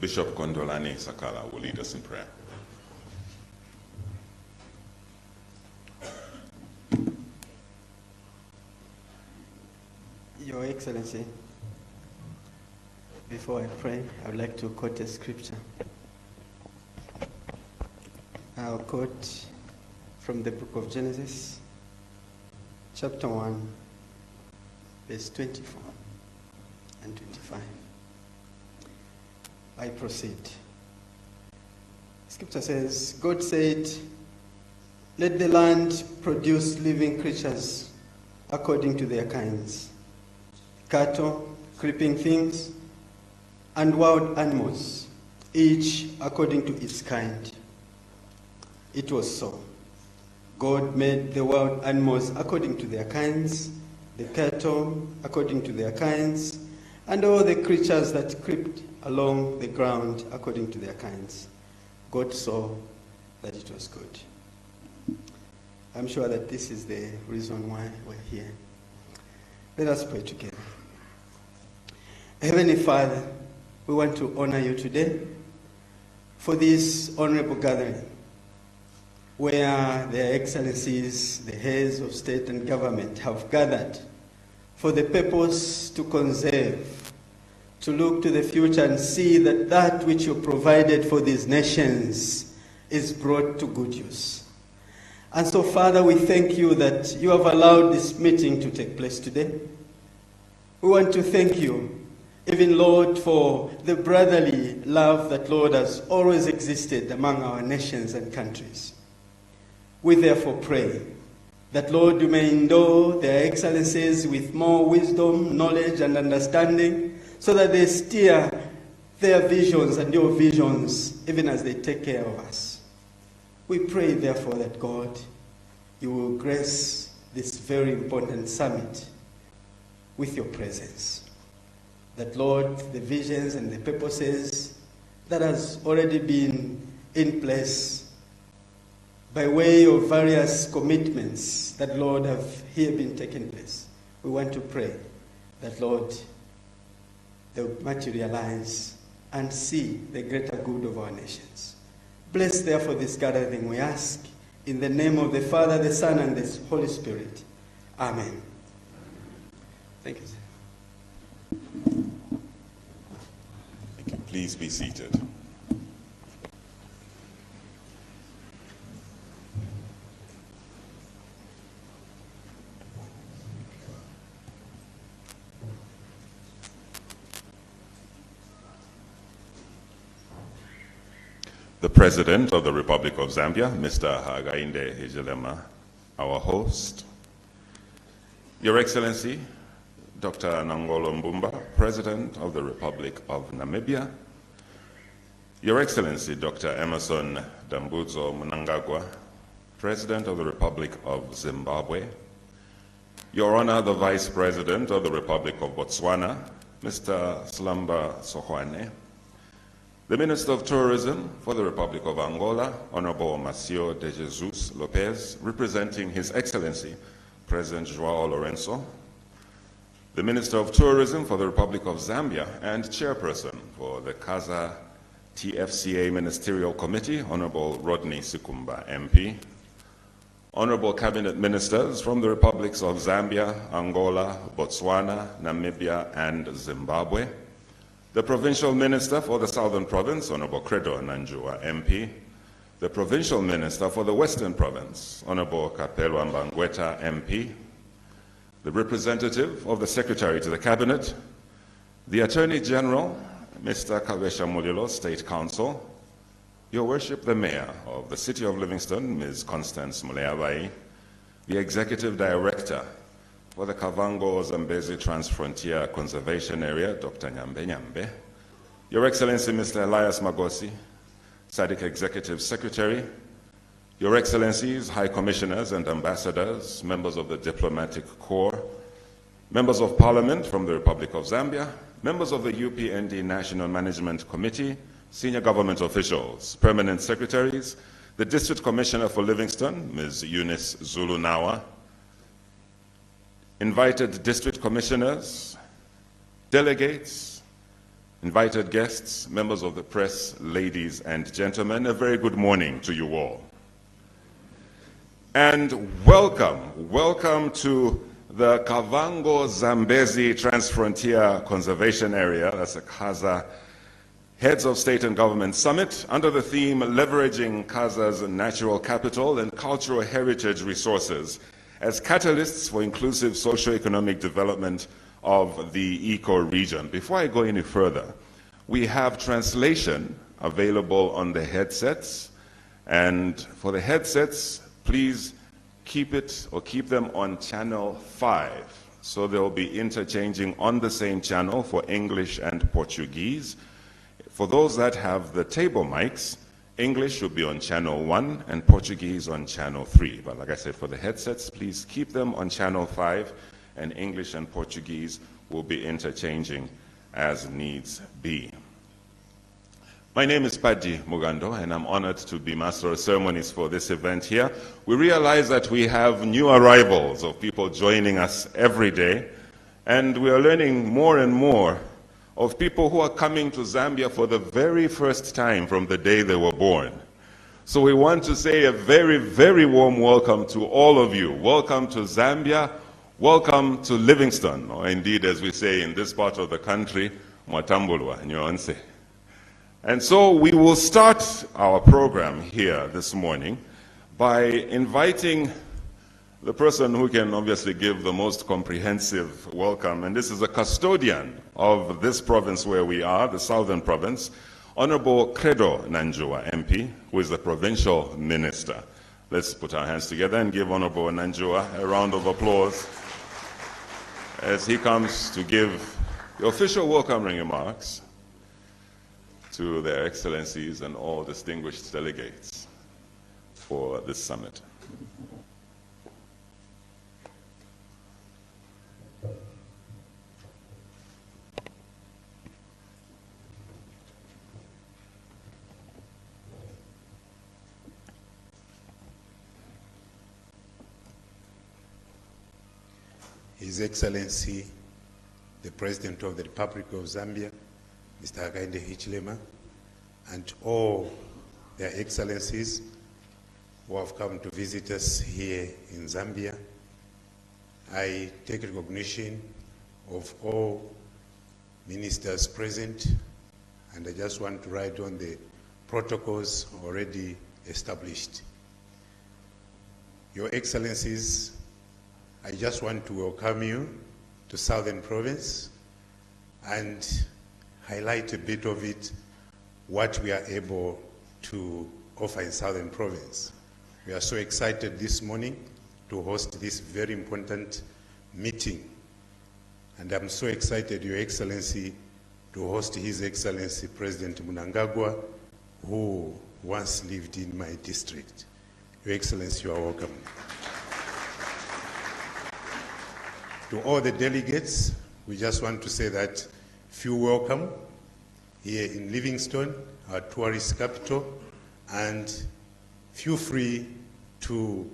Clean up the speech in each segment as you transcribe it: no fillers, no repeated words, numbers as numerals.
Bishop Kondolani Sakala will lead us in prayer. Your Excellency, before I pray, I would like to quote a scripture. I'll quote from the book of Genesis, chapter 1, verse 24 and 25. I proceed. Scripture says, God said, "Let the land produce living creatures according to their kinds, cattle, creeping things, and wild animals, each according to its kind." It was so. God made the wild animals according to their kinds, the cattle according to their kinds, and all the creatures that crept along the ground according to their kinds. God saw that it was good. I'm sure that this is the reason why we're here. Let us pray together. Heavenly Father, we want to honor you today for this honorable gathering, where their excellencies, the heads of state and government, have gathered for the purpose to conserve, to look to the future and see that that which you provided for these nations is brought to good use. And so, Father, we thank you that you have allowed this meeting to take place today. We want to thank you, even, Lord, for the brotherly love that, Lord, has always existed among our nations and countries. We therefore pray that, Lord, you may endow their excellencies with more wisdom, knowledge, and understanding, so that they steer their visions and your visions even as they take care of us. We pray, therefore, that, God, you will grace this very important summit with your presence. That, Lord, the visions and the purposes that has already been in place by way of various commitments that, Lord, have here been taken place. We want to pray that, Lord, they will materialize and see the greater good of our nations. Bless, therefore, this gathering, we ask, in the name of the Father, the Son, and the Holy Spirit. Amen. Thank you, sir. Thank you. Please be seated. The President of the Republic of Zambia, Mr. Hakainde Hichilema, our host. Your Excellency, Dr. Nangolo Mbumba, President of the Republic of Namibia. Your Excellency, Dr. Emerson Dambudzo Mnangagwa, President of the Republic of Zimbabwe. Your Honor, the Vice President of the Republic of Botswana, Mr. Slamba Sohwane. The Minister of Tourism for the Republic of Angola, Honorable Macio de Jesus Lopez, representing His Excellency, President João Lourenço. The Minister of Tourism for the Republic of Zambia and Chairperson for the KAZA TFCA Ministerial Committee, Honorable Rodney Sikumba, MP. Honorable Cabinet Ministers from the Republics of Zambia, Angola, Botswana, Namibia, and Zimbabwe. The Provincial Minister for the Southern Province, Honorable Credo Nanjua, MP. The Provincial Minister for the Western Province, Honorable Kapelwa Mbangweta, MP. The Representative of the Secretary to the Cabinet. The Attorney General, Mr. Kavesha Mulilo, State Counsel. Your Worship, the Mayor of the City of Livingstone, Ms. Constance Muleabai. The Executive Director for the Kavango Zambezi Transfrontier Conservation Area, Dr. Nyambe Nyambe. Your Excellency, Mr. Elias Magosi, SADC Executive Secretary. Your Excellencies, High Commissioners and Ambassadors, members of the Diplomatic Corps, members of Parliament from the Republic of Zambia, members of the UPND National Management Committee, senior government officials, permanent secretaries, the District Commissioner for Livingstone, Ms. Eunice Zulunawa, invited district commissioners, delegates, invited guests, members of the press, ladies and gentlemen, a very good morning to you all. And welcome to the Kavango Zambezi Transfrontier Conservation Area, that's a KAZA Heads of State and Government Summit under the theme Leveraging KAZA's Natural Capital and Cultural Heritage Resources as Catalysts for Inclusive Socio-Economic Development of the eco-region. Before I go any further, we have translation available on the headsets, and for the headsets, please keep them on channel 5. So they'll be interchanging on the same channel for English and Portuguese. For those that have the table mics, English should be on channel 1 and Portuguese on channel 3. But like I said, for the headsets, please keep them on channel 5, and English and Portuguese will be interchanging as needs be. My name is Paddy Mugando, and I'm honored to be Master of Ceremonies for this event here. We realize that we have new arrivals of people joining us every day, and we are learning more and more of people who are coming to Zambia for the very first time from the day they were born. So we want to say a very, very warm welcome to all of you. Welcome to Zambia. Welcome to Livingstone, or indeed, as we say in this part of the country, Mwatambulwa, Nyonse. And so we will start our program here this morning by inviting the person who can obviously give the most comprehensive welcome, and this is a custodian of this province where we are, the Southern Province, Honorable Credo Nanjua, MP, who is the Provincial Minister. Let's put our hands together and give Honorable Nanjua a round of applause as he comes to give the official welcoming remarks to their excellencies and all distinguished delegates for this summit. His Excellency, the President of the Republic of Zambia, Mr. Hakainde Hichilema, and all their excellencies who have come to visit us here in Zambia. I take recognition of all ministers present, and I just want to write on the protocols already established. Your excellencies, I just want to welcome you to Southern Province and highlight a bit of it, what we are able to offer in Southern Province. We are so excited this morning to host this very important meeting. And I'm so excited, Your Excellency, to host His Excellency President Mnangagwa, who once lived in my district. Your Excellency, you are welcome. To all the delegates, we just want to say that feel welcome here in Livingstone, our tourist capital, and feel free to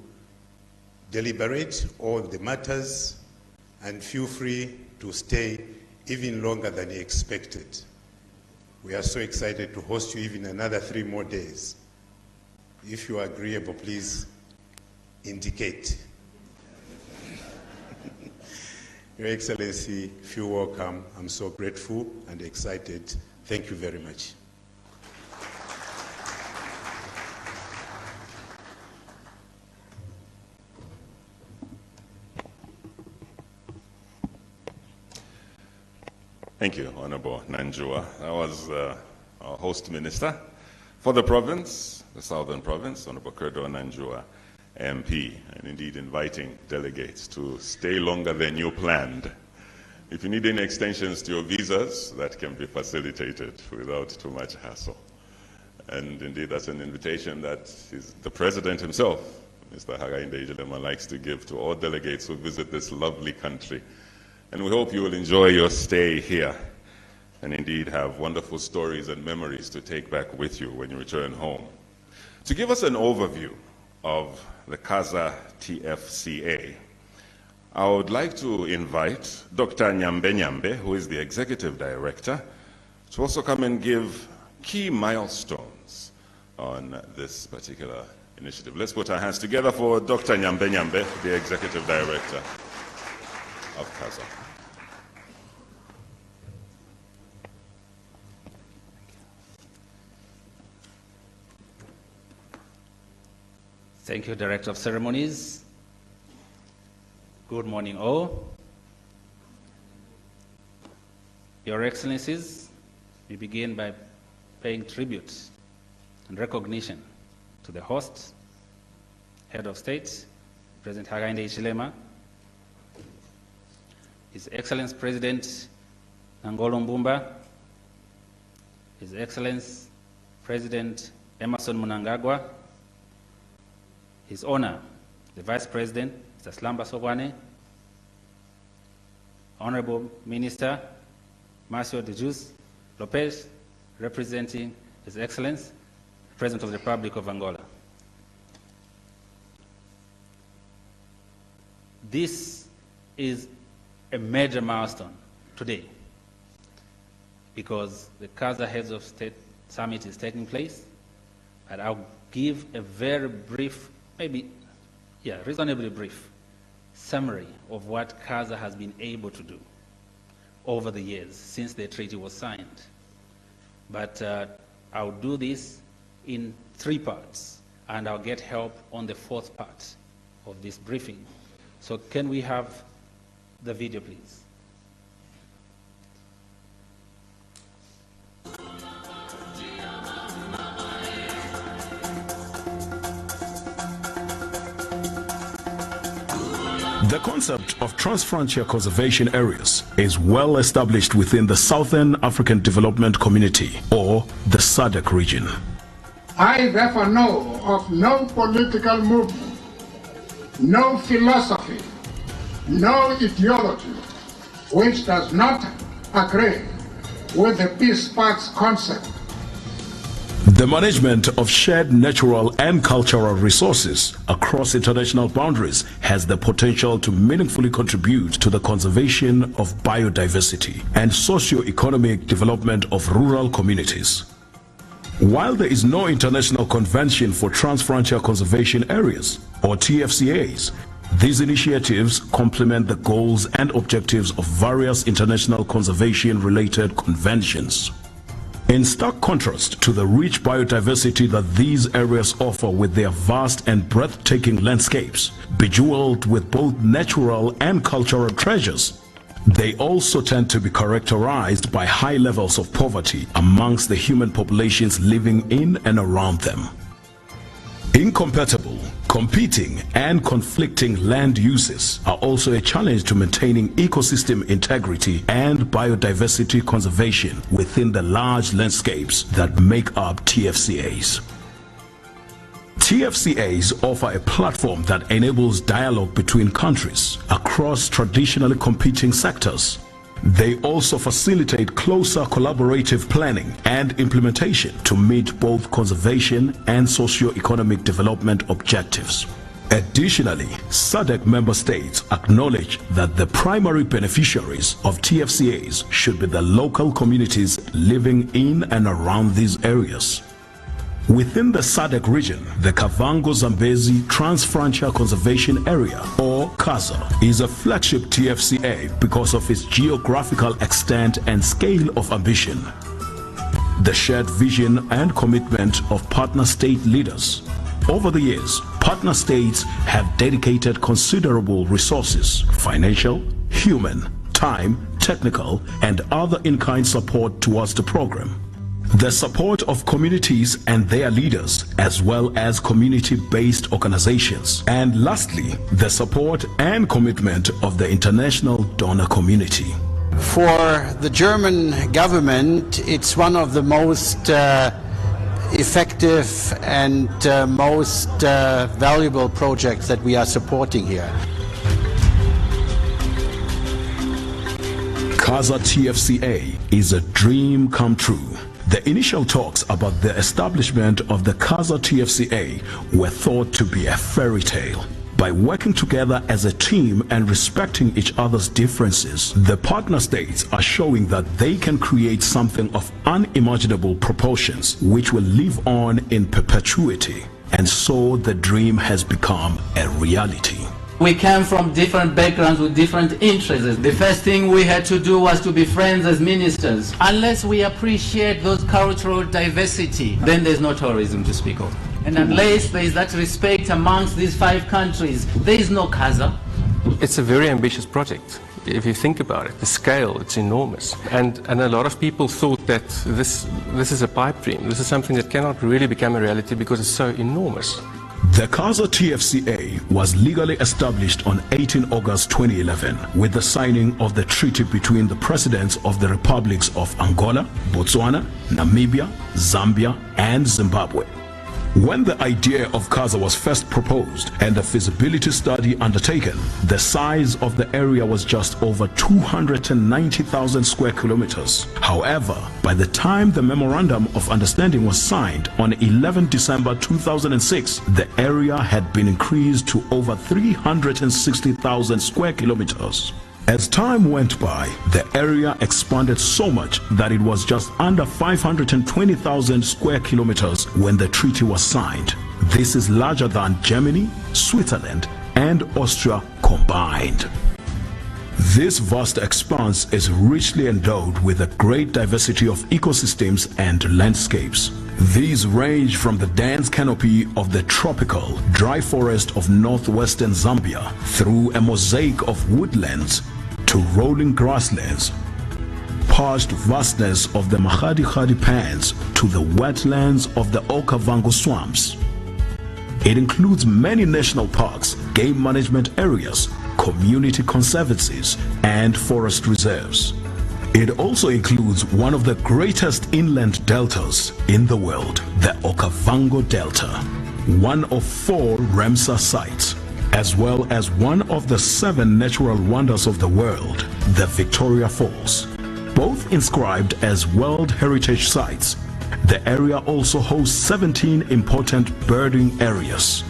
deliberate all the matters and feel free to stay even longer than you expected. We are so excited to host you even another 3 more days. If you are agreeable, please indicate. Your Excellency, feel welcome. I'm so grateful and excited. Thank you very much. Thank you, Honorable Nanjua. That was our host minister for the province, the Southern Province, Honorable Credo Nanjua, MP, and indeed inviting delegates to stay longer than you planned. If you need any extensions to your visas, that can be facilitated without too much hassle. And indeed, that's an invitation that the President himself, Mr. Hakainde Hichilema, likes to give to all delegates who visit this lovely country. And we hope you will enjoy your stay here and indeed have wonderful stories and memories to take back with you when you return home. To give us an overview of the KAZA TFCA, I would like to invite Dr. Nyambe Nyambe, who is the Executive Director, to also come and give key milestones on this particular initiative. Let's put our hands together for Dr. Nyambe Nyambe, the Executive Director of KAZA. Thank you, Director of Ceremonies. Good morning, all. Your Excellencies, we begin by paying tribute and recognition to the host, Head of State, President Hakainde Hichilema, His Excellency President Nangolo Mbumba, His Excellency President Emerson Mnangagwa, His Honor, the Vice President, Mr. Slamba Sokwane, Honorable Minister Marcio de Jesus Lopez, representing His Excellency, President of the Republic of Angola. This is a major milestone today because the KAZA Heads of State Summit is taking place, and I'll give a very brief, reasonably brief summary of what KAZA has been able to do over the years since the treaty was signed. But I'll do this in 3 parts, and I'll get help on the 4th part of this briefing. So can we have the video, please? The concept of Transfrontier conservation areas is well established within the Southern African Development Community, or the SADC region. I therefore know of no political movement, no philosophy, no ideology which does not agree with the Peace Pact concept. The management of shared natural and cultural resources across international boundaries has the potential to meaningfully contribute to the conservation of biodiversity and socio-economic development of rural communities. While there is no international convention for Transfrontier Conservation Areas, or TFCAs, these initiatives complement the goals and objectives of various international conservation-related conventions. In stark contrast to the rich biodiversity that these areas offer with their vast and breathtaking landscapes, bejeweled with both natural and cultural treasures, they also tend to be characterized by high levels of poverty amongst the human populations living in and around them. Incompatible, competing and conflicting land uses are also a challenge to maintaining ecosystem integrity and biodiversity conservation within the large landscapes that make up TFCAs. TFCAs offer a platform that enables dialogue between countries across traditionally competing sectors. They also facilitate closer collaborative planning and implementation to meet both conservation and socio-economic development objectives. Additionally, SADC member states acknowledge that the primary beneficiaries of TFCAs should be the local communities living in and around these areas. Within the SADC region, the Kavango Zambezi Transfrontier Conservation Area, or KAZA, is a flagship TFCA because of its geographical extent and scale of ambition. The shared vision and commitment of partner state leaders. Over the years, partner states have dedicated considerable resources, financial, human, time, technical, and other in-kind support towards the program. The support of communities and their leaders, as well as community-based organizations. And lastly, the support and commitment of the international donor community. For the German government, it's one of the most effective and most valuable projects that we are supporting here. KAZA TFCA is a dream come true. The initial talks about the establishment of the KAZA TFCA were thought to be a fairy tale. By working together as a team and respecting each other's differences, the partner states are showing that they can create something of unimaginable proportions which will live on in perpetuity. And so the dream has become a reality. We came from different backgrounds with different interests. The first thing we had to do was to be friends as ministers. Unless we appreciate those cultural diversity, then there's no tourism to speak of. And unless there is that respect amongst these 5 countries, there is no KAZA. It's a very ambitious project. If you think about it, the scale, it's enormous. And a lot of people thought that this is a pipe dream. This is something that cannot really become a reality because it's so enormous. The KAZA TFCA was legally established on 18 August 2011 with the signing of the treaty between the presidents of the republics of Angola, Botswana, Namibia, Zambia, and Zimbabwe. When the idea of KAZA was first proposed and a feasibility study undertaken, the size of the area was just over 290,000 square kilometers. However, by the time the Memorandum of Understanding was signed on 11 December 2006, the area had been increased to over 360,000 square kilometers. As time went by, the area expanded so much that it was just under 520,000 square kilometers when the treaty was signed. This is larger than Germany, Switzerland, and Austria combined. This vast expanse is richly endowed with a great diversity of ecosystems and landscapes. These range from the dense canopy of the tropical dry forest of northwestern Zambia through a mosaic of woodlands to rolling grasslands, parched vastness of the Mahadi pans to the wetlands of the Kavango swamps. It includes many national parks, game management areas, community conservancies, and forest reserves. It also includes one of the greatest inland deltas in the world, the Kavango Delta, one of 4 Ramsar sites, as well as one of the 7 natural wonders of the world, the Victoria Falls, both inscribed as World Heritage Sites. The area also hosts 17 important birding areas.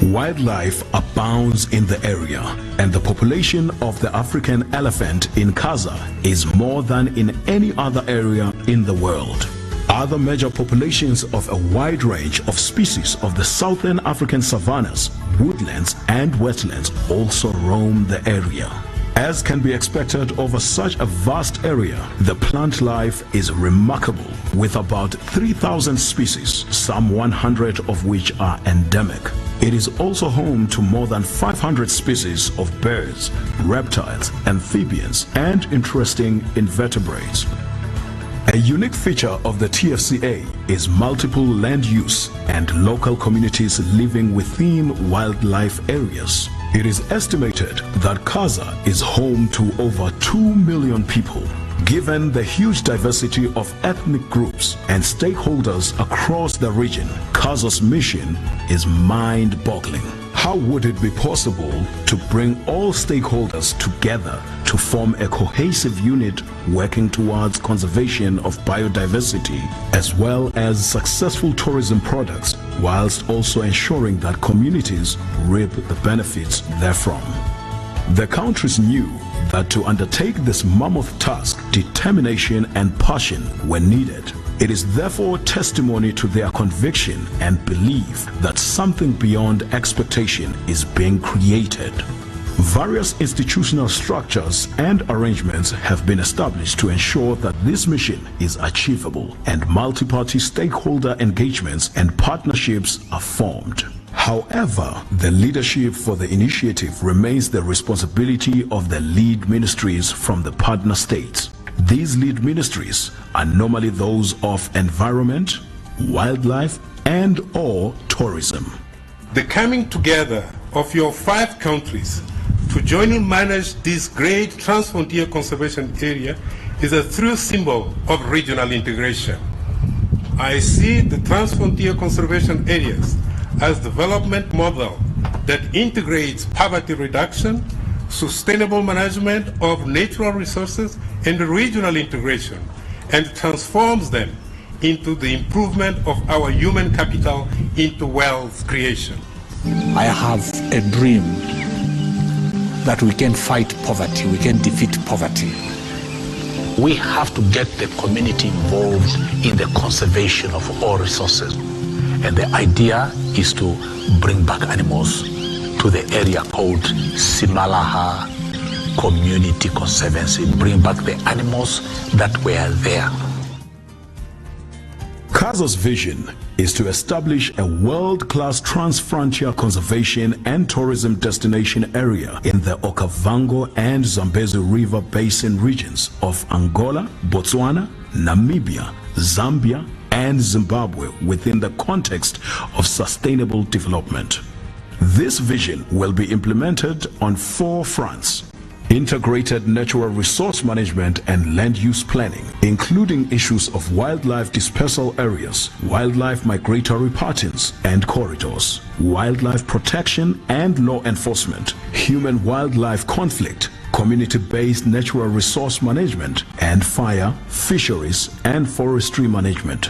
Wildlife abounds in the area, and the population of the African elephant in KAZA is more than in any other area in the world. Other major populations of a wide range of species of the southern African savannas, woodlands, and wetlands also roam the area. As can be expected over such a vast area, the plant life is remarkable, with about 3,000 species, some 100 of which are endemic. It is also home to more than 500 species of birds, reptiles, amphibians, and interesting invertebrates. A unique feature of the TFCA is multiple land use and local communities living within wildlife areas. It is estimated that KAZA is home to over 2 million people. Given the huge diversity of ethnic groups and stakeholders across the region, KAZA's mission is mind-boggling. How would it be possible to bring all stakeholders together to form a cohesive unit working towards conservation of biodiversity as well as successful tourism products, whilst also ensuring that communities reap the benefits therefrom? The countries knew that to undertake this mammoth task, determination and passion were needed. It is therefore testimony to their conviction and belief that something beyond expectation is being created. Various institutional structures and arrangements have been established to ensure that this mission is achievable, and multi-party stakeholder engagements and partnerships are formed. However, the leadership for the initiative remains the responsibility of the lead ministries from the partner states. These lead ministries are normally those of environment, wildlife, and/or tourism. The coming together of your 5 countries to jointly manage this great Transfrontier conservation area is a true symbol of regional integration. I see the Transfrontier conservation areas as a development model that integrates poverty reduction, sustainable management of natural resources, and regional integration, and transforms them into the improvement of our human capital into wealth creation. I have a dream that we can fight poverty, we can defeat poverty. We have to get the community involved in the conservation of all resources. And the idea is to bring back animals to the area called Simalaha Community Conservancy, bring back the animals that were there. KAZA's vision is to establish a world-class Transfrontier conservation and tourism destination area in the Kavango and Zambezi River Basin regions of Angola, Botswana, Namibia, Zambia, and Zimbabwe within the context of sustainable development. This vision will be implemented on 4 fronts: integrated natural resource management and land use planning, including issues of wildlife dispersal areas, wildlife migratory patterns and corridors, wildlife protection and law enforcement, human-wildlife conflict, community-based natural resource management, and fire, fisheries, and forestry management.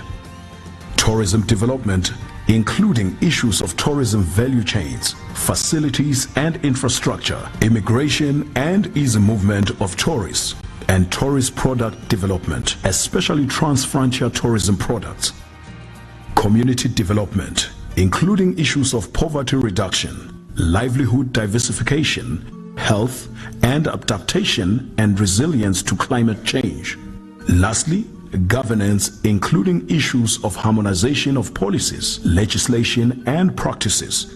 Tourism development, including issues of tourism value chains, facilities and infrastructure, immigration and easy movement of tourists, and tourist product development, especially transfrontier tourism products. Community development, including issues of poverty reduction, livelihood diversification, health and adaptation and resilience to climate change. Lastly, governance, including issues of harmonization of policies, legislation and practices,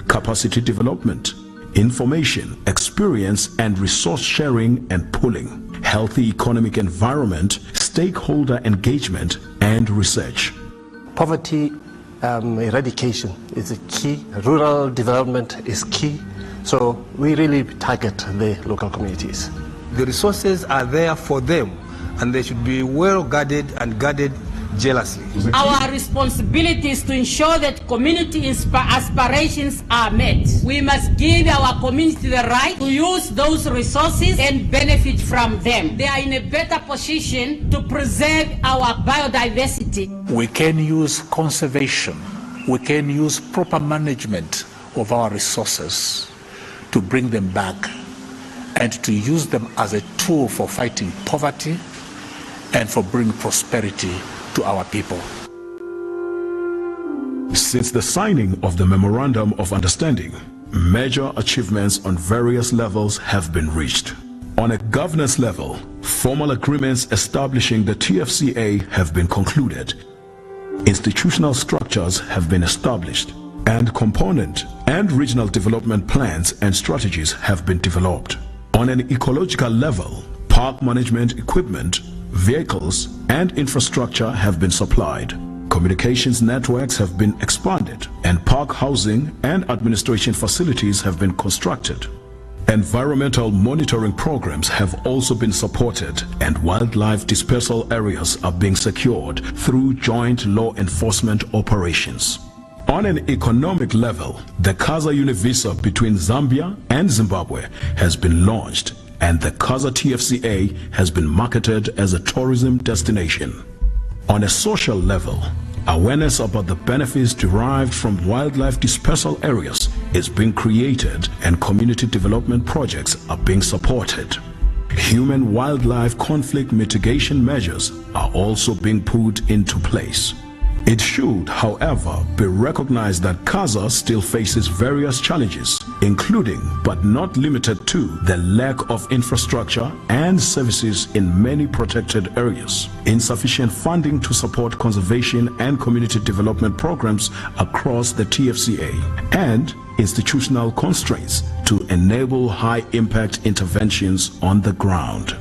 capacity development, information, experience and resource sharing and pooling, healthy economic environment, stakeholder engagement and research. Poverty eradication is a key, rural development is key, so we really target the local communities. The resources are there for them, and they should be well guarded and guarded jealously. Our responsibility is to ensure that community aspirations are met. We must give our community the right to use those resources and benefit from them. They are in a better position to preserve our biodiversity. We can use conservation, we can use proper management of our resources to bring them back and to use them as a tool for fighting poverty and for bringing prosperity to our people. Since the signing of the Memorandum of Understanding, major achievements on various levels have been reached. On a governance level, formal agreements establishing the TFCA have been concluded. Institutional structures have been established, and component and regional development plans and strategies have been developed. On an ecological level, park management equipment, vehicles and infrastructure have been supplied. Communications networks have been expanded, and park housing and administration facilities have been constructed. Environmental monitoring programs have also been supported, and wildlife dispersal areas are being secured through joint law enforcement operations. On an economic level, the KAZA Univisa between Zambia and Zimbabwe has been launched, and the KAZA TFCA has been marketed as a tourism destination. On a social level, awareness about the benefits derived from wildlife dispersal areas is being created, and community development projects are being supported. Human-wildlife conflict mitigation measures are also being put into place. It should, however, be recognized that KAZA still faces various challenges, including but not limited to the lack of infrastructure and services in many protected areas, insufficient funding to support conservation and community development programs across the TFCA, and institutional constraints to enable high-impact interventions on the ground.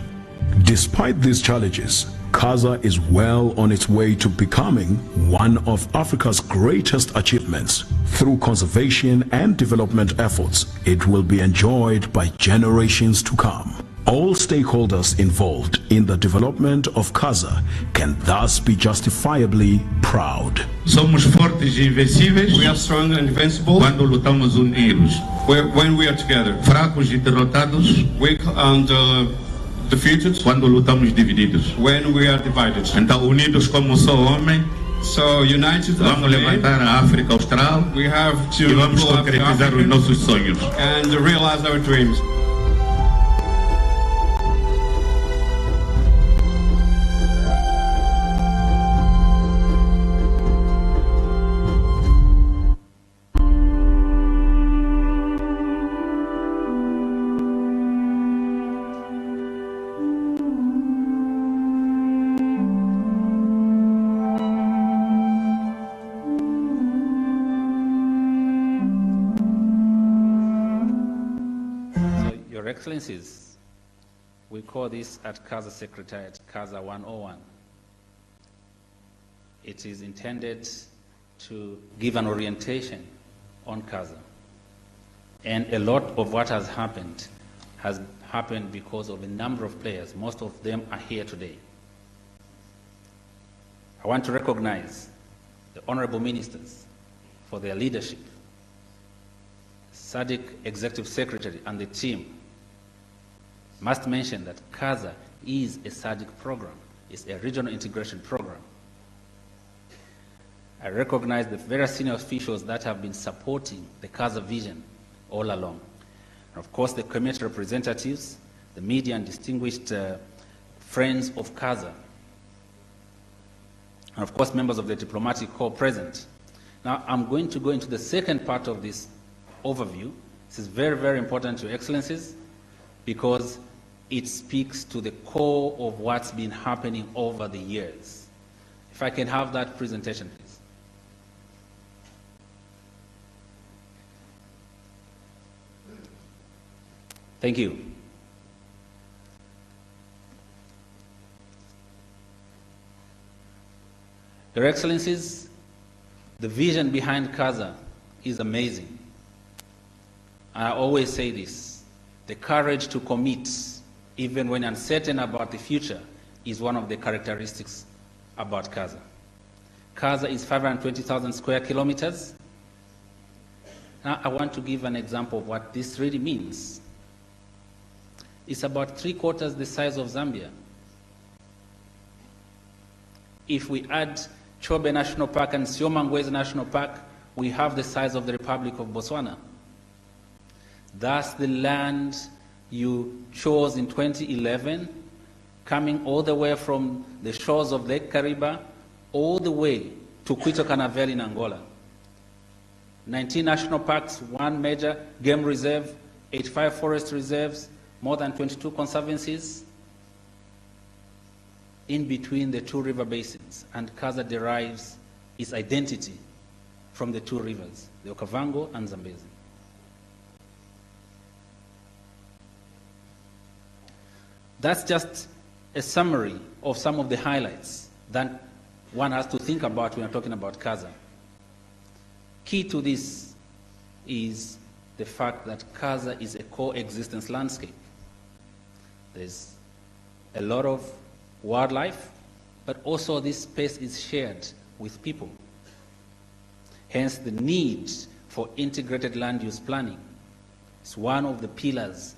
Despite these challenges, KAZA is well on its way to becoming one of Africa's greatest achievements. Through conservation and development efforts, it will be enjoyed by generations to come. All stakeholders involved in the development of KAZA can thus be justifiably proud. Somos fortes e invencíveis. We are strong and invincible quando lutamos unidos. When we are together. Fracos e derrotados. Weak and defeated quando lutamos divididos. When we are divided. Então, unidos como só homem, So, united as Vamos a man, levantar a África Austral we have e to vamos pull up the concretizar os Africans nossos sonhos. and realize our dreams. Your Excellencies, we call this at KAZA Secretariat KAZA 101. It is intended to give an orientation on KAZA. And a lot of what has happened because of a number of players. Most of them are here today. I want to recognize the honorable ministers for their leadership, SADC Executive Secretary and the team. Must mention that KAZA is a SADC program. It's a regional integration program. I recognize the very senior officials that have been supporting the KAZA vision all along. And of course, the community representatives, the media and distinguished friends of KAZA. And of course, members of the diplomatic corps present. Now, I'm going to go into the second part of this overview. This is very, very important, Your Excellencies, because it speaks to the core of what's been happening over the years. If I can have that presentation, please. Thank you. Your Excellencies, the vision behind KAZA is amazing. I always say this, the courage to commit, even when uncertain about the future, is one of the characteristics about KAZA. KAZA is 520,000 square kilometers. Now I want to give an example of what this really means. It's about 3/4 the size of Zambia. If we add Chobe National Park and Siomangwezi National Park, we have the size of the Republic of Botswana. That's the land you chose in 2011, coming all the way from the shores of Lake Kariba, all the way to Quito Canaveral in Angola. 19 national parks, 1 major game reserve, 85 forest reserves, more than 22 conservancies in between the 2 river basins. And KAZA derives its identity from the 2 rivers, the Kavango and Zambezi. That's just a summary of some of the highlights that one has to think about when we're talking about KAZA. Key to this is the fact that KAZA is a coexistence landscape. There's a lot of wildlife, but also this space is shared with people. Hence the need for integrated land use planning. It's one of the pillars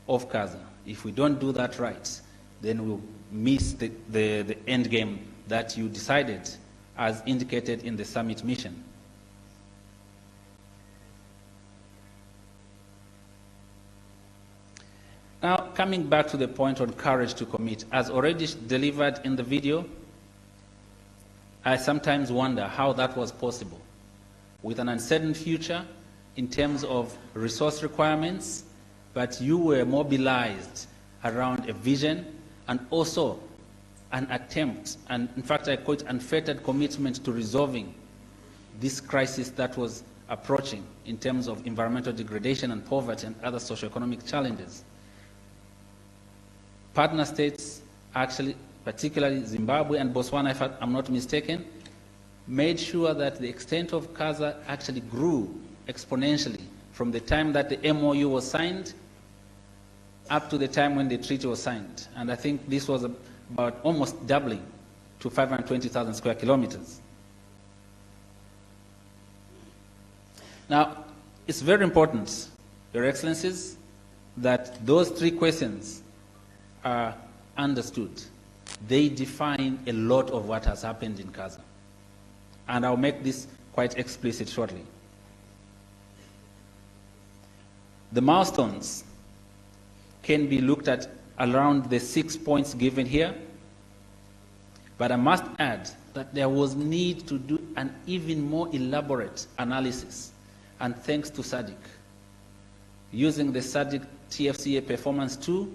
of KAZA. If we don't do that right, then we'll miss the end game that you decided as indicated in the summit mission. Now, coming back to the point on courage to commit, as already delivered in the video, I sometimes wonder how that was possible. With an uncertain future in terms of resource requirements, but you were mobilized around a vision and also an attempt, and in fact I call it unfettered commitment to resolving this crisis that was approaching in terms of environmental degradation and poverty and other socio-economic challenges. Partner states actually, particularly Zimbabwe and Botswana, if I'm not mistaken, made sure that the extent of KAZA actually grew exponentially from the time that the MOU was signed up to the time when the treaty was signed. And I think this was about almost doubling to 520,000 square kilometers. Now, it's very important, Your Excellencies, that those 3 questions are understood. They define a lot of what has happened in KAZA. And I'll make this quite explicit shortly. The milestones can be looked at around the 6 points given here, but I must add that there was need to do an even more elaborate analysis, and thanks to SADC. Using the SADC TFCA performance tool,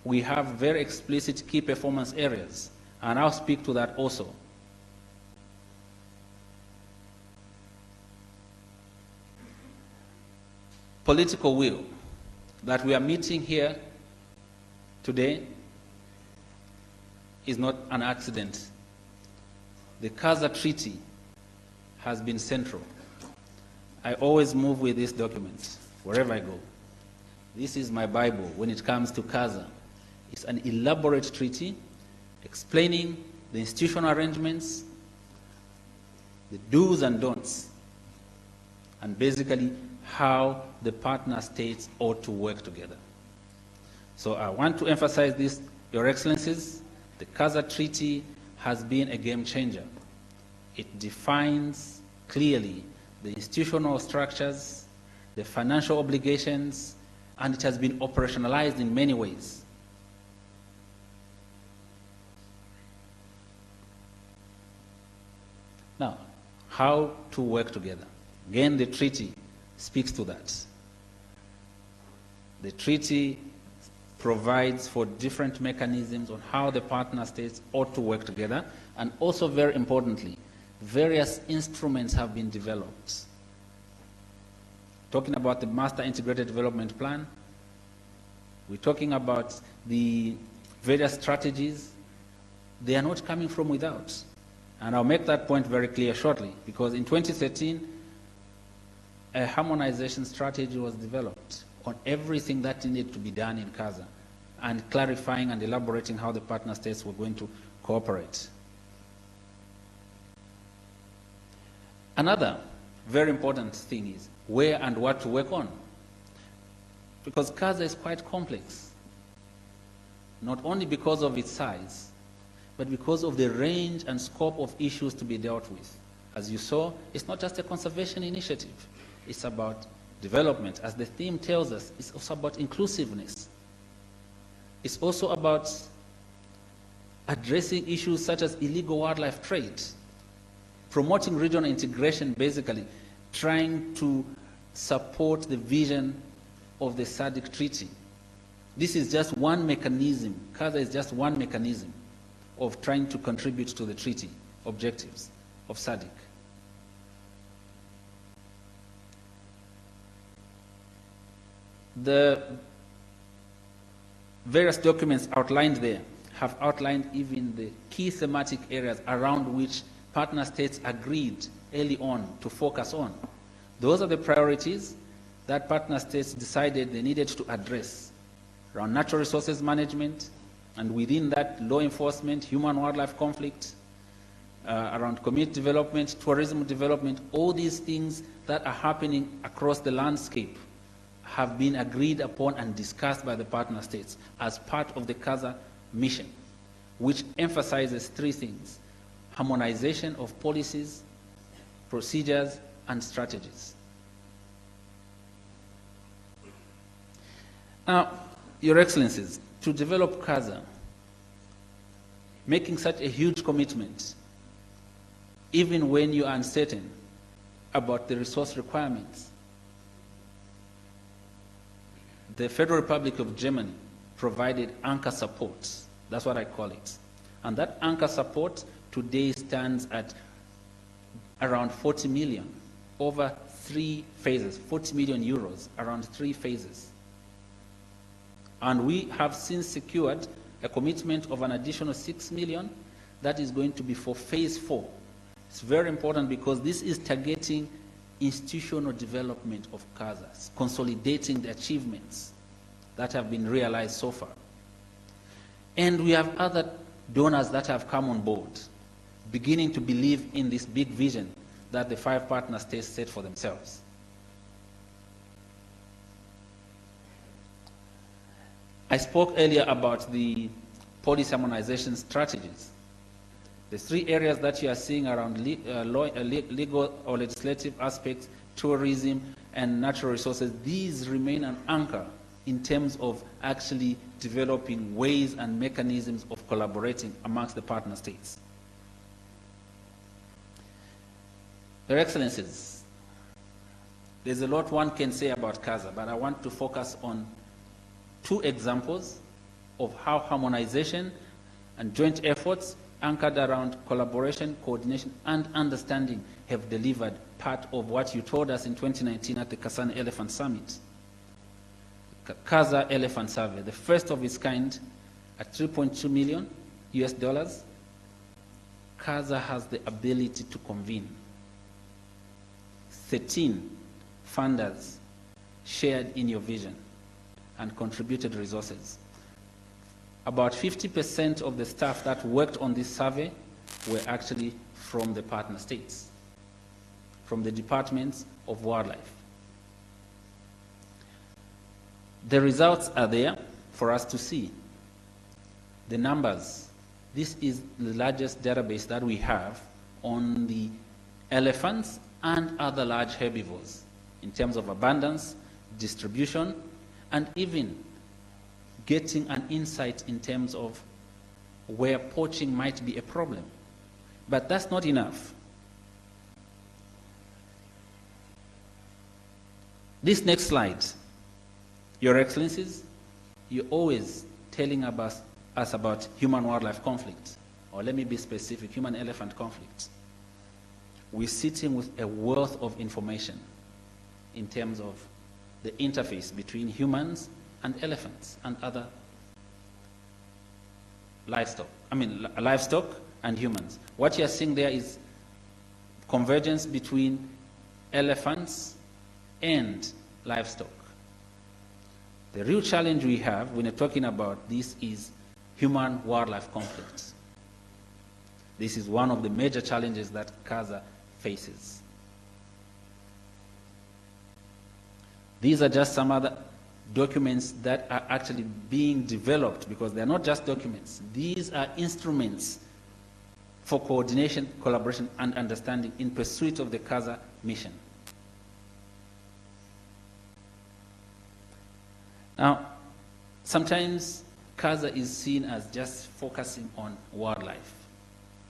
we have very explicit key performance areas, and I'll speak to that also. Political will that we are meeting here today is not an accident. The KAZA Treaty has been central. I always move with this document wherever I go. This is my Bible when it comes to KAZA. It's an elaborate treaty explaining the institutional arrangements, the do's and don'ts, and basically how the partner states ought to work together. So I want to emphasize this, Your Excellencies. The KAZA Treaty has been a game changer. It defines clearly the institutional structures, the financial obligations, and it has been operationalized in many ways. Now, how to work together? Again, the treaty speaks to that. The treaty provides for different mechanisms on how the partner states ought to work together, and also, very importantly, various instruments have been developed. Talking about the Master Integrated Development Plan, we're talking about the various strategies. They are not coming from without. And I'll make that point very clear shortly, because in 2013, a harmonization strategy was developed on everything that needed to be done in KAZA, and clarifying and elaborating how the partner states were going to cooperate. Another very important thing is where and what to work on, because KAZA is quite complex, not only because of its size, but because of the range and scope of issues to be dealt with. As you saw, it's not just a conservation initiative. It's about development. As the theme tells us, it's also about inclusiveness. It's also about addressing issues such as illegal wildlife trade, promoting regional integration, basically trying to support the vision of the SADC Treaty. This is just one mechanism. KAZA is just one mechanism of trying to contribute to the treaty objectives of SADC. The various documents outlined there have outlined even the key thematic areas around which partner states agreed early on to focus on. Those are the priorities that partner states decided they needed to address around natural resources management, and within that, law enforcement, human-wildlife conflict, around community development, tourism development. All these things that are happening across the landscape have been agreed upon and discussed by the partner states as part of the KAZA mission, which emphasizes three things: harmonization of policies, procedures, and strategies. Now, Your Excellencies, to develop KAZA, making such a huge commitment, even when you are uncertain about the resource requirements, the Federal Republic of Germany provided anchor support. That's what I call it. And that anchor support today stands at around 40 million, over 3 phases, 40 million euros, around 3 phases. And we have since secured a commitment of an additional 6 million that is going to be for phase 4. It's very important because this is targeting institutional development of KAZA, consolidating the achievements that have been realized so far. And we have other donors that have come on board, beginning to believe in this big vision that the 5 partner states set for themselves. I spoke earlier about the policy harmonization strategies. The three areas that you are seeing around legal or legislative aspects, tourism, and natural resources, these remain an anchor in terms of actually developing ways and mechanisms of collaborating amongst the partner states. Your Excellencies, there's a lot one can say about KAZA, but I want to focus on two examples of how harmonization and joint efforts anchored around collaboration, coordination, and understanding have delivered part of what you told us in 2019 at the Kasane Elephant Summit. KAZA Elephant Survey, the first of its kind at $3.2 million US dollars. KAZA has the ability to convene. 13 funders shared in your vision and contributed resources. About 50% of the staff that worked on this survey were actually from the partner states, from the departments of wildlife. The results are there for us to see. The numbers, this is the largest database that we have on the elephants and other large herbivores in terms of abundance, distribution, and even getting an insight in terms of where poaching might be a problem. But that's not enough. This next slide, Your Excellencies, you're always telling us about human-wildlife conflict, or let me be specific, human-elephant conflict. We're sitting with a wealth of information in terms of the interface between humans and elephants and other livestock. Livestock and humans. What you're seeing there is convergence between elephants and livestock. The real challenge we have when we're talking about this is human-wildlife conflicts. This is one of the major challenges that KAZA faces. These are just some other documents that are actually being developed, because they're not just documents. These are instruments for coordination, collaboration, and understanding in pursuit of the KAZA mission. Now, sometimes KAZA is seen as just focusing on wildlife.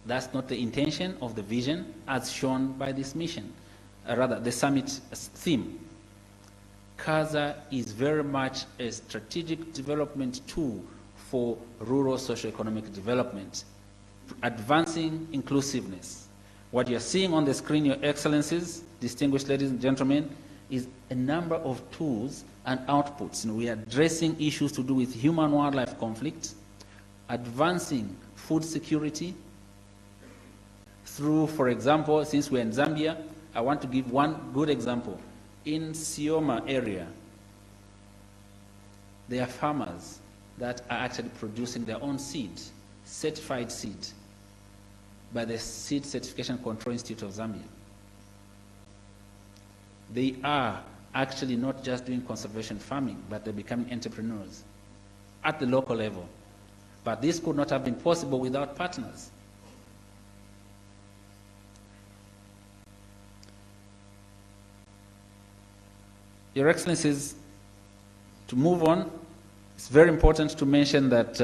That's not the intention of the vision as shown by this mission, rather the summit theme. KAZA is very much a strategic development tool for rural socio-economic development, advancing inclusiveness. What you're seeing on the screen, Your Excellencies, distinguished ladies and gentlemen, is a number of tools and outputs. We are addressing issues to do with human-wildlife conflict, advancing food security through, for example, since we're in Zambia, I want to give one good example. In Sioma area, there are farmers that are actually producing their own seed, certified seed, by the Seed Certification Control Institute of Zambia. They are actually not just doing conservation farming, but they're becoming entrepreneurs at the local level. But this could not have been possible without partners. Your Excellencies, to move on, it's very important to mention that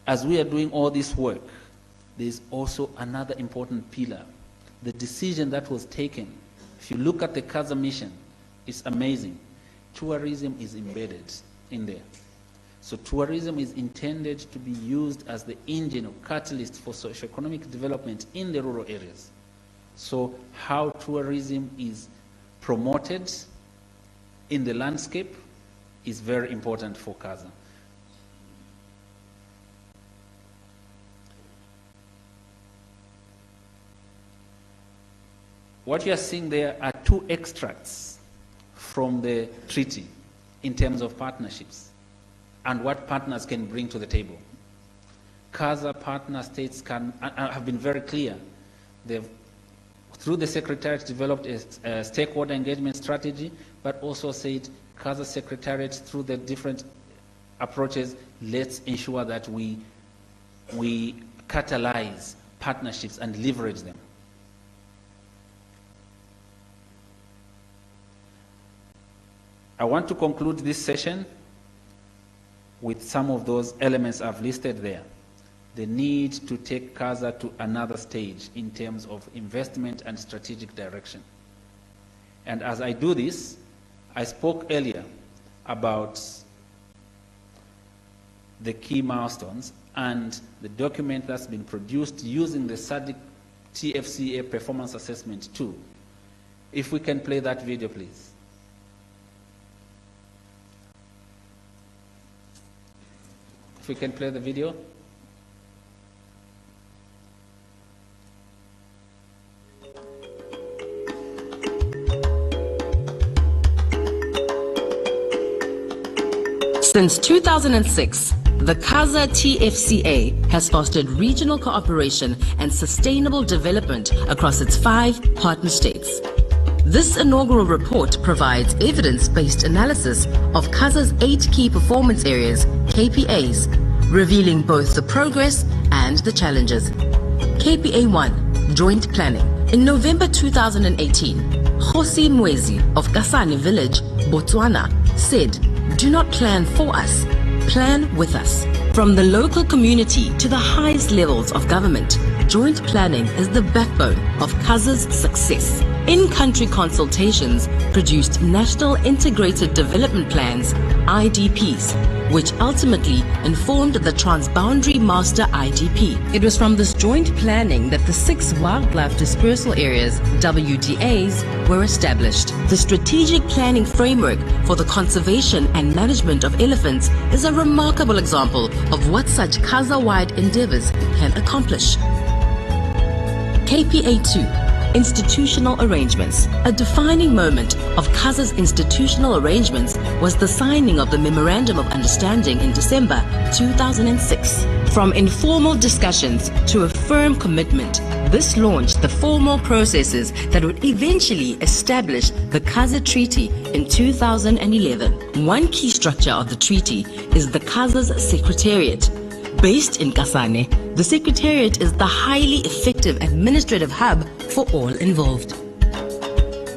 as we are doing all this work, there's also another important pillar. The decision that was taken, if you look at the KAZA mission, it's amazing. Tourism is embedded in there. So tourism is intended to be used as the engine or catalyst for socio-economic development in the rural areas. So how tourism is promoted in the landscape is very important for KAZA. What you are seeing there are two extracts from the treaty in terms of partnerships and what partners can bring to the table. KAZA Partner States have been very clear. They've, through the Secretariat, developed a stakeholder engagement strategy, but also said KAZA Secretariat, through the different approaches, let's ensure that we we catalyze partnerships and leverage them. I want to conclude this session with some of those elements I've listed there. The need to take KAZA to another stage in terms of investment and strategic direction. And as I do this, I spoke earlier about the key milestones and the document that's been produced using the SADC TFCA performance assessment tool. If we can play that video, please. If we can play the video. Since 2006, the KAZA TFCA has fostered regional cooperation and sustainable development across its 5 partner states. This inaugural report provides evidence-based analysis of KAZA's 8 key performance areas, KPAs, revealing both the progress and the challenges. KPA 1, Joint Planning. In November 2018, Khosi Mwezi of Kasane Village, Botswana, said, "Do not plan for us, plan with us." From the local community to the highest levels of government, joint planning is the backbone of KAZA's success. In-country consultations produced National Integrated Development Plans, IDPs, which ultimately informed the Transboundary Master IDP. It was from this joint planning that the 6 Wildlife Dispersal Areas, WDAs, were established. The strategic planning framework for the conservation and management of elephants is a remarkable example of what such KAZA-wide endeavors can accomplish. KPA 2, Institutional Arrangements. A defining moment of KAZA's institutional arrangements was the signing of the Memorandum of Understanding in December 2006. From informal discussions to a firm commitment, this launched the formal processes that would eventually establish the KAZA Treaty in 2011. One key structure of the treaty is the KAZA's Secretariat. Based in Kasane, the Secretariat is the highly effective administrative hub for all involved.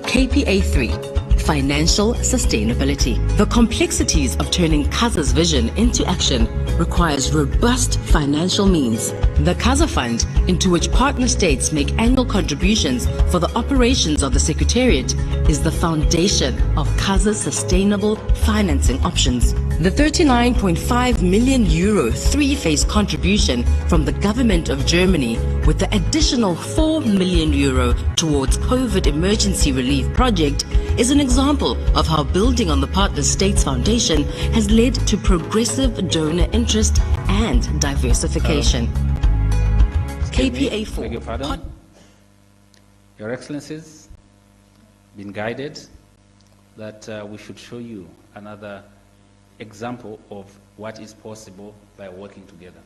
KPA 3, Financial Sustainability. The complexities of turning KAZA's vision into action requires robust financial means. The KAZA Fund, into which partner states make annual contributions for the operations of the Secretariat, is the foundation of KAZA's sustainable financing options. The €39.5 million 3-phase contribution from the government of Germany, with the additional €4 million towards COVID emergency relief project, is an example of how building on the partner states foundation has led to progressive donor interest and diversification. KPA 4. Beg your pardon. Your Excellencies, been guided that we should show you another example of what is possible by working together.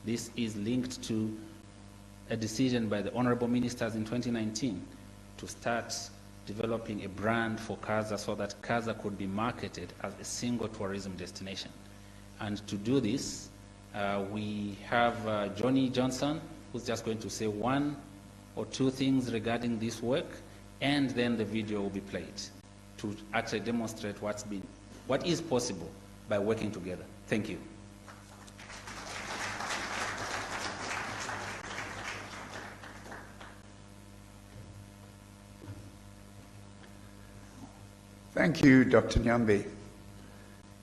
This is linked to a decision by the Honorable Ministers in 2019 to start developing a brand for KAZA so that KAZA could be marketed as a single tourism destination. And to do this, we have Johnny Johnson, who's just going to say 1 or 2 things regarding this work, and then the video will be played to actually demonstrate what is possible by working together. Thank you. Thank you, Dr. Nyambe.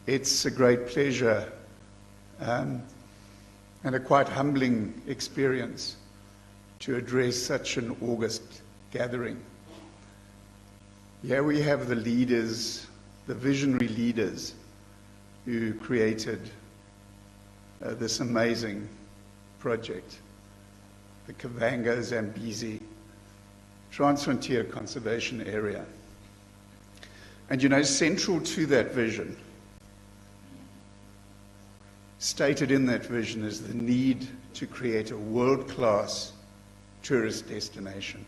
It's a great pleasure and a quite humbling experience to address such an august gathering. Here we have the leaders, the visionary leaders who created this amazing project, the Kavango Zambezi Transfrontier Conservation Area. And you know, central to that vision, stated in that vision, is the need to create a world-class tourist destination.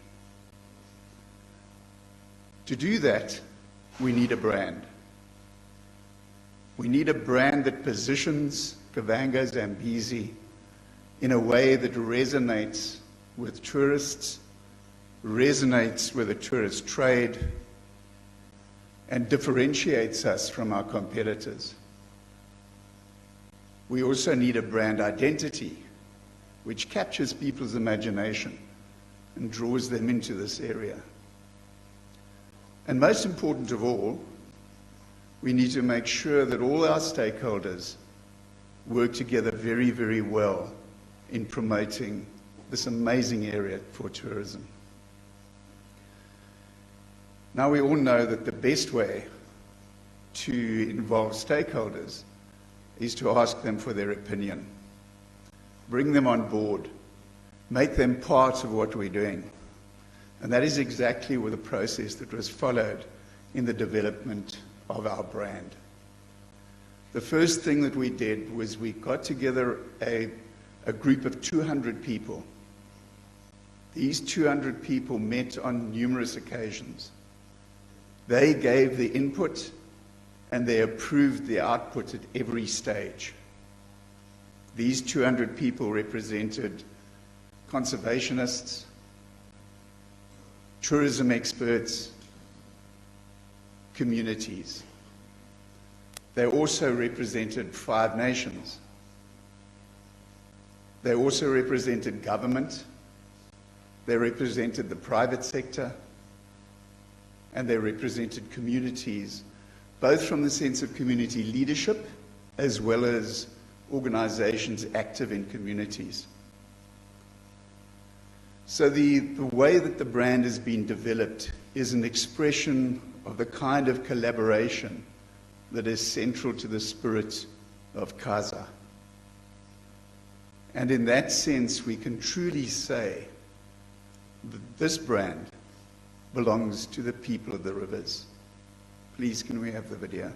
To do that, we need a brand. We need a brand that positions Kavango Zambezi in a way that resonates with tourists, resonates with the tourist trade, and differentiates us from our competitors. We also need a brand identity which captures people's imagination and draws them into this area. And most important of all, we need to make sure that all our stakeholders work together very, very well in promoting this amazing area for tourism. Now, we all know that the best way to involve stakeholders is to ask them for their opinion. Bring them on board. Make them part of what we're doing. And that is exactly the process that was followed in the development of our brand. The first thing that we did was we got together a group of 200 people. These 200 people met on numerous occasions. They gave the input and they approved the output at every stage. These 200 people represented conservationists, tourism experts, communities. They also represented 5 nations. They also represented government. They represented the private sector. And they represented communities, both from the sense of community leadership as well as organizations active in communities. So the way that the brand has been developed is an expression of the kind of collaboration that is central to the spirit of KAZA. And in that sense, we can truly say that this brand belongs to the people of the rivers. Please, can we have the video?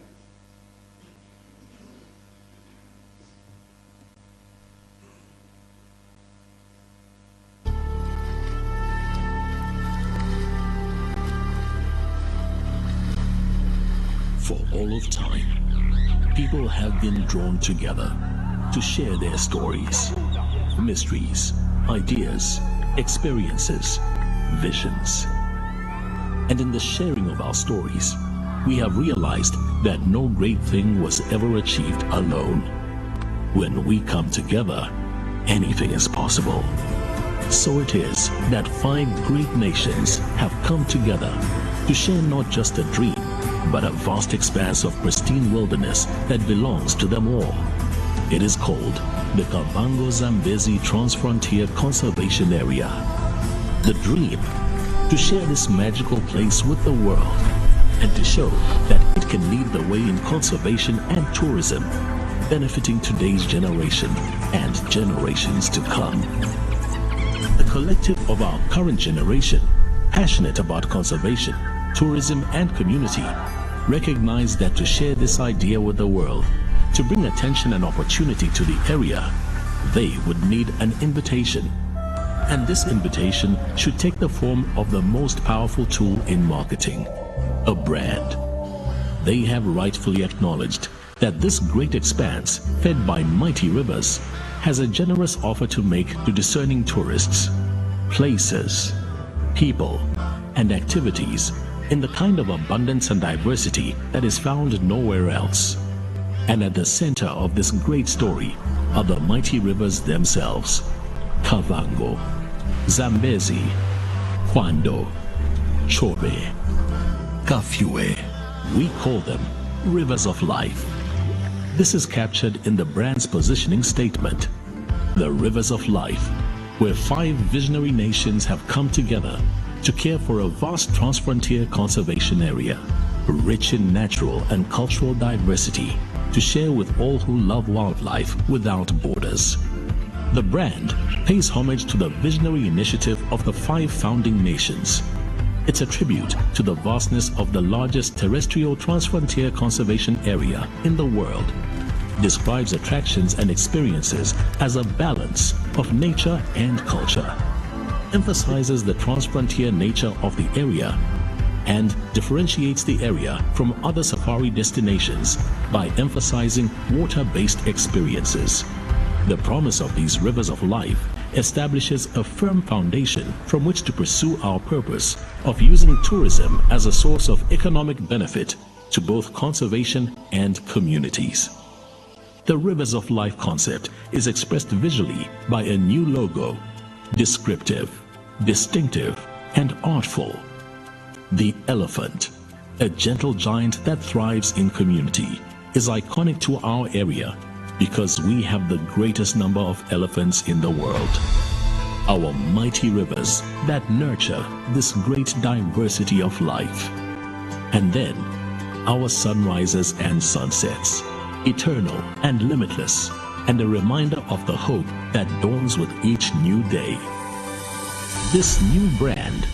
For all of time, people have been drawn together to share their stories, mysteries, ideas, experiences, visions. And in the sharing of our stories, we have realized that no great thing was ever achieved alone. When we come together, anything is possible. So it is that 5 great nations have come together to share not just a dream, but a vast expanse of pristine wilderness that belongs to them all. It is called the Kavango Zambezi Transfrontier Conservation Area. The dream, to share this magical place with the world and to show that it can lead the way in conservation and tourism, benefiting today's generation and generations to come. The collective of our current generation, passionate about conservation, tourism and community, recognize that to share this idea with the world, to bring attention and opportunity to the area, they would need an invitation. And this invitation should take the form of the most powerful tool in marketing, a brand. They have rightfully acknowledged that this great expanse, fed by mighty rivers, has a generous offer to make to discerning tourists, places, people, and activities in the kind of abundance and diversity that is found nowhere else. And at the center of this great story are the mighty rivers themselves: Kavango, Zambezi, Kavango, Chobe, Kafue. We call them rivers of life. This is captured in the brand's positioning statement. The rivers of life, where 5 visionary nations have come together to care for a vast transfrontier conservation area, rich in natural and cultural diversity, to share with all who love wildlife without borders. The brand pays homage to the visionary initiative of the 5 founding nations. It's a tribute to the vastness of the largest terrestrial transfrontier conservation area in the world. Describes attractions and experiences as a balance of nature and culture. Emphasizes the transfrontier nature of the area and differentiates the area from other safari destinations by emphasizing water-based experiences. The promise of these rivers of life establishes a firm foundation from which to pursue our purpose of using tourism as a source of economic benefit to both conservation and communities. The Rivers of Life concept is expressed visually by a new logo, descriptive, distinctive, and artful. The elephant, a gentle giant that thrives in community, is iconic to our area because we have the greatest number of elephants in the world. Our mighty rivers that nurture this great diversity of life. And then, our sunrises and sunsets, eternal and limitless, and a reminder of the hope that dawns with each new day. This new brand,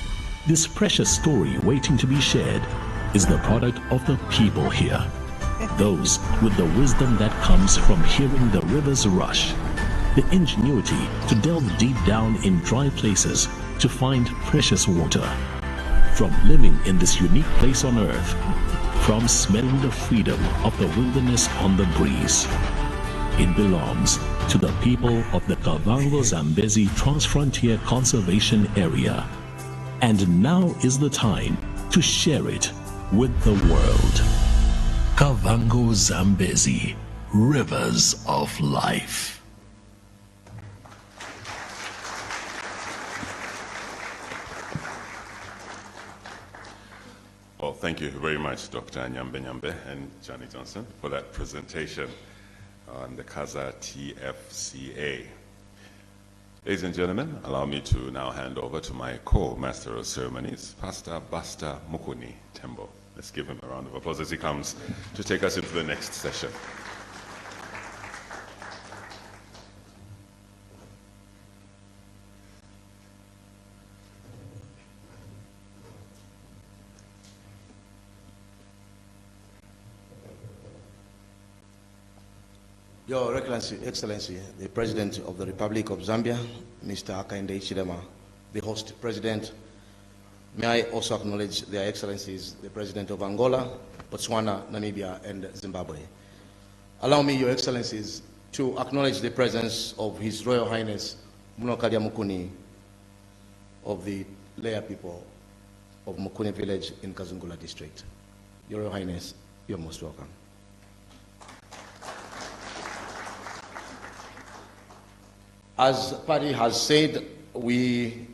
this precious story waiting to be shared, is the product of the people here. Those with the wisdom that comes from hearing the rivers rush, the ingenuity to delve deep down in dry places to find precious water. From living in this unique place on earth, from smelling the freedom of the wilderness on the breeze. It belongs to the people of the Kavango Zambezi Transfrontier Conservation Area. And now is the time to share it with the world. Kavango Zambezi, Rivers of Life. Well, thank you very much, Dr. Nyambe Nyambe and Johnny Johnson, for that presentation on the KAZA TFCA. Ladies and gentlemen, allow me to now hand over to my co-master of ceremonies, Pastor Basta Mukuni Tembo. Let's give him a round of applause as he comes to take us into the next session. Your Excellency, the President of the Republic of Zambia, Mr. Hakainde Hichilema, the host President, may I also acknowledge Their Excellencies, the President of Angola, Botswana, Namibia, and Zimbabwe. Allow me, Your Excellencies, to acknowledge the presence of His Royal Highness Munokalia Mukuni of the Leya people of Mukuni village in Kazungula district. Your Royal Highness, you're most welcome. As Paddy has said, we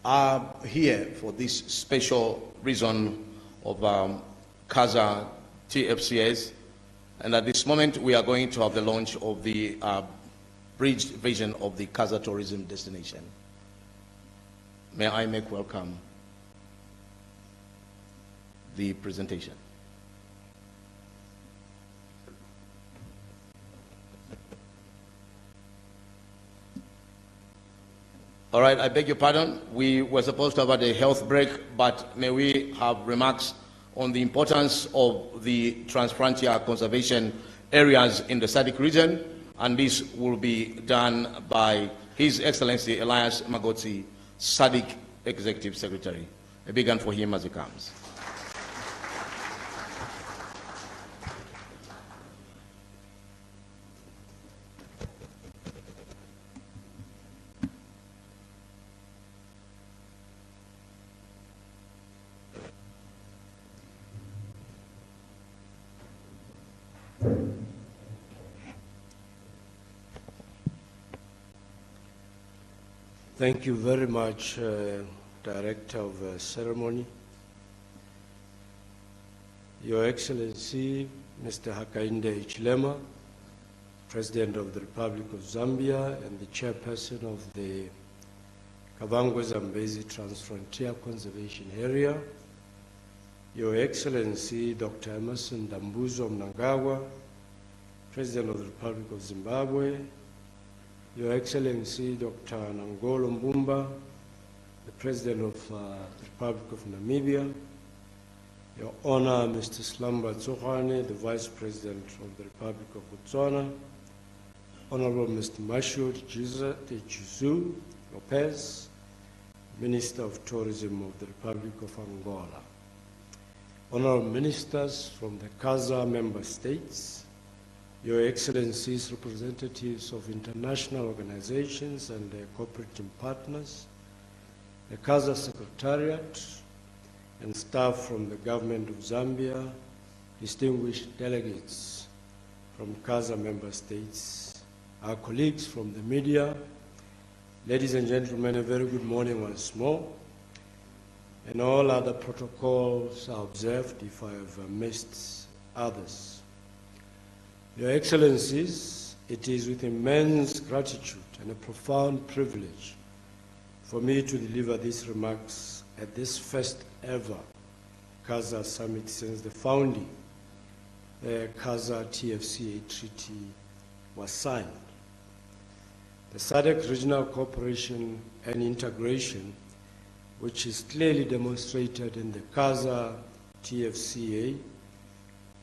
are here for this special reason of KAZA TFCAs, and at this moment we are going to have the launch of the bridged vision of the KAZA tourism destination. May I make welcome the presentation. All right, I beg your pardon. We were supposed to have a health break, but may we have remarks on the importance of the Transfrontier conservation areas in the SADC region, and this will be done by His Excellency Elias Magotsi, SADC Executive Secretary. A big hand for him as he comes. Thank you very much, Director of Ceremony. Your Excellency, Mr. Hakainde Hichilema, President of the Republic of Zambia and the Chairperson of the Kavango Zambezi Transfrontier Conservation Area. Your Excellency, Dr. Emerson Dambuzo Mnangagwa, President of the Republic of Zimbabwe. Your Excellency, Dr. Nangolo Mbumba, the President of the Republic of Namibia. Your Honor, Mr. Slamba Tsohane, the Vice President of the Republic of Botswana. Honorable Mr. Mashud Jizu Lopez, Minister of Tourism of the Republic of Angola. Honorable Ministers from the KAZA member states, Your Excellencies, representatives of international organizations and their cooperating partners, the KAZA Secretariat, and staff from the Government of Zambia, distinguished delegates from KAZA member states, our colleagues from the media, ladies and gentlemen, a very good morning once more, and all other protocols are observed if I have missed others. Your Excellencies, it is with immense gratitude and a profound privilege for me to deliver these remarks at this first ever KAZA summit since the founding. The KAZA TFCA Treaty was signed. The SADC regional cooperation and integration, which is clearly demonstrated in the KAZA TFCA,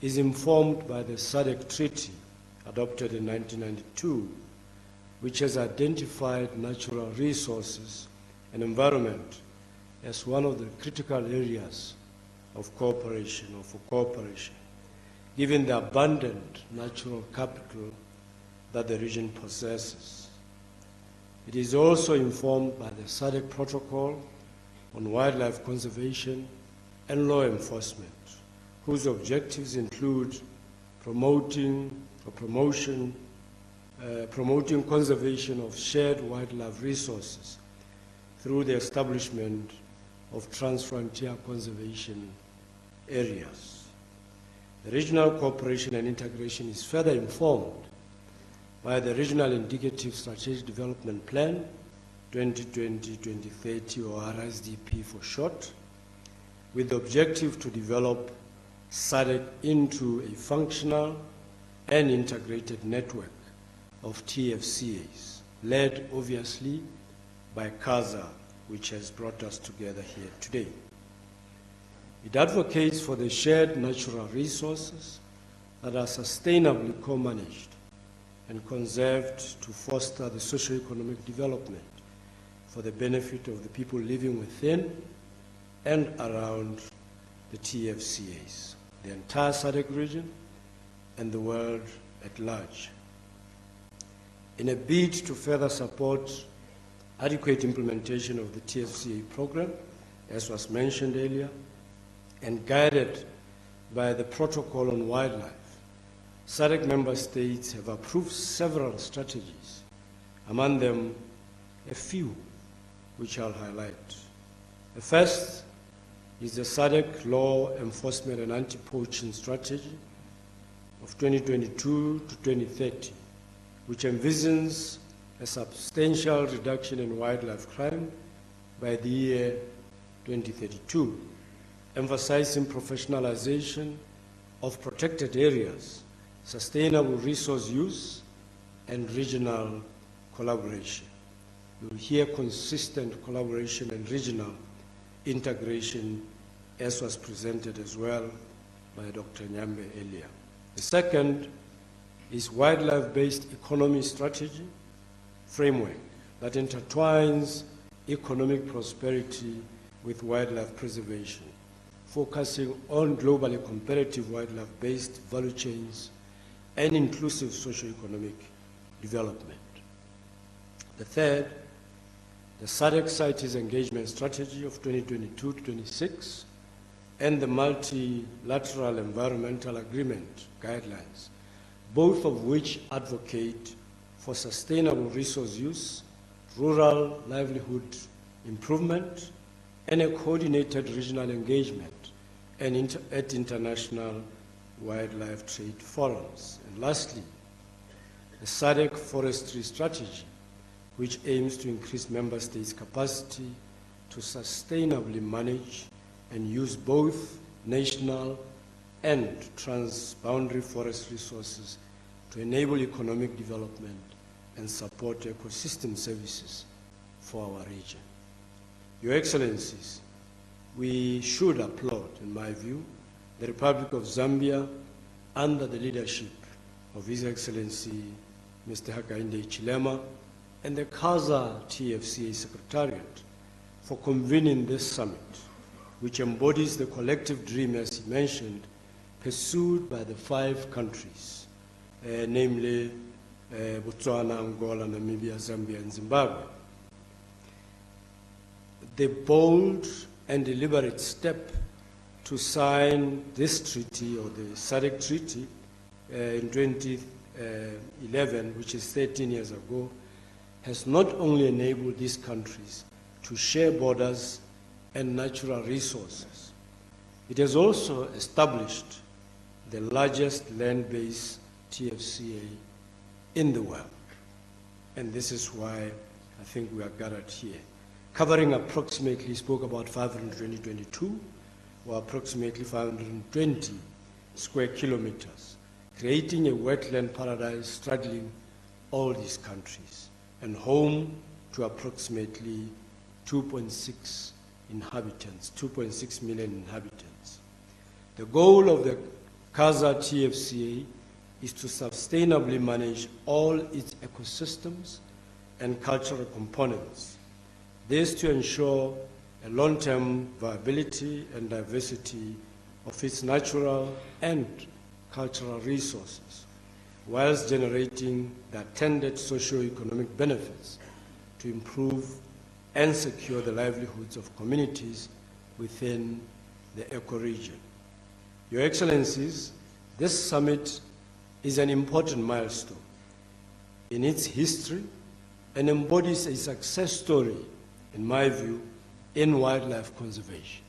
is informed by the SADC Treaty adopted in 1992, which has identified natural resources and environment as one of the critical areas of cooperation or for cooperation, given the abundant natural capital that the region possesses. It is also informed by the SADC Protocol on wildlife conservation and law enforcement, whose objectives include promoting conservation of shared wildlife resources through the establishment of Transfrontier conservation areas. The regional cooperation and integration is further informed by the Regional Indicative Strategic Development Plan 2020-2030, or RSDP for short, with the objective to develop SADC into a functional and integrated network of TFCAs, led obviously by KAZA, which has brought us together here today. It advocates for the shared natural resources that are sustainably co-managed and conserved to foster the socio-economic development for the benefit of the people living within and around the TFCAs, the entire SADC region, and the world at large. In a bid to further support adequate implementation of the TFCA program, as was mentioned earlier, and guided by the Protocol on Wildlife, SADC member states have approved several strategies, among them a few which I'll highlight. The first is the SADC Law Enforcement and Anti-Poaching Strategy of 2022 to 2030, which envisions a substantial reduction in wildlife crime by the year 2032, emphasizing professionalization of protected areas, sustainable resource use, and regional collaboration. You will hear consistent collaboration and regional integration, as was presented as well by Dr. Nyambe earlier. The second is wildlife-based economy strategy framework that intertwines economic prosperity with wildlife preservation, focusing on globally competitive wildlife-based value chains and inclusive socio-economic development. The third, the SADC CITES engagement strategy of 2022 to 26 and the multilateral environmental agreement guidelines, both of which advocate for sustainable resource use, rural livelihood improvement, and a coordinated regional engagement and at international wildlife trade forums. And lastly, the SADC forestry strategy, which aims to increase member states' capacity to sustainably manage and use both national and transboundary forest resources to enable economic development and support ecosystem services for our region. Your Excellencies, we should applaud, in my view, the Republic of Zambia under the leadership of His Excellency Mr. Hakainde Hichilema and the KAZA TFCA Secretariat for convening this summit, which embodies the collective dream, as he mentioned, pursued by the 5 countries namely Botswana, Angola, Namibia, Zambia, and Zimbabwe. The bold and deliberate step to sign this treaty, or the SADC Treaty, in 2011, which is 13 years ago, has not only enabled these countries to share borders and natural resources, it has also established the largest land-based TFCA in the world. And this is why I think we are gathered here, covering approximately, spoke about 522, or approximately 520 square kilometers, creating a wetland paradise straddling all these countries and home to approximately 2.6 inhabitants, 2.6 million inhabitants. The goal of the KAZA TFCA is to sustainably manage all its ecosystems and cultural components. This to ensure a long-term viability and diversity of its natural and cultural resources, whilst generating the attended socio-economic benefits to improve and secure the livelihoods of communities within the ecoregion. Your Excellencies, this summit is an important milestone in its history and embodies a success story, in my view, in wildlife conservation,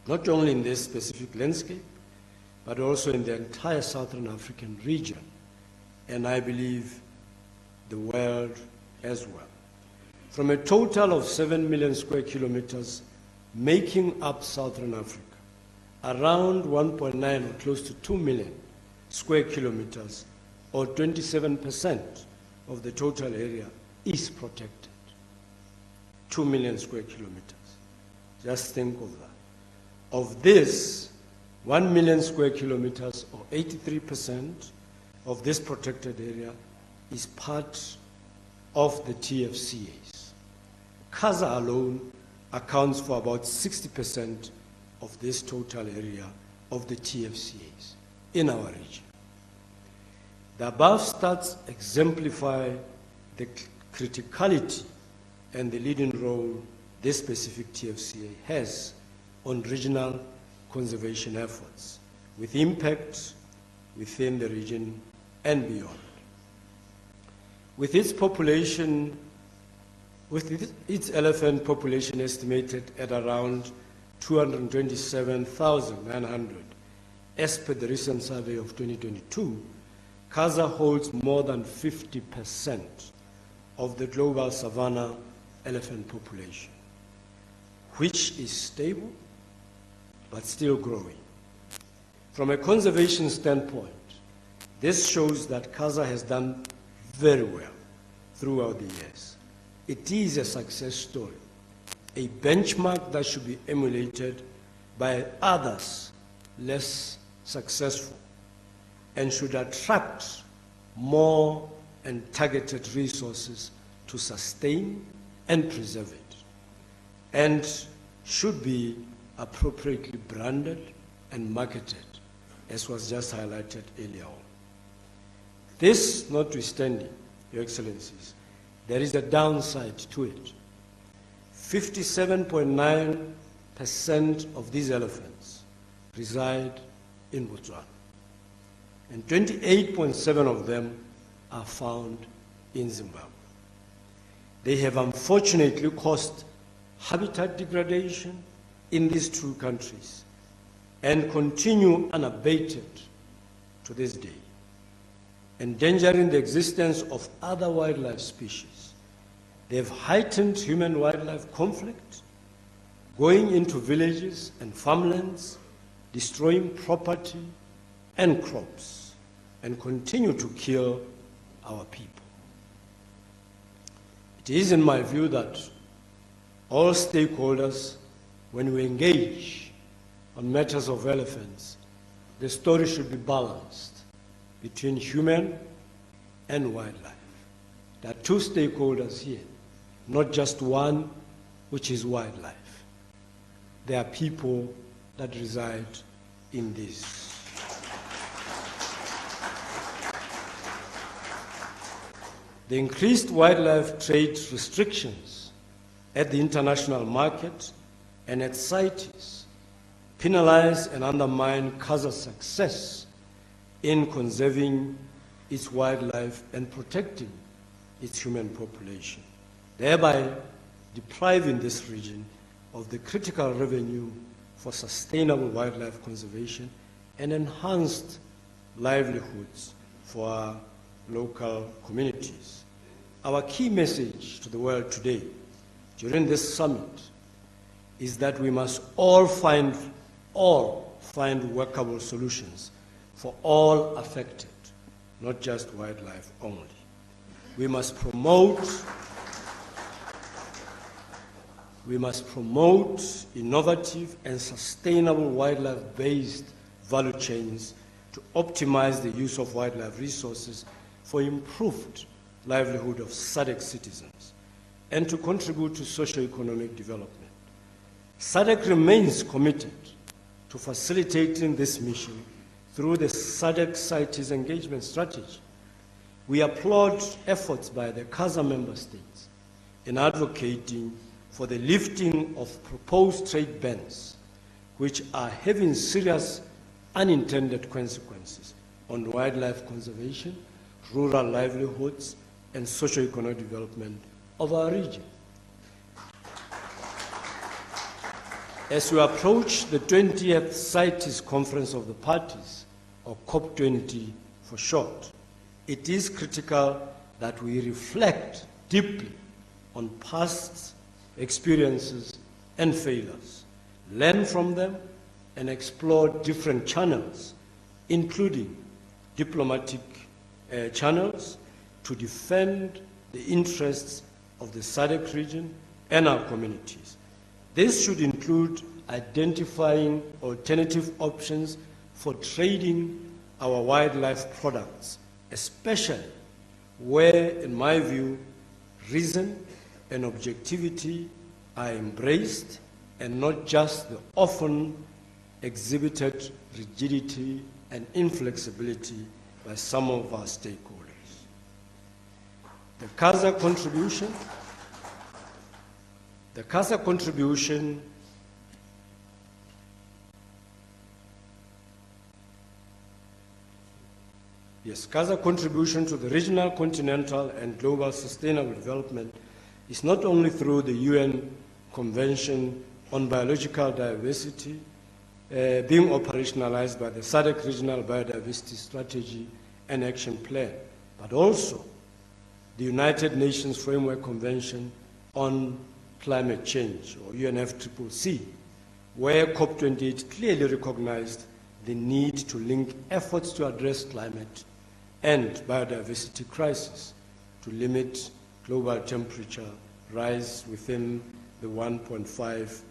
not only in this specific landscape, but also in the entire Southern African region, and I believe the world as well. From a total of 7 million square kilometers making up Southern Africa, around 1.9 or close to 2 million square kilometers, or 27% of the total area, is protected. 2 million square kilometers. Just think of that. Of this, 1 million square kilometers, or 83% of this protected area, is part of the TFCAs. KAZA alone accounts for about 60% of this total area of the TFCAs in our region. The above stats exemplify the criticality and the leading role this specific TFCA has on regional conservation efforts, with impact within the region and beyond. With its population, with its elephant population estimated at around 227,900, as per the recent survey of 2022, KAZA holds more than 50% of the global savanna elephant population, which is stable but still growing. From a conservation standpoint, this shows that KAZA has done very well throughout the years. It is a success story, a benchmark that should be emulated by others less successful, and should attract more and targeted resources to sustain and preserve it, and should be appropriately branded and marketed, as was just highlighted earlier on. This notwithstanding, Your Excellencies, there is a downside to it. 57.9% of these elephants reside in Botswana, and 28.7% of them are found in Zimbabwe. They have unfortunately caused habitat degradation in these two countries and continue unabated to this day, endangering the existence of other wildlife species. They have heightened human-wildlife conflict, going into villages and farmlands, destroying property and crops, and continue to kill our people. It is in my view that all stakeholders, when we engage on matters of elephants, the story should be balanced between human and wildlife. There are two stakeholders here, not just one, which is wildlife. There are people that reside in this. The increased wildlife trade restrictions at the international market and at CITES penalize and undermine KAZA's success in conserving its wildlife and protecting its human population, thereby depriving this region of the critical revenue for sustainable wildlife conservation and enhanced livelihoods for our local communities. Our key message to the world today during this summit is that we must all find workable solutions for all affected, not just wildlife only. We must promote innovative and sustainable wildlife-based value chains to optimize the use of wildlife resources for improved livelihood of SADC citizens and to contribute to socio-economic development. SADC remains committed to facilitating this mission through the SADC CITES engagement strategy. We applaud efforts by the KAZA member states in advocating for the lifting of proposed trade bans, which are having serious unintended consequences on wildlife conservation, rural livelihoods, and socio-economic development of our region. As we approach the 20th CITES Conference of the Parties, or COP20 for short, it is critical that we reflect deeply on past experiences and failures, learn from them, and explore different channels, including diplomatic channels, to defend the interests of the SADC region and our communities. This should include identifying alternative options for trading our wildlife products, especially where, in my view, reason and objectivity are embraced and not just the often exhibited rigidity and inflexibility by some of our stakeholders. The KAZA contribution KAZA contribution to the regional, continental, and global sustainable development is not only through the UN Convention on Biological Diversity being operationalized by the SADC Regional Biodiversity Strategy and Action Plan, but also the United Nations Framework Convention on Climate Change, or UNFCCC, where COP28 clearly recognized the need to link efforts to address climate and biodiversity crisis to limit global temperature rise within the 1.5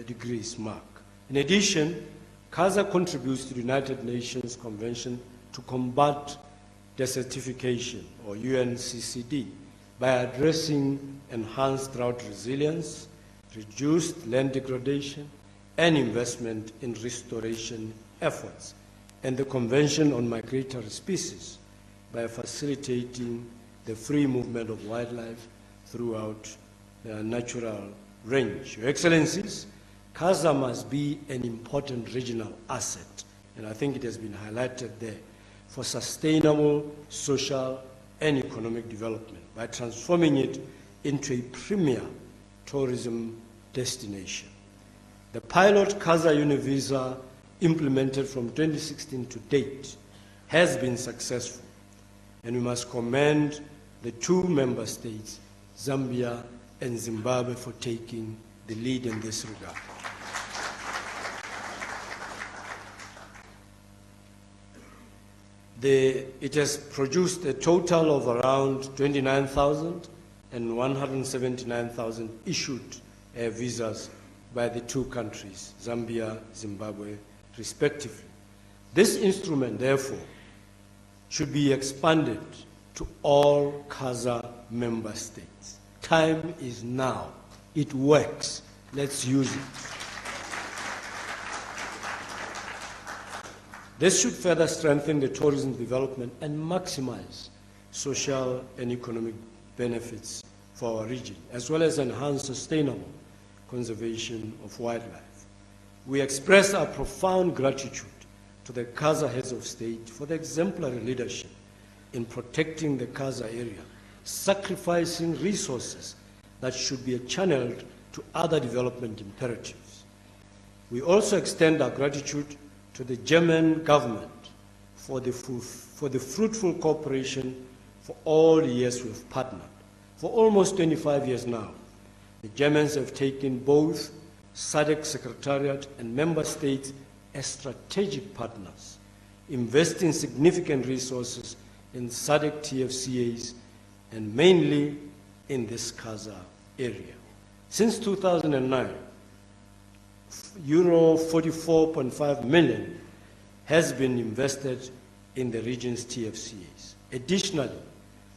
degrees mark. In addition, KAZA contributes to the United Nations Convention to combat desertification, or UNCCD, by addressing enhanced drought resilience, reduced land degradation, and investment in restoration efforts, and the Convention on Migratory Species by facilitating the free movement of wildlife throughout the natural range. Your Excellencies, KAZA must be an important regional asset, and I think it has been highlighted there, for sustainable social and economic development by transforming it into a premier tourism destination. The pilot KAZA Univisa implemented from 2016 to date has been successful, and we must commend the two member states, Zambia and Zimbabwe, for taking the lead in this regard. It has produced a total of around 29,000 and 179,000 issued visas by the two countries, Zambia, Zimbabwe, respectively. This instrument, therefore, should be expanded to all KAZA member states. Time is now. It works. Let's use it. This should further strengthen the tourism development and maximize social and economic benefits for our region, as well as enhance sustainable conservation of wildlife. We express our profound gratitude to the KAZA heads of state for the exemplary leadership in protecting the KAZA area, sacrificing resources that should be channeled to other development imperatives. We also extend our gratitude to the German government for the fruitful cooperation for all the years we've partnered. For almost 25 years now, the Germans have taken both SADC Secretariat and member states as strategic partners, investing significant resources in SADC TFCAs and mainly in this KAZA area. Since 2009, euro 44.5 million has been invested in the region's TFCAs. Additionally,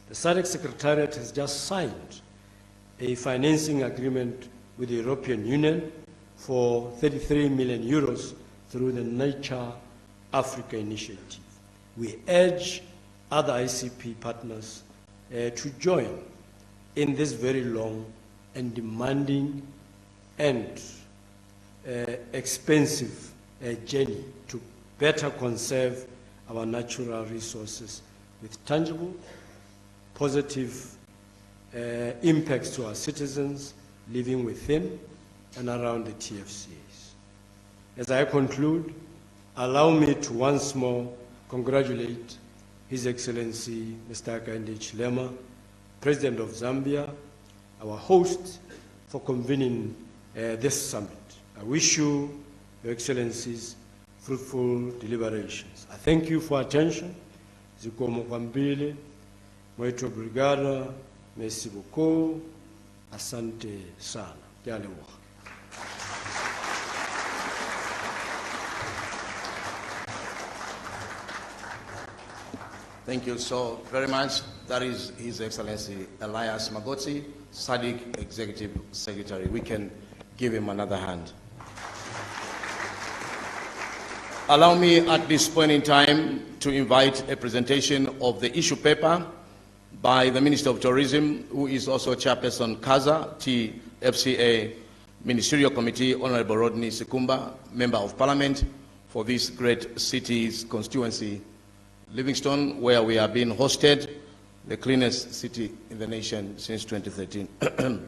the SADC Secretariat has just signed a financing agreement with the European Union for 33 million euros through the Nature Africa initiative. We urge other ICP partners to join in this very long and demanding and expensive journey to better conserve our natural resources with tangible, positive impacts to our citizens living within and around the TFCAs. As I conclude, allow me to once more congratulate His Excellency Mr. Hakainde Hichilema, President of Zambia, our host, for convening this summit. I wish you, Your Excellencies, fruitful deliberations. I thank you for attention. Zikomo kwambili, mwetu brigada, merci beaucoup, asante sana. Dialewa. Thank you so very much. That is His Excellency Elias Magoti, SADC Executive Secretary. We can give him another hand. Allow me at this point in time to invite a presentation of the issue paper by the Minister of Tourism, who is also Chairperson KAZA TFCA Ministerial Committee, Honorable Rodney Sikumba, Member of Parliament for this great city's constituency, Livingstone, where we are being hosted, the cleanest city in the nation since 2013.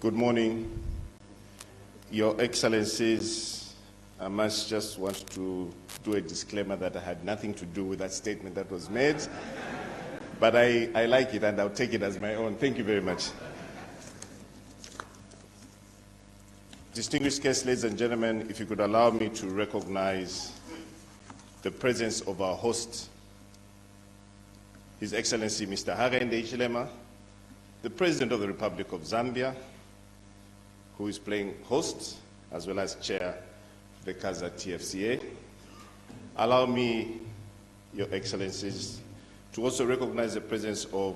Good morning, Your Excellencies. I must just want to do a disclaimer that I had nothing to do with that statement that was made, but I like it and I'll take it as my own. Thank you very much. Distinguished guests, ladies and gentlemen, if you could allow me to recognize the presence of our host, His Excellency Mr. Hakainde Hichilema, the President of the Republic of Zambia, who is playing host as well as chair of the KAZA TFCA. Allow me, Your Excellencies, to also recognize the presence of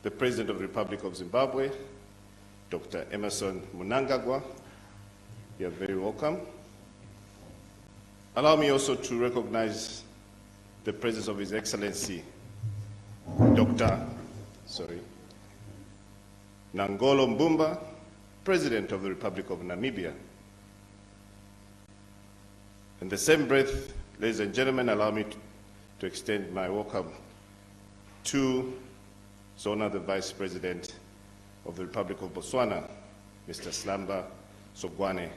the President of the Republic of Zimbabwe, Dr. Emmerson Mnangagwa. You are very welcome. Allow me also to recognize the presence of His Excellency, Dr. Nangolo Mbumba, President of the Republic of Namibia. In the same breath, ladies and gentlemen, allow me to extend my welcome to Zona, the Vice President of the Republic of Botswana, Mr. Slamba Sogwane.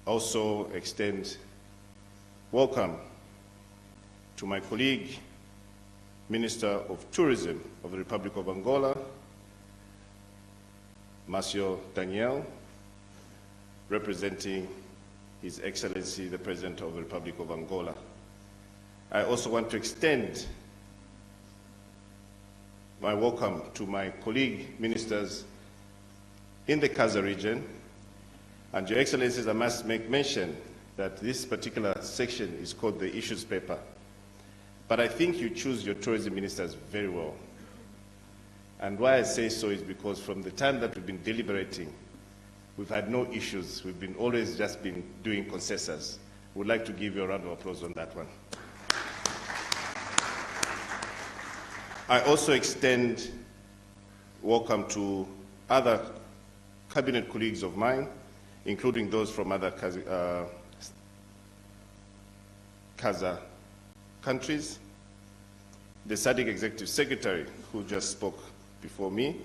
Also extend welcome to my colleague, Minister of Tourism of the Republic of Angola, Marcio Daniel, representing His Excellency, the President of the Republic of Angola. I also want to extend my welcome to my colleague ministers in the KAZA region. And Your Excellencies, I must make mention that this particular section is called the issues paper. But I think you choose your tourism ministers very well. And why I say so is because from the time that we've been deliberating, we've had no issues. We've been always just been doing consensus. Would like to give you a round of applause on that one. I also extend welcome to other cabinet colleagues of mine, including those from other KAZA countries, the SADC Executive Secretary, who just spoke before me,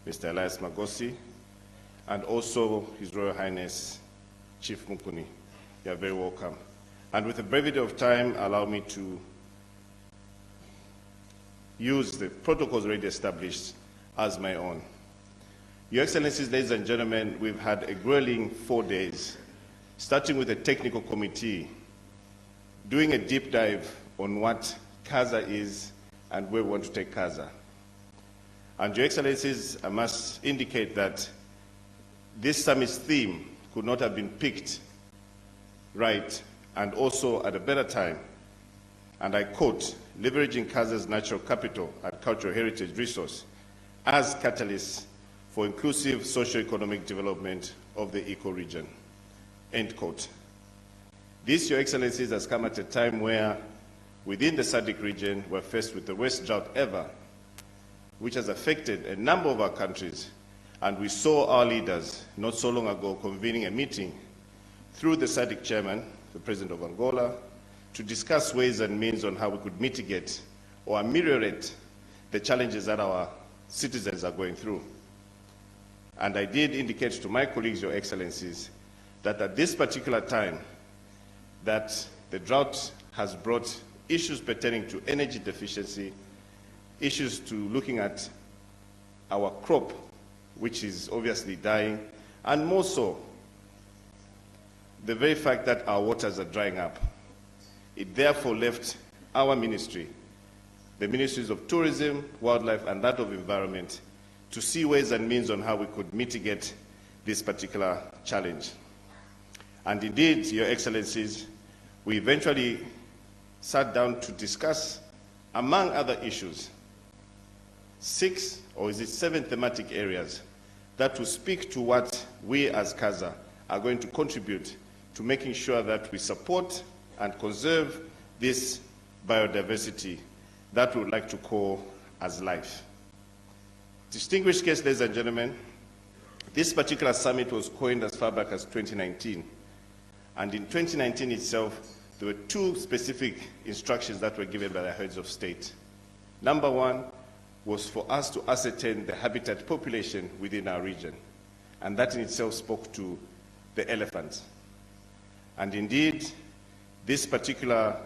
Mr. Elias Magosi, and also His Royal Highness Chief Mukuni. You are very welcome. And with the brevity of time, allow me to use the protocols already established as my own. Your Excellencies, ladies and gentlemen, we've had a grueling 4 days, starting with a technical committee, doing a deep dive on what KAZA is and where we want to take KAZA. And Your Excellencies, I must indicate that this summit's theme could not have been picked right and also at a better time. And I quote, leveraging KAZA's natural capital and cultural heritage resource as catalysts for inclusive socio-economic development of the eco-region, end quote. This, Your Excellencies, has come at a time where within the SADC region, we're faced with the worst drought ever, which has affected a number of our countries. And we saw our leaders not so long ago convening a meeting through the SADC chairman, the President of Angola, to discuss ways and means on how we could mitigate or ameliorate the challenges that our citizens are going through. And I did indicate to my colleagues, Your Excellencies, that at this particular time, that the drought has brought issues pertaining to energy deficiency, issues to looking at our crop, which is obviously dying, and more so, the very fact that our waters are drying up. It therefore left our ministry, the Ministries of Tourism, Wildlife, and that of Environment, to see ways and means on how we could mitigate this particular challenge. And indeed, Your Excellencies, we eventually sat down to discuss, among other issues, 6 or is it 7 thematic areas that will speak to what we as KAZA are going to contribute to making sure that we support and conserve this biodiversity that we would like to call as life. Distinguished guests, ladies and gentlemen, this particular summit was coined as far back as 2019. And in 2019 itself, there were 2 specific instructions that were given by the heads of state. Number 1 was for us to ascertain the habitat population within our region. And that in itself spoke to the elephants. And indeed, this particular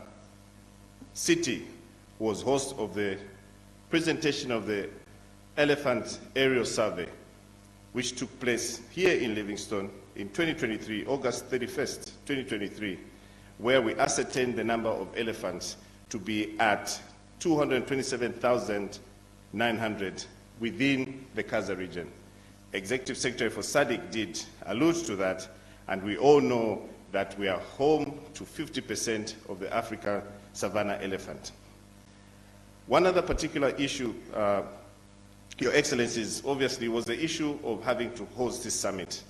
city was host of the presentation of the Elephant Aerial Survey, which took place here in Livingstone in 2023, August 31st, 2023, where we ascertained the number of elephants to be at 227,900 within the KAZA region. Executive Secretary for SADC did allude to that, and we all know that we are home to 50% of the African savanna elephant. One other particular issue, Your Excellencies, obviously was the issue of having to host this summit.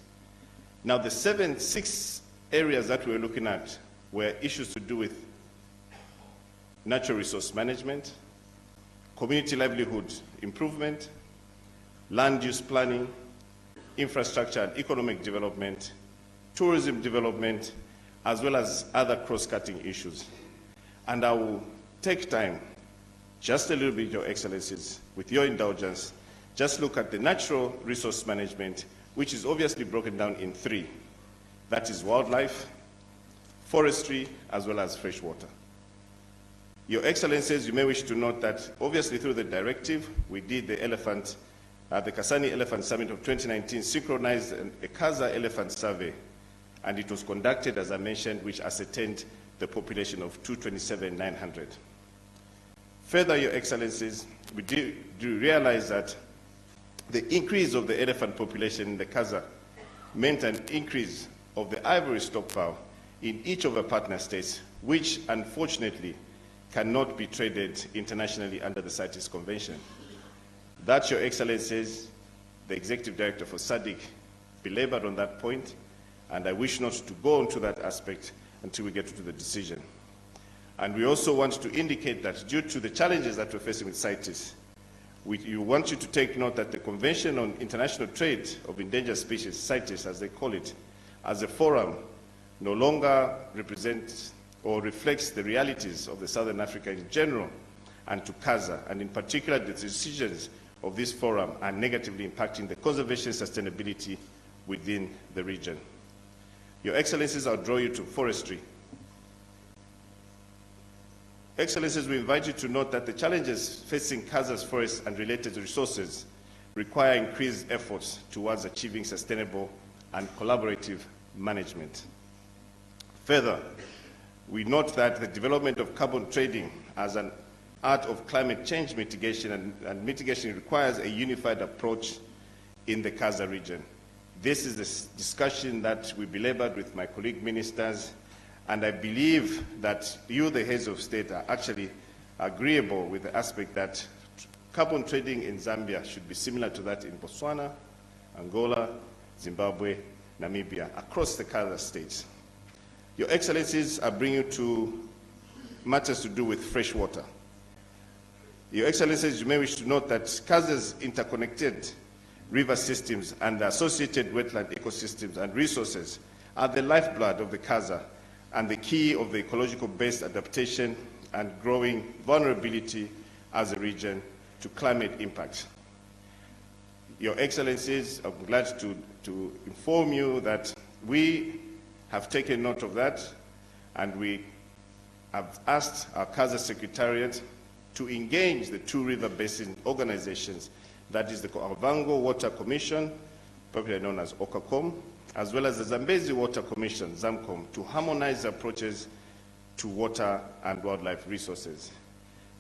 Now the 6 areas that we were looking at were issues to do with natural resource management, community livelihood improvement, land use planning, infrastructure and economic development, tourism development, as well as other cross-cutting issues. And I will take time, just a little bit, Your Excellencies, with your indulgence, just look at the natural resource management, which is obviously broken down in 3. That is wildlife, forestry, as well as freshwater. Your Excellencies, you may wish to note that obviously through the directive, we did the Kasane Elephant Summit of 2019 synchronized a KAZA elephant survey, and it was conducted, as I mentioned, which ascertained the population of 227,900. Further, Your Excellencies, we do realize that the increase of the elephant population in the KAZA meant an increase of the ivory stockpile in each of the partner states, which unfortunately cannot be traded internationally under the CITES Convention. That, Your Excellencies, the Executive Director for SADC belabored on that point, and I wish not to go on to that aspect until we get to the decision. And we also want to indicate that due to the challenges that we're facing with CITES, we want you to take note that the Convention on International Trade of Endangered Species, CITES as they call it, as a forum, no longer represents or reflects the realities of the Southern Africa in general and to KAZA, and in particular the decisions of this forum are negatively impacting the conservation sustainability within the region. Your Excellencies, I'll draw you to forestry. Excellencies, we invite you to note that the challenges facing KAZA's forests and related resources require increased efforts towards achieving sustainable and collaborative management. Further, we note that the development of carbon trading as an art of climate change mitigation and mitigation requires a unified approach in the KAZA region. This is the discussion that we belabored with my colleague ministers, and I believe that you, the heads of state, are actually agreeable with the aspect that carbon trading in Zambia should be similar to that in Botswana, Angola, Zimbabwe, Namibia, across the KAZA states. Your Excellencies, I bring you to matters to do with fresh water. Your Excellencies, you may wish to note that KAZA's interconnected river systems and the associated wetland ecosystems and resources are the lifeblood of the KAZA and the key of the ecological-based adaptation and growing vulnerability as a region to climate impact. Your Excellencies, I'm glad to inform you that we have taken note of that, and we have asked our KAZA Secretariat to engage the two river basin organizations, that is the Kavango Water Commission, popularly known as OCACOM, as well as the Zambezi Water Commission, ZAMCOM, to harmonize approaches to water and wildlife resources.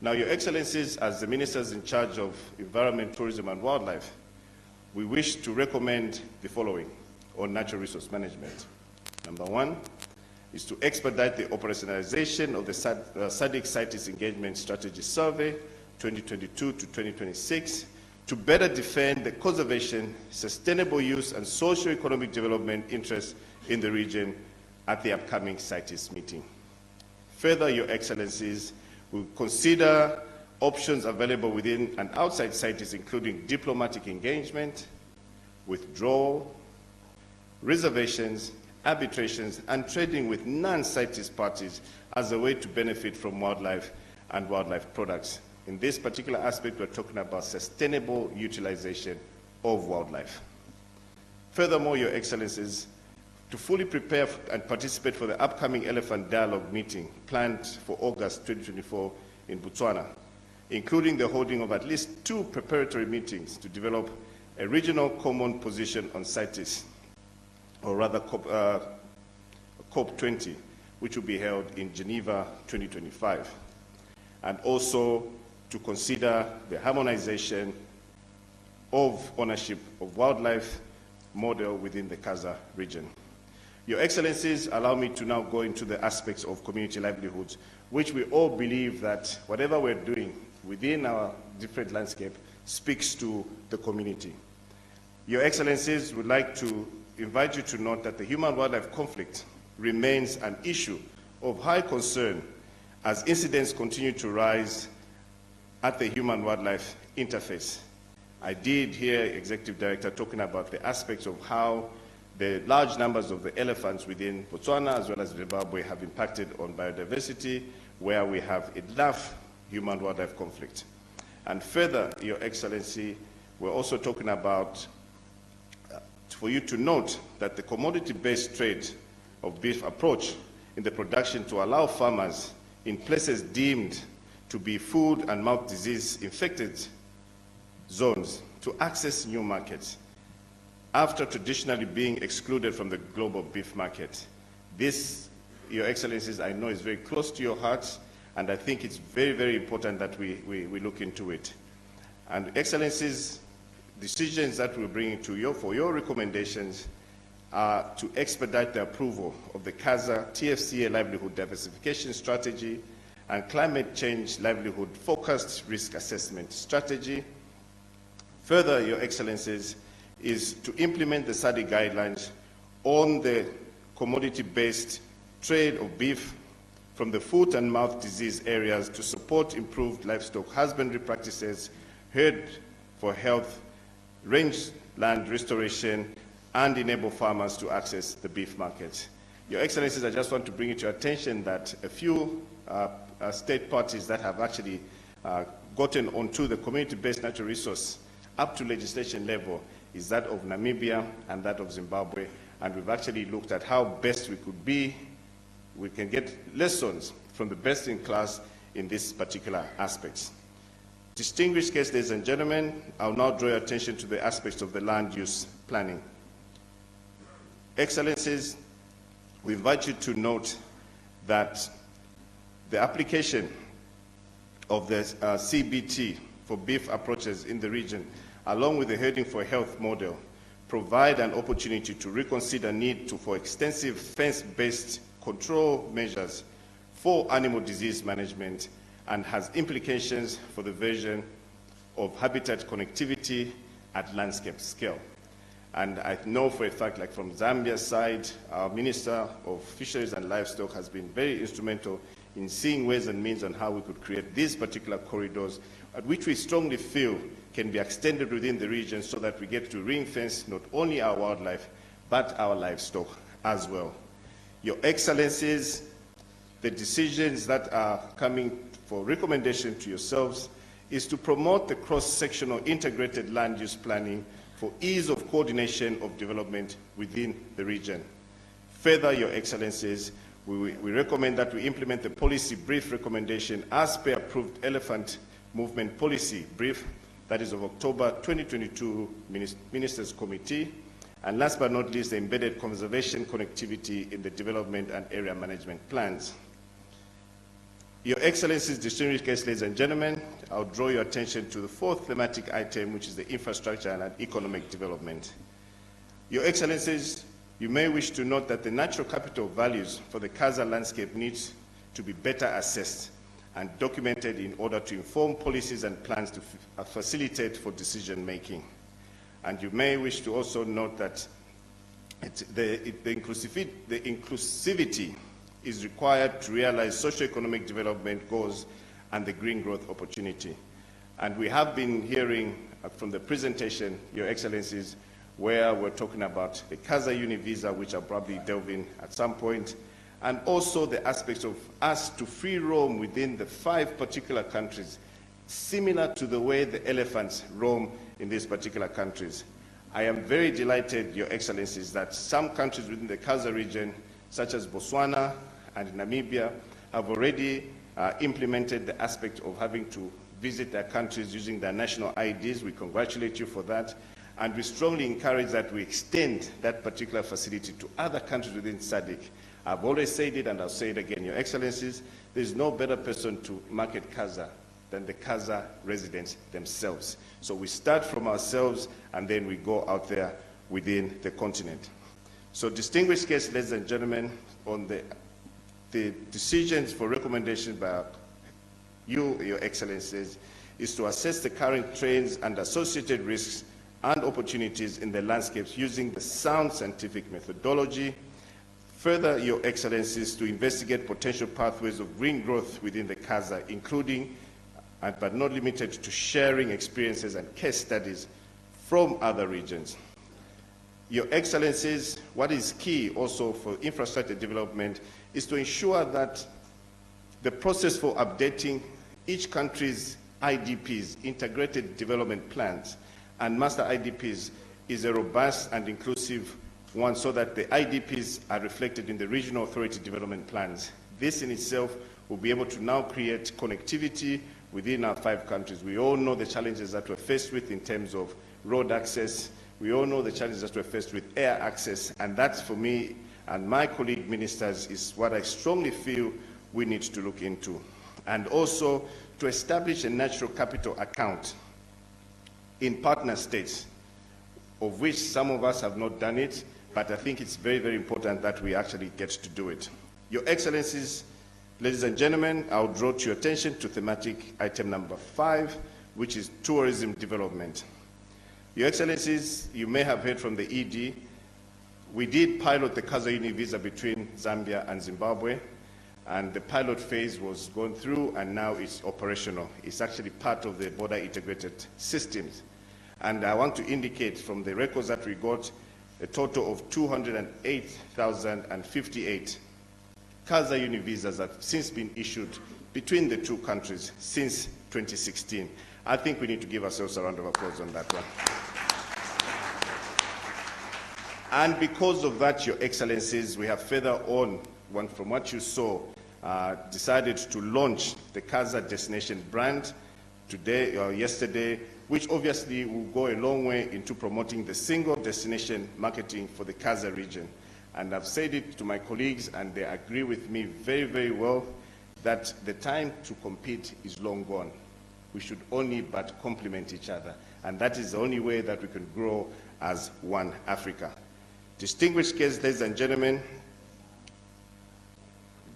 Now, Your Excellencies, as the ministers in charge of environment, tourism, and wildlife, we wish to recommend the following on natural resource management. Number one is to expedite the operationalization of the SADC CITES Engagement Strategy Survey 2022 to 2026 to better defend the conservation, sustainable use, and socio-economic development interests in the region at the upcoming CITES meeting. Further, Your Excellencies, we consider options available within and outside CITES, including diplomatic engagement, withdrawal, reservations, arbitrations, and trading with non-CITES parties as a way to benefit from wildlife and wildlife products. In this particular aspect, we're talking about sustainable utilization of wildlife. Furthermore, Your Excellencies, to fully prepare and participate for the upcoming Elephant Dialogue meeting planned for August 2024 in Botswana, including the holding of at least 2 preparatory meetings to develop a regional common position on CITES, or rather COP20, which will be held in Geneva 2025, and also to consider the harmonization of ownership of wildlife model within the KAZA region. Your Excellencies, allow me to now go into the aspects of community livelihoods, which we all believe that whatever we're doing within our different landscape speaks to the community. Your Excellencies, would like to invite you to note that the human-wildlife conflict remains an issue of high concern as incidents continue to rise at the human-wildlife interface. I did hear Executive Director talking about the aspects of how the large numbers of the elephants within Botswana as well as Zimbabwe have impacted on biodiversity, where we have enough human-wildlife conflict. And further, Your Excellency, we're also talking about for you to note that the commodity-based trade of beef approach in the production to allow farmers in places deemed to be food and mouth disease infected zones to access new markets after traditionally being excluded from the global beef market. This, Your Excellencies, I know is very close to your hearts, and I think it's very, very important that we look into it. And Excellencies, decisions that we're bringing to you for your recommendations are to expedite the approval of the KAZA TFCA Livelihood Diversification Strategy and Climate Change Livelihood Focused Risk Assessment Strategy. Further, Your Excellencies, is to implement the SADC guidelines on the commodity-based trade of beef from the foot and mouth disease areas to support improved livestock husbandry practices, herd for health, rangeland restoration, and enable farmers to access the beef market. Your Excellencies, I just want to bring it to your attention that a few state parties that have actually gotten onto the community-based natural resource up to legislation level is that of Namibia and that of Zimbabwe, and we've actually looked at how best we could be. We can get lessons from the best in class in these particular aspects. Distinguished guests, ladies and gentlemen, I'll now draw your attention to the aspects of the land use planning. Excellencies, we invite you to note that the application of the CBT for beef approaches in the region, along with the herding for health model, provide an opportunity to reconsider need for extensive fence-based control measures for animal disease management and has implications for the vision of habitat connectivity at landscape scale. And I know for a fact, like from Zambia's side, our Minister of Fisheries and Livestock has been very instrumental in seeing ways and means on how we could create these particular corridors, at which we strongly feel can be extended within the region so that we get to ring-fence not only our wildlife, but our livestock as well. Your Excellencies, the decisions that are coming for recommendation to yourselves is to promote the cross-sectional integrated land use planning for ease of coordination of development within the region. Further, Your Excellencies, we recommend that we implement the policy brief recommendation as per approved elephant movement policy brief that is of October 2022 Ministers Committee. And last but not least, the embedded conservation connectivity in the development and area management plans. Your Excellencies, distinguished guests, ladies and gentlemen, I'll draw your attention to the fourth thematic item, which is the infrastructure and economic development. Your Excellencies, you may wish to note that the natural capital values for the KAZA landscape needs to be better assessed and documented in order to inform policies and plans to facilitate for decision making. And you may wish to also note that the inclusivity is required to realize socio-economic development goals and the green growth opportunity. And we have been hearing from the presentation, Your Excellencies, where we're talking about the KAZA Univisa, which I'll probably delve in at some point, and also the aspects of us to free roam within the 5 particular countries, similar to the way the elephants roam in these particular countries. I am very delighted, Your Excellencies, that some countries within the KAZA region, such as Botswana and Namibia, have already implemented the aspect of having to visit their countries using their national IDs. We congratulate you for that. And we strongly encourage that we extend that particular facility to other countries within SADC. I've always said it and I'll say it again, Your Excellencies, there's no better person to market KAZA than the KAZA residents themselves. So we start from ourselves and then we go out there within the continent. So distinguished guests, ladies and gentlemen, on the decisions for recommendation by you, Your Excellencies, is to assess the current trends and associated risks and opportunities in the landscapes using the sound scientific methodology. Further, Your Excellencies, to investigate potential pathways of green growth within the KAZA, including, but not limited to, sharing experiences and case studies from other regions. Your Excellencies, what is key also for infrastructure development is to ensure that the process for updating each country's IDPs, integrated development plans, and master IDPs is a robust and inclusive one so that the IDPs are reflected in the regional authority development plans. This in itself will be able to now create connectivity within our 5 countries. We all know the challenges that we're faced with in terms of road access. We all know the challenges that we're faced with air access, and that's for me and my colleague ministers is what I strongly feel we need to look into. And also to establish a natural capital account in partner states, of which some of us have not done it, but I think it's very, very important that we actually get to do it. Your Excellencies, ladies and gentlemen, I'll draw to your attention to thematic item number 5, which is tourism development. Your Excellencies, you may have heard from the ED, we did pilot the KAZA Uni visa between Zambia and Zimbabwe, and the pilot phase was gone through and now it's operational. It's actually part of the border integrated systems. And I want to indicate from the records that we got a total of 208,058 KAZA Uni visas have since been issued between the two countries since 2016. I think we need to give ourselves a round of applause on that one. And because of that, Your Excellencies, we have further on, from what you saw, decided to launch the KAZA destination brand today or yesterday, which obviously will go a long way into promoting the single destination marketing for the KAZA region. And I've said it to my colleagues, and they agree with me very, very well, that the time to compete is long gone. We should only but complement each other. And that is the only way that we can grow as one Africa. Distinguished guests, ladies and gentlemen,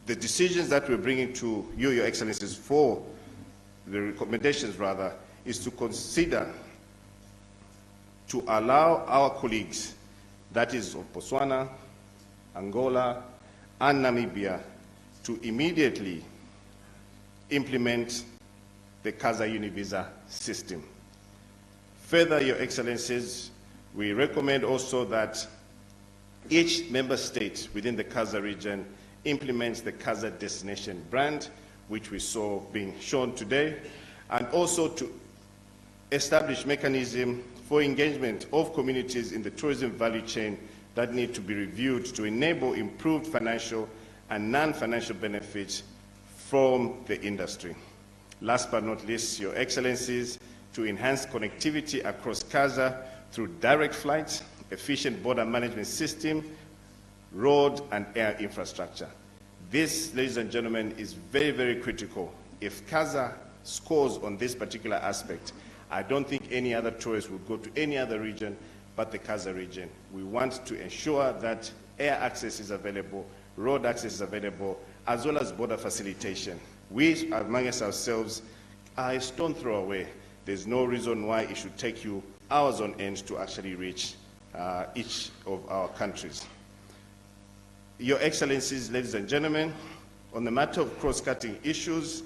the decisions that we're bringing to you, Your Excellencies, for the recommendations rather, is to consider to allow our colleagues, that is of Botswana, Angola, and Namibia, to immediately implement the KAZA Uni visa system. Further, Your Excellencies, we recommend also that each member state within the KAZA region implements the KAZA destination brand, which we saw being shown today, and also to establish mechanism for engagement of communities in the tourism value chain that need to be reviewed to enable improved financial and non-financial benefits from the industry. Last but not least, Your Excellencies, to enhance connectivity across KAZA through direct flights, efficient border management system, road and air infrastructure. This, ladies and gentlemen, is very, very critical. If KAZA scores on this particular aspect, I don't think any other tourist would go to any other region but the KAZA region. We want to ensure that air access is available, road access is available, as well as border facilitation. We, amongst ourselves, are a stone throw away. There's no reason why it should take you hours on end to actually reach each of our countries. Your Excellencies, ladies and gentlemen, on the matter of cross-cutting issues,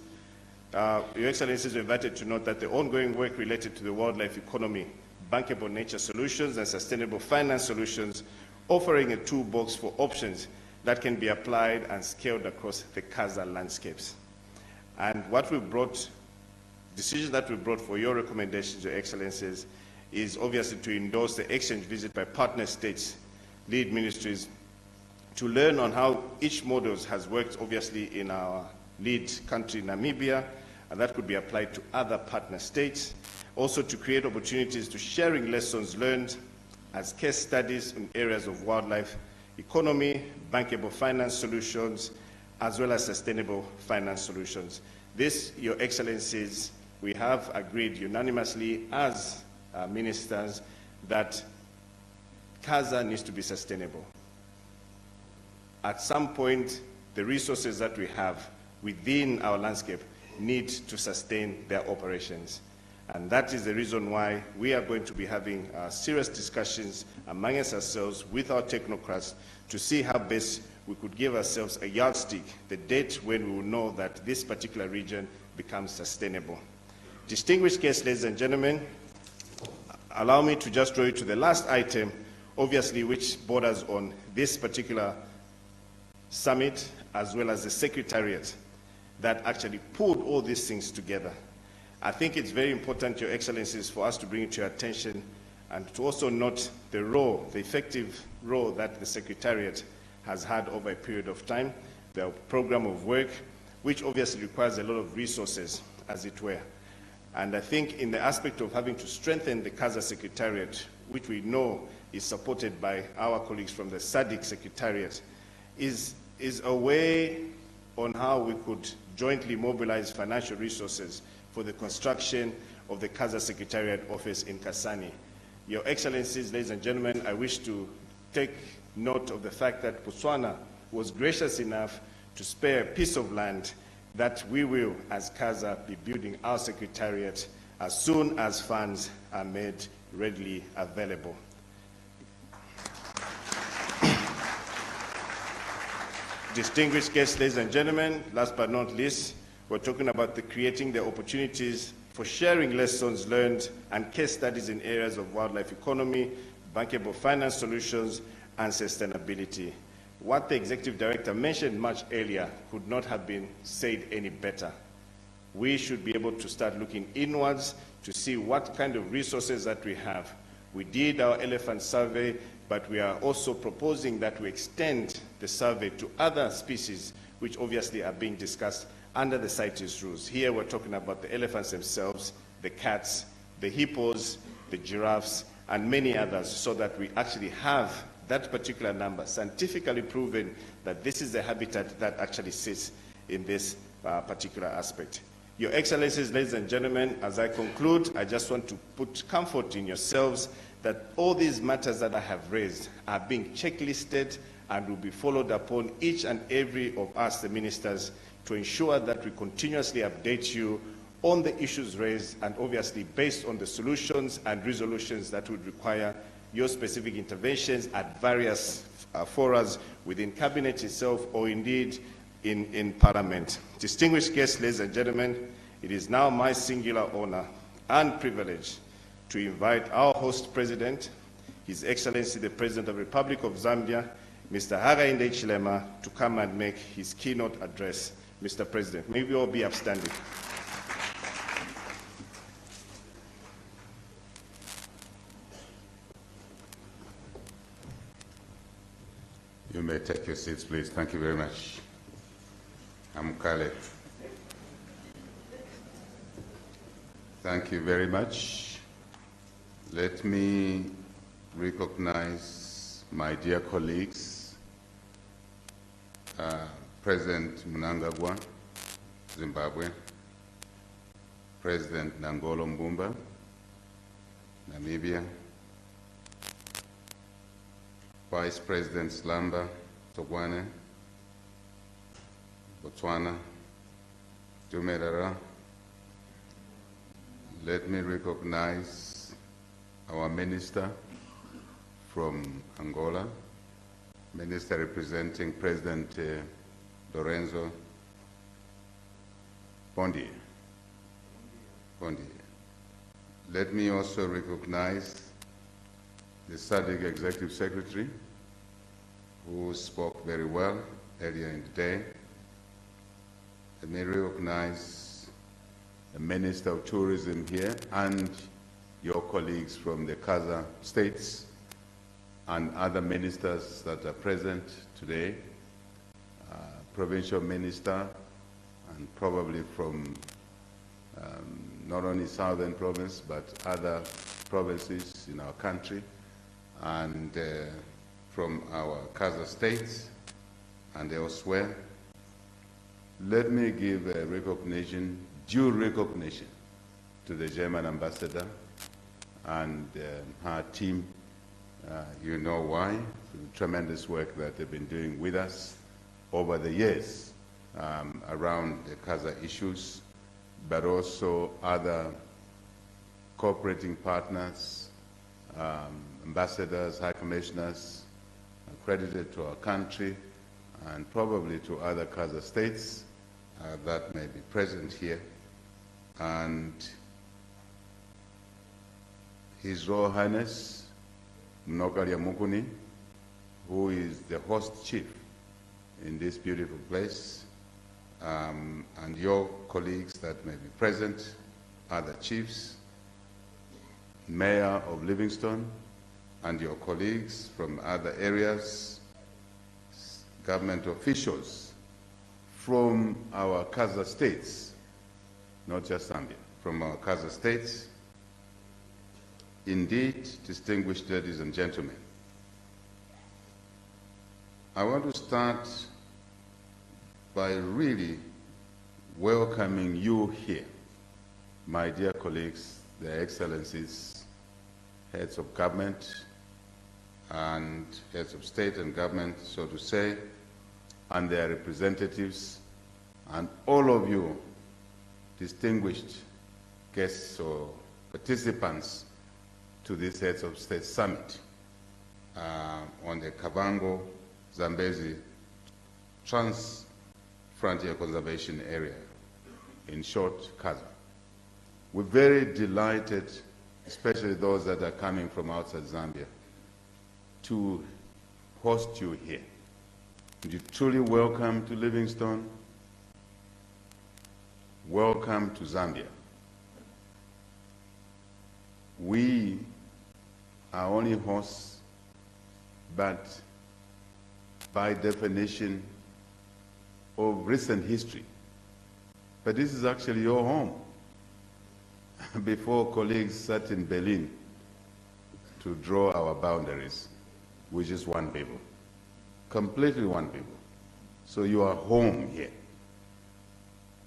Your Excellencies are invited to note that the ongoing work related to the wildlife economy, bankable nature solutions, and sustainable finance solutions, offering a toolbox for options that can be applied and scaled across the KAZA landscapes. And what we brought, decisions that we brought for your recommendations, Your Excellencies, is obviously to endorse the exchange visit by partner states, lead ministries, to learn on how each model has worked, obviously, in our lead country, Namibia, and that could be applied to other partner states. Also to create opportunities to sharing lessons learned as case studies in areas of wildlife economy, bankable finance solutions, as well as sustainable finance solutions. This, Your Excellencies, we have agreed unanimously as ministers that KAZA needs to be sustainable. At some point, the resources that we have within our landscape need to sustain their operations. And that is the reason why we are going to be having serious discussions amongst ourselves with our technocrats to see how best we could give ourselves a yardstick, the date when we will know that this particular region becomes sustainable. Distinguished guests, ladies and gentlemen, allow me to just draw you to the last item, obviously, which borders on this particular summit, as well as the Secretariat that actually pulled all these things together. I think it's very important, Your Excellencies, for us to bring it to your attention and to also note the role, the effective role that the Secretariat has had over a period of time, the program of work, which obviously requires a lot of resources, as it were. And I think in the aspect of having to strengthen the KAZA Secretariat, which we know is supported by our colleagues from the SADC Secretariat, is a way on how we could jointly mobilize financial resources for the construction of the KAZA Secretariat Office in Kasane. Your Excellencies, ladies and gentlemen, I wish to take note of the fact that Botswana was gracious enough to spare a piece of land that we will, as KAZA, be building our secretariat as soon as funds are made readily available. Distinguished guests, ladies and gentlemen, last but not least, we're talking about creating the opportunities for sharing lessons learned and case studies in areas of wildlife economy, bankable finance solutions, and sustainability. What the Executive Director mentioned much earlier could not have been said any better. We should be able to start looking inwards to see what kind of resources that we have. We did our elephant survey, but we are also proposing that we extend the survey to other species which obviously are being discussed under the CITES rules. Here we're talking about the elephants themselves, the cats, the hippos, the giraffes, and many others, so that we actually have that particular number scientifically proven that this is the habitat that actually sits in this particular aspect. Your Excellencies, ladies and gentlemen, as I conclude, I just want to put comfort in yourselves that all these matters that I have raised are being checklisted and will be followed upon each and every of us, the ministers, to ensure that we continuously update you on the issues raised and obviously based on the solutions and resolutions that would require your specific interventions at various forums within Cabinet itself or indeed in Parliament. Distinguished guests, ladies and gentlemen, it is now my singular honor and privilege to invite our host president, His Excellency the President of the Republic of Zambia, Mr. Hakainde Hichilema, to come and make his keynote address. Mr. President, may we all be upstanding. You may take your seats, please. Thank you very much. I'm Khaled. Thank you very much. Let me recognize my dear colleagues, President Mnangagwa, Zimbabwe, President Nangolo Mbumba, Namibia, Vice President Slamba Togwane, Botswana, Dumerara. Let me recognize our minister from Angola, Minister representing President Lorenzo Bondi. Let me also recognize the SADC Executive Secretary, who spoke very well earlier in the day. Let me recognize the Minister of Tourism here and your colleagues from the KAZA states and other ministers that are present today, provincial minister, and probably from not only Southern Province, but other provinces in our country, and from our KAZA states and elsewhere. Let me give a recognition, due recognition, to the German ambassador and her team. You know why, for the tremendous work that they've been doing with us over the years around the KAZA issues, but also other cooperating partners, ambassadors, high commissioners, accredited to our country, and probably to other KAZA states that may be present here. And His Royal Highness Mnokarya Mukuni, who is the host chief in this beautiful place, and your colleagues that may be present, other chiefs, Mayor of Livingstone, and your colleagues from other areas, government officials from our KAZA states, not just Zambia, from our KAZA states. Indeed, distinguished ladies and gentlemen, I want to start by really welcoming you here, my dear colleagues, Their Excellencies, heads of government and heads of state and government, so to say, and their representatives, and all of you distinguished guests or participants to this Heads of State Summit on the Kavango, Zambezi Transfrontier Conservation Area, in short, KAZA. We're very delighted, especially those that are coming from outside Zambia, to host you here. You're truly welcome to Livingstone. Welcome to Zambia. We are only hosts, but by definition of recent history. But this is actually your home. Before colleagues sat in Berlin to draw our boundaries, we just one people, completely one people. So you are home here.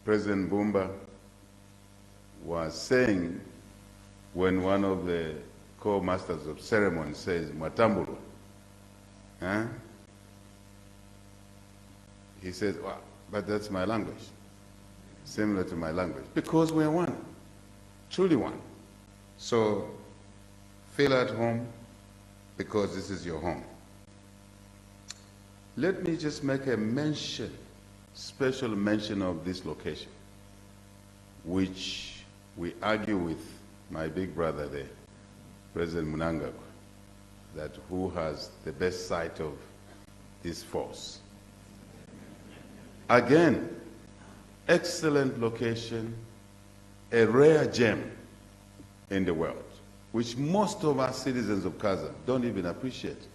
President Bumba was saying when one of the co-masters of ceremony says, Matambulu, he says, well, but that's my language, similar to my language, because we're one, truly one. So feel at home, because this is your home. Let me just make a mention, special mention of this location, which we argue with my big brother there, President Mnangagwa, that who has the best site of this force. Again, excellent location, a rare gem in the world, which most of us citizens of KAZA don't even appreciate.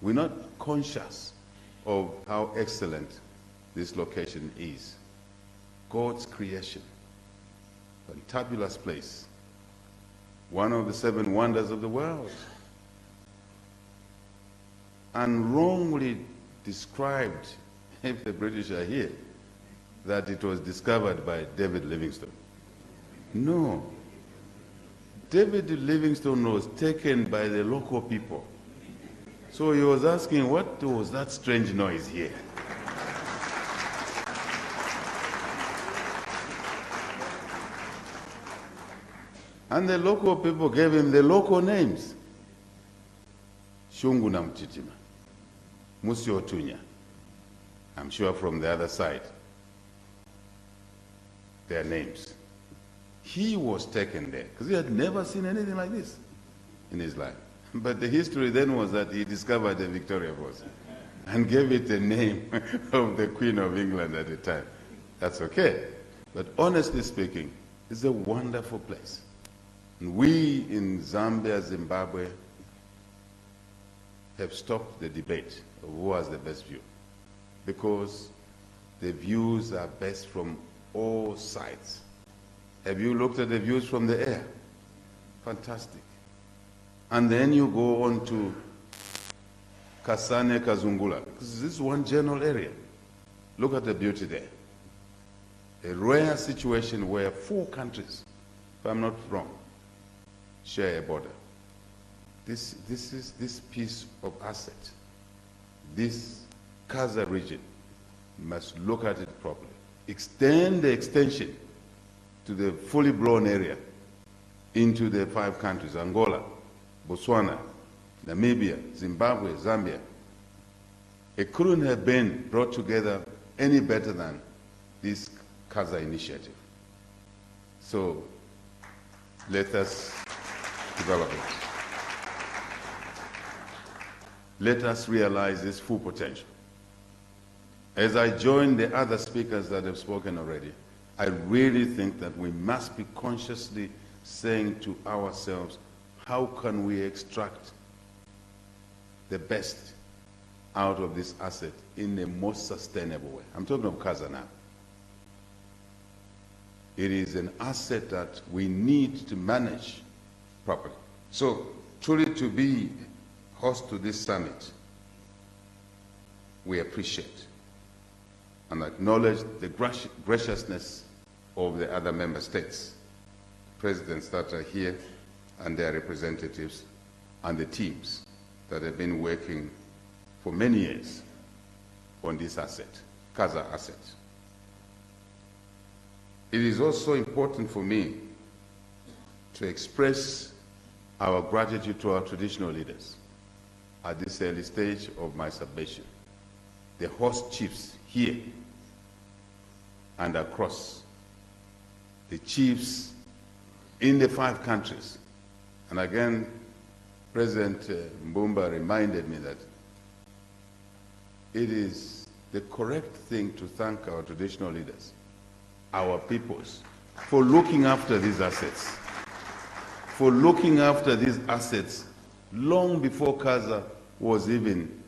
We're not conscious of how excellent this location is. God's creation, fantabulous place, one of the 7 wonders of the world, and wrongly described, if the British are here, that it was discovered by David Livingstone. No. David Livingstone was taken by the local people. So he was asking, what was that strange noise here? And the local people gave him the local names. Shungu na Mchitima, Musi Otunya. I'm sure from the other side, their names. He was taken there because he had never seen anything like this in his life. But the history then was that he discovered the Victoria Falls and gave it the name of the Queen of England at the time. That's okay. But honestly speaking, it's a wonderful place. And we in Zambia, Zimbabwe, have stopped the debate of who has the best view, because the views are best from all sides. Have you looked at the views from the air? Fantastic. And then you go on to Kasane Kazungula, because this is one general area. Look at the beauty there. A rare situation where 4 countries, if I'm not wrong, share a border. This piece of asset, this KAZA region, must look at it properly. Extend the extension to the fully blown area into the 5 countries, Angola, Botswana, Namibia, Zimbabwe, Zambia. It couldn't have been brought together any better than this KAZA initiative. So let us develop it. Let us realize its full potential. As I join the other speakers that have spoken already, I really think that we must be consciously saying to ourselves, how can we extract the best out of this asset in the most sustainable way? I'm talking of KAZA now. It is an asset that we need to manage properly. So, truly to be host to this summit, we appreciate and acknowledge the graciousness of the other member states. presidents that are here and their representatives and the teams that have been working for many years on this asset, KAZA asset. It is also important for me to express our gratitude to our traditional leaders at this early stage of my submission, the host chiefs here and across, the chiefs in the 5 countries. And again, President Mbumba reminded me that it is the correct thing to thank our traditional leaders, our peoples, for looking after these assets, long before KAZA was even,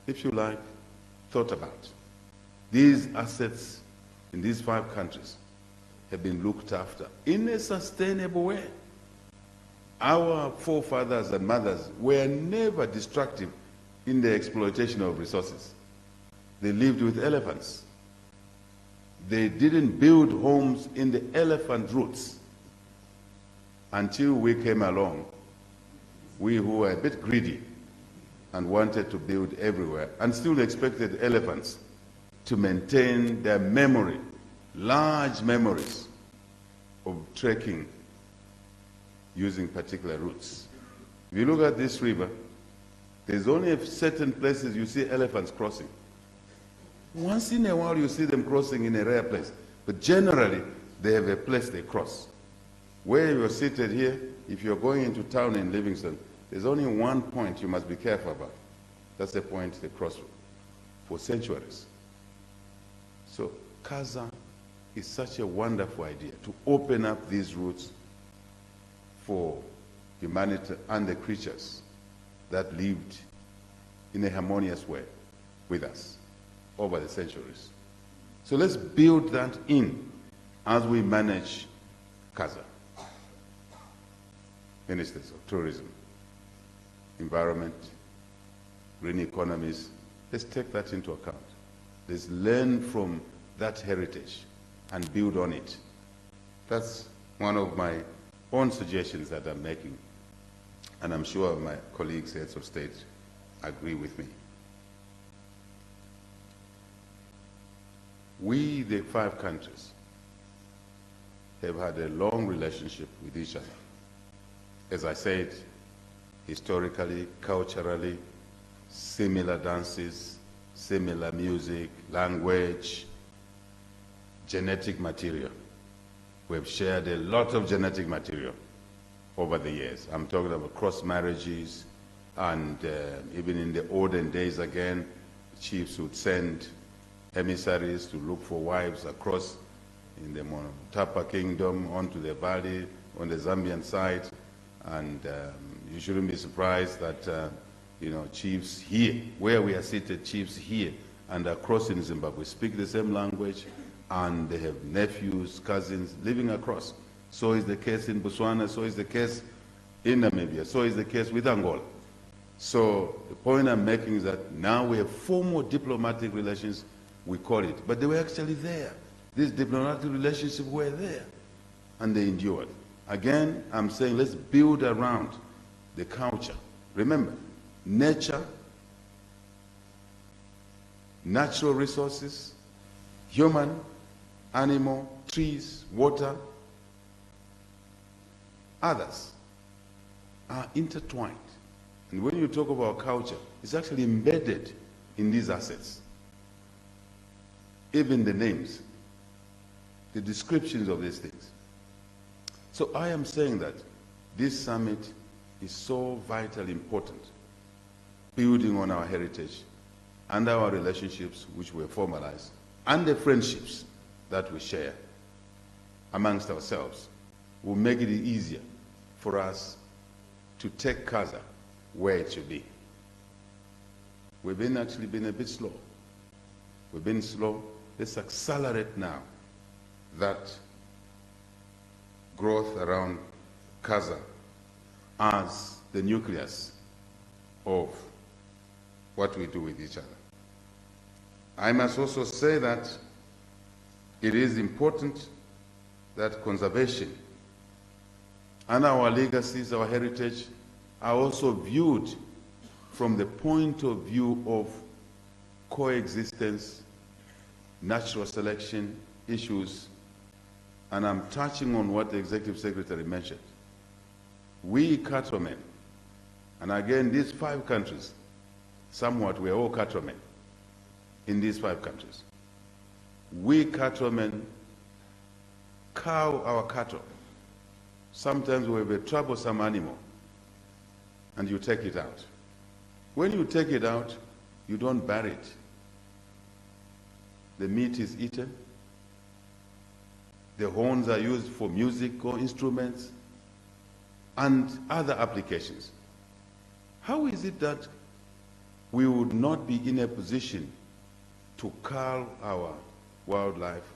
if you like, thought about. These assets in these 5 countries have been looked after in a sustainable way. Our forefathers and mothers were never destructive in the exploitation of resources. They lived with elephants. They didn't build homes in the elephant routes until we came along, we who were a bit greedy and wanted to build everywhere and still expected elephants to maintain their memory, large memories of trekking using particular routes. If you look at this river, there's only certain places you see elephants crossing. Once in a while you see them crossing in a rare place, but generally they have a place they cross. Where you're seated here, if you're going into town in Livingstone, there's only one point you must be careful about. That's the point they cross for centuries. So KAZA is such a wonderful idea to open up these routes for humanity and the creatures that lived in a harmonious way with us over the centuries. So let's build that in as we manage KAZA. Ministers of Tourism, Environment, Green Economies, let's take that into account. Let's learn from that heritage and build on it. That's one of my own suggestions that I'm making, and I'm sure my colleagues, heads of state, agree with me. We, the 5 countries, have had a long relationship with each other. As I said, historically, culturally, similar dances, similar music, language, genetic material. We've shared a lot of genetic material over the years. I'm talking about cross marriages, and even in the olden days again, chiefs would send emissaries to look for wives across in the Tapa Kingdom, onto the valley, on the Zambian side, and you shouldn't be surprised that chiefs here, where we are seated, chiefs here and across in Zimbabwe speak the same language, and they have nephews, cousins living across. So is the case in Botswana, so is the case in Namibia, so is the case with Angola. So the point I'm making is that now we have formal diplomatic relations, we call it, but they were actually there. These diplomatic relationships were there, and they endured. Again, I'm saying let's build around the culture. Remember, nature, natural resources, human, animal, trees, water, others are intertwined. And when you talk about culture, it's actually embedded in these assets. Even the names, the descriptions of these things. So I am saying that this summit is so vitally important, building on our heritage and our relationships which were formalized, and the friendships that we share amongst ourselves will make it easier for us to take KAZA where it should be. We've actually been a bit slow. We've been slow. Let's accelerate now that growth around KAZA as the nucleus of what we do with each other. I must also say that it is important that conservation and our legacies, our heritage, are also viewed from the point of view of coexistence, natural selection issues, and I'm touching on what the Executive Secretary mentioned. We cattlemen, and again, these 5 countries, somewhat we're all cattlemen in these 5 countries. We cattlemen cow our cattle. Sometimes we have a troublesome animal, and you take it out. When you take it out, you don't bury it. The meat is eaten. The horns are used for musical instruments and other applications. How is it that we would not be in a position to cull our wildlife?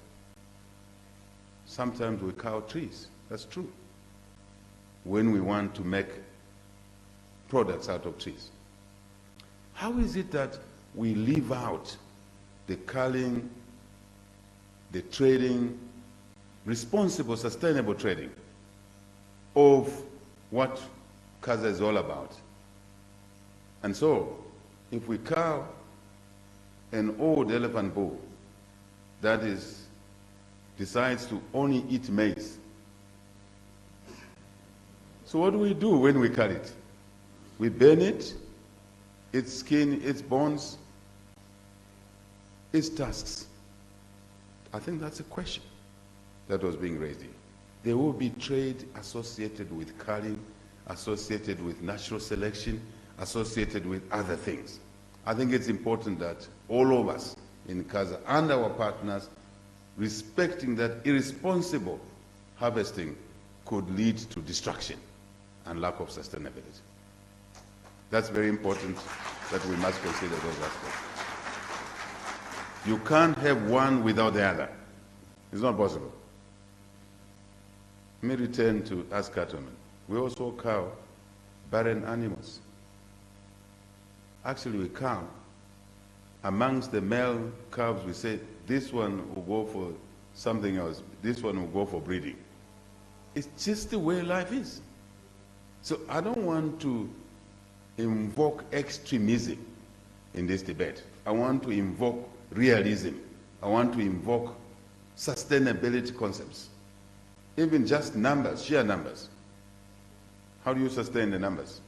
Sometimes we cull trees, that's true, when we want to make products out of trees. How is it that we leave out the culling, the trading, responsible, sustainable trading of what KAZA is all about? And so, if we cull an old elephant bull that decides to only eat maize, so what do we do when we cull it? We burn it, its skin, its bones, its tusks. I think that's a question that was being raised here. There will be trade associated with culling, associated with natural selection, associated with other things. I think it's important that all of us in KAZA and our partners, respecting that irresponsible harvesting could lead to destruction and lack of sustainability. That's very important that we must consider those aspects. You can't have one without the other. It's not possible. Let me return to us cattlemen. We also cow barren animals. Actually, we cow. Amongst the male calves, we say, this one will go for something else, this one will go for breeding. It's just the way life is. So I don't want to invoke extremism in this debate. I want to invoke realism. I want to invoke sustainability concepts. Even just numbers, sheer numbers. How do you sustain the numbers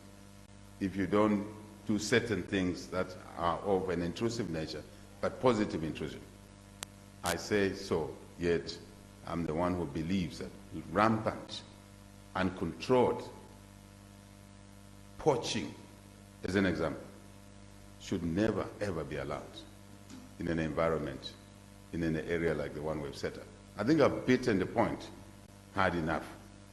if you don't do certain things that are of an intrusive nature, but positive intrusion? I say so, yet I'm the one who believes that rampant, uncontrolled poaching, as an example, should never, ever be allowed in an environment, in an area like the one we've set up. I think I've beaten the point hard enough.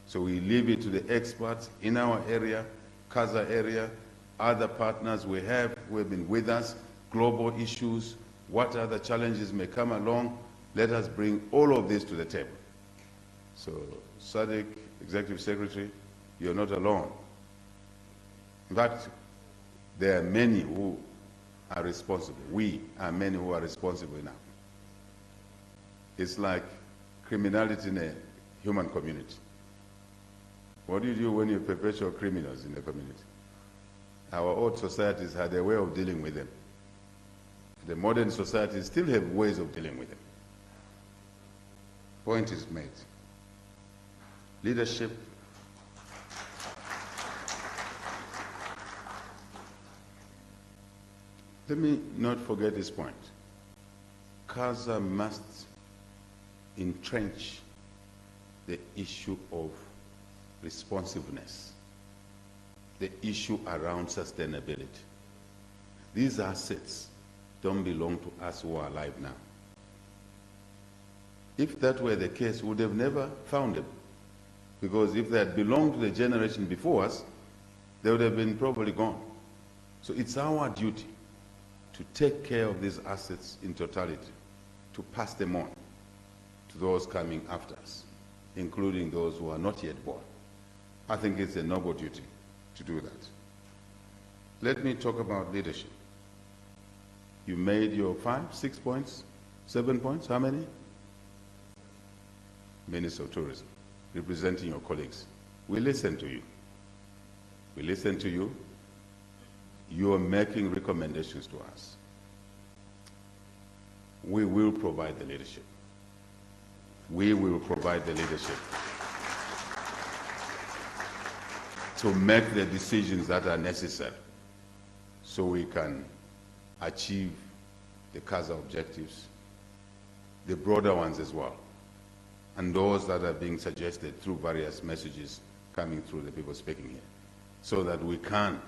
So we leave it to the experts in our area, KAZA area, other partners we have who have been with us, global issues, what other challenges may come along. Let us bring all of this to the table. So, SADC, Executive Secretary, you're not alone. In fact, there are many who are responsible. We are many who are responsible now. It's like criminality in a human community. What do you do when you perpetuate criminals in the community? Our old societies had a way of dealing with them. The modern societies still have ways of dealing with them. Point is made. Leadership. Let me not forget this point. KAZA must entrench the issue of responsiveness, the issue around sustainability. These assets don't belong to us who are alive now. If that were the case, we would have never found them. Because if they had belonged to the generation before us, they would have been probably gone. So it's our duty to take care of these assets in totality, to pass them on to those coming after us, including those who are not yet born. I think it's a noble duty to do that. Let me talk about leadership. You made your 5, 6 points, 7 points, how many? Minister of Tourism, representing your colleagues. we listen to you. We listen to you. You are making recommendations to us. We will provide the leadership. We will provide the leadership to make the decisions that are necessary so we can achieve the KAZA objectives, the broader ones as well, and those that are being suggested through various messages coming through the people speaking here, so that we can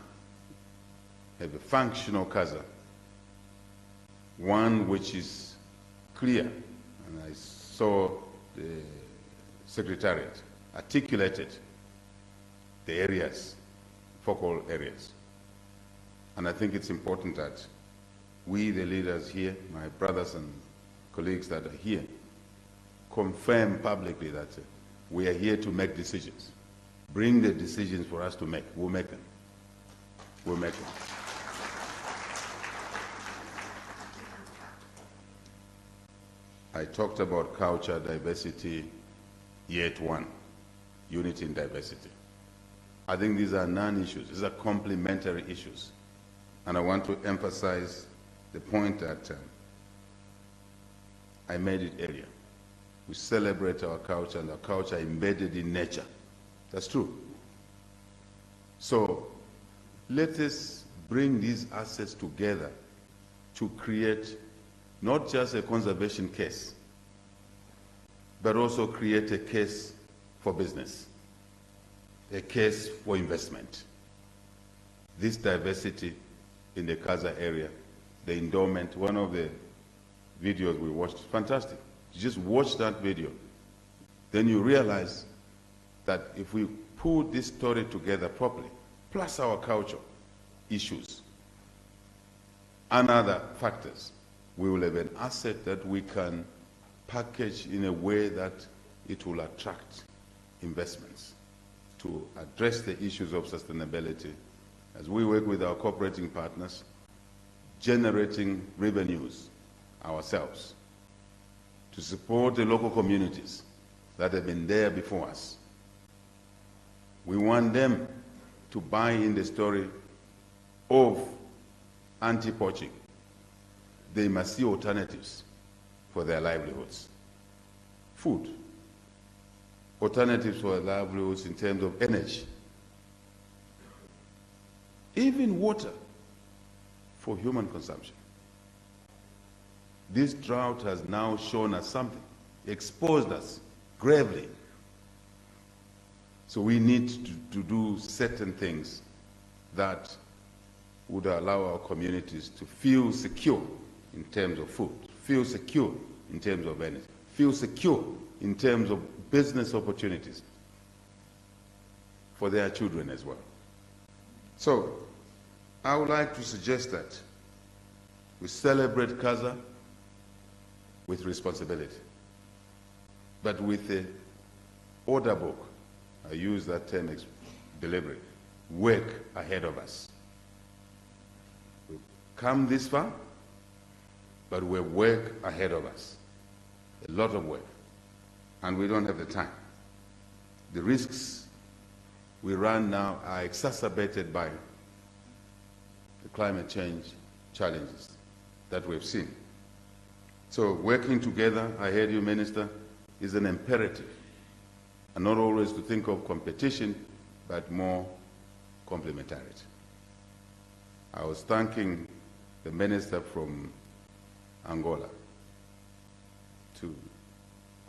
have a functional KAZA, one which is clear, and I saw the Secretariat articulated the areas, focal areas. And I think it's important that we, the leaders here, my brothers and colleagues that are here, confirm publicly that we are here to make decisions. Bring the decisions for us to make. We'll make them. We'll make them. I talked about culture, diversity, yet one, unity in diversity. I think these are non-issues. These are complementary issues. And I want to emphasize the point that I made it earlier. We celebrate our culture and our culture embedded in nature. That's true. So let us bring these assets together to create not just a conservation case, but also create a case for business, a case for investment. This diversity in the KAZA area, the endowment, one of the videos we watched, fantastic. You just watch that video, then you realize that if we put this story together properly, plus our culture issues and other factors, we will have an asset that we can package in a way that it will attract investments to address the issues of sustainability as we work with our cooperating partners, generating revenues ourselves to support the local communities that have been there before us. We want them to buy in the story of anti-poaching. They must see alternatives for their livelihoods. Food, alternatives for their livelihoods in terms of energy, even water for human consumption. This drought has now shown us something, exposed us gravely. So we need to do certain things that would allow our communities to feel secure in terms of food, feel secure in terms of energy, feel secure in terms of business opportunities for their children as well. So I would like to suggest that we celebrate KAZA with responsibility, but with the order book, I use that term deliberately, work ahead of us. We've come this far, but we have work ahead of us, a lot of work, and we don't have the time. The risks we run now are exacerbated by the climate change challenges that we've seen. So working together, I heard you, Minister, is an imperative, and not always to think of competition, but more complementarity. I was thanking the minister from Angola to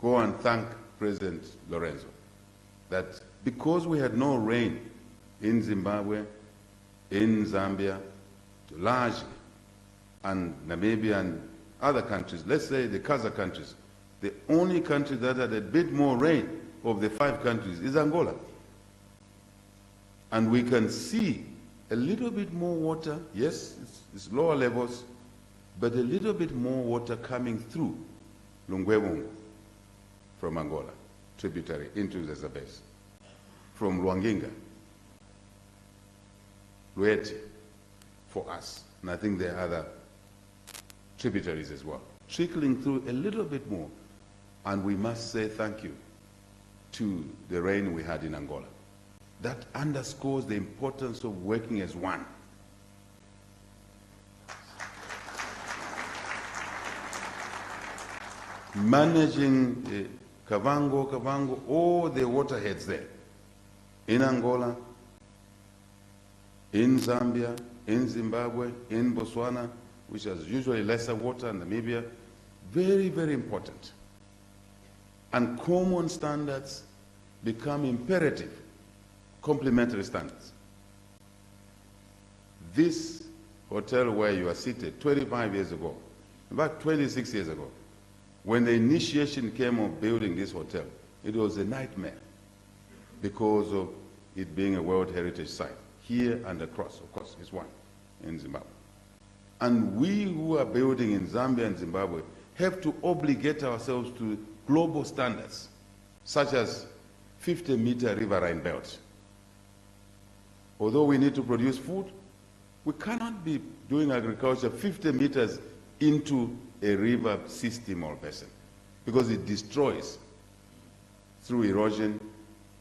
go and thank President Lorenzo that because we had no rain in Zimbabwe, in Zambia, largely, and Namibia and other countries, let's say the KAZA countries, the only country that had a bit more rain of the 5 countries is Angola. And we can see a little bit more water, yes, it's lower levels, but a little bit more water coming through Lungwebungu from Angola, tributary into the Zambezi, from Luanginga, Lueti, for us. And I think there are other tributaries as well, trickling through a little bit more. And we must say thank you to the rain we had in Angola. That underscores the importance of working as one. Managing Kavango, all the waterheads there, in Angola, in Zambia, in Zimbabwe, in Botswana, which has usually lesser water, and Namibia, very, very important. And common standards become imperative, complementary standards. This hotel where you are seated 25 years ago, about 26 years ago, when the initiation came of building this hotel, it was a nightmare because of it being a World Heritage Site. Here and across, of course, is one in Zimbabwe. And we who are building in Zambia and Zimbabwe have to obligate ourselves to global standards, such as 50-meter riverine belt. Although we need to produce food, we cannot be doing agriculture 50 meters into a river system or basin, because it destroys through erosion.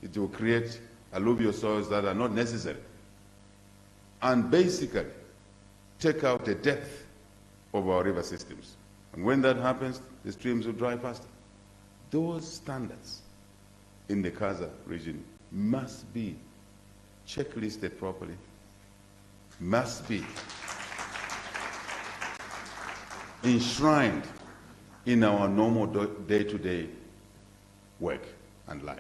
It will create alluvial soils that are not necessary, and basically take out the depth of our river systems. And when that happens, the streams will dry faster. Those standards in the KAZA region must be checklisted properly, must be enshrined in our normal day-to-day work and life.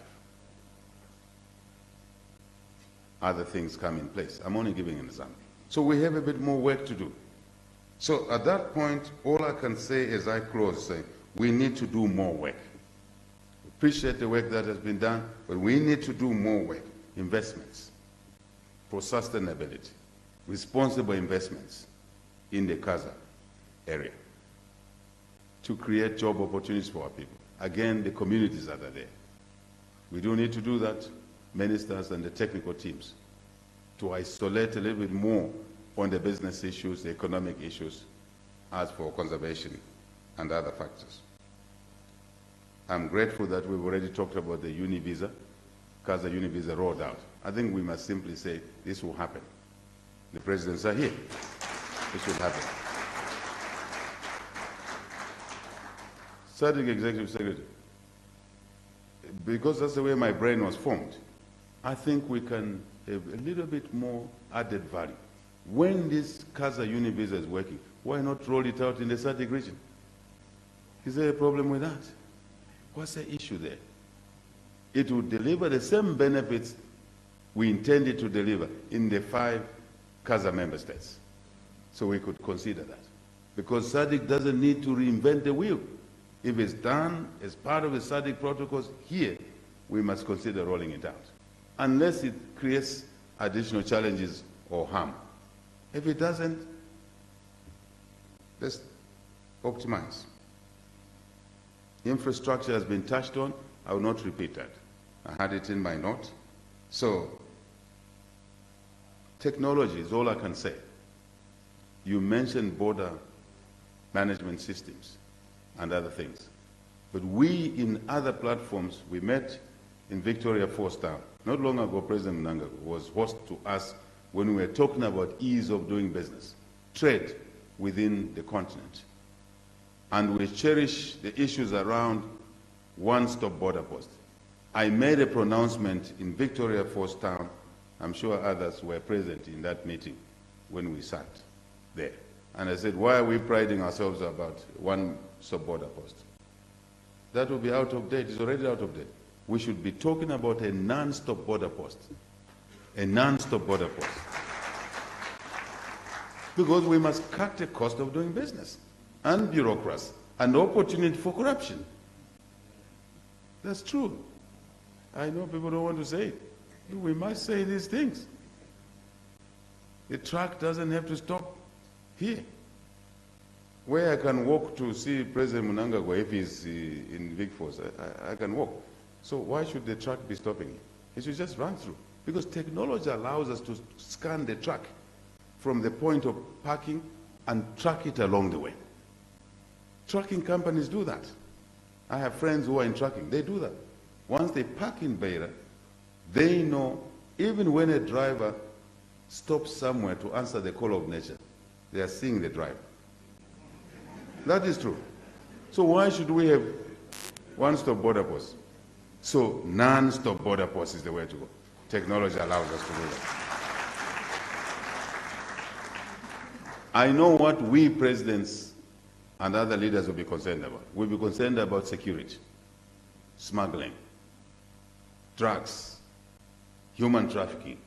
Other things come in place. I'm only giving an example. So we have a bit more work to do. So at that point, all I can say as I close, say, we need to do more work. Appreciate the work that has been done, but we need to do more work. Investments for sustainability, responsible investments in the KAZA area to create job opportunities for our people. Again, the communities that are there. We do need to do that, ministers and the technical teams, to isolate a little bit more on the business issues, the economic issues, as for conservation and other factors. I'm grateful that we've already talked about the uni-visa, KAZA uni-visa rolled out. I think we must simply say this will happen. The presidents are here. This will happen. SADC Executive Secretary, because that's the way my brain was formed, I think we can have a little bit more added value. When this KAZA uni-visa is working, why not roll it out in the SADC region? Is there a problem with that? What's the issue there? It will deliver the same benefits we intended to deliver in the 5 KAZA member states. So we could consider that. Because SADC doesn't need to reinvent the wheel. If it's done as part of the SADC protocols here, we must consider rolling it out, unless it creates additional challenges or harm. If it doesn't, let's optimize. Infrastructure has been touched on. I will not repeat that. I had it in my note. So, technology is all I can say. You mentioned border management systems and other things. But we, in other platforms, we met in Victoria Falls Town. Not long ago, President Mnangagwa was host to us when we were talking about ease of doing business, trade within the continent. And we cherish the issues around one-stop border post. I made a pronouncement in Victoria Falls Town. I'm sure others were present in that meeting when we sat there. And I said, why are we priding ourselves about one-stop border post? That will be out of date. It's already out of date. We should be talking about a non-stop border post. A non-stop border post. Because we must cut the cost of doing business and bureaucracy and opportunity for corruption. That's true. I know people don't want to say it. We must say these things. The truck doesn't have to stop here. Where I can walk to see President Mnangagwa if he's in Vic Falls, I can walk. So why should the truck be stopping here? It should just run through. Because technology allows us to scan the truck from the point of parking and track it along the way. Trucking companies do that. I have friends who are in trucking. They do that. Once they park in Beira, they know Even when a driver stops somewhere to answer the call of nature, they are seeing the driver. That is true. So why should we have one-stop border posts? So non-stop border posts is the way to go. Technology allows us to do that. I know what we presidents and other leaders will be concerned about. We'll be concerned about security, smuggling, drugs, human trafficking.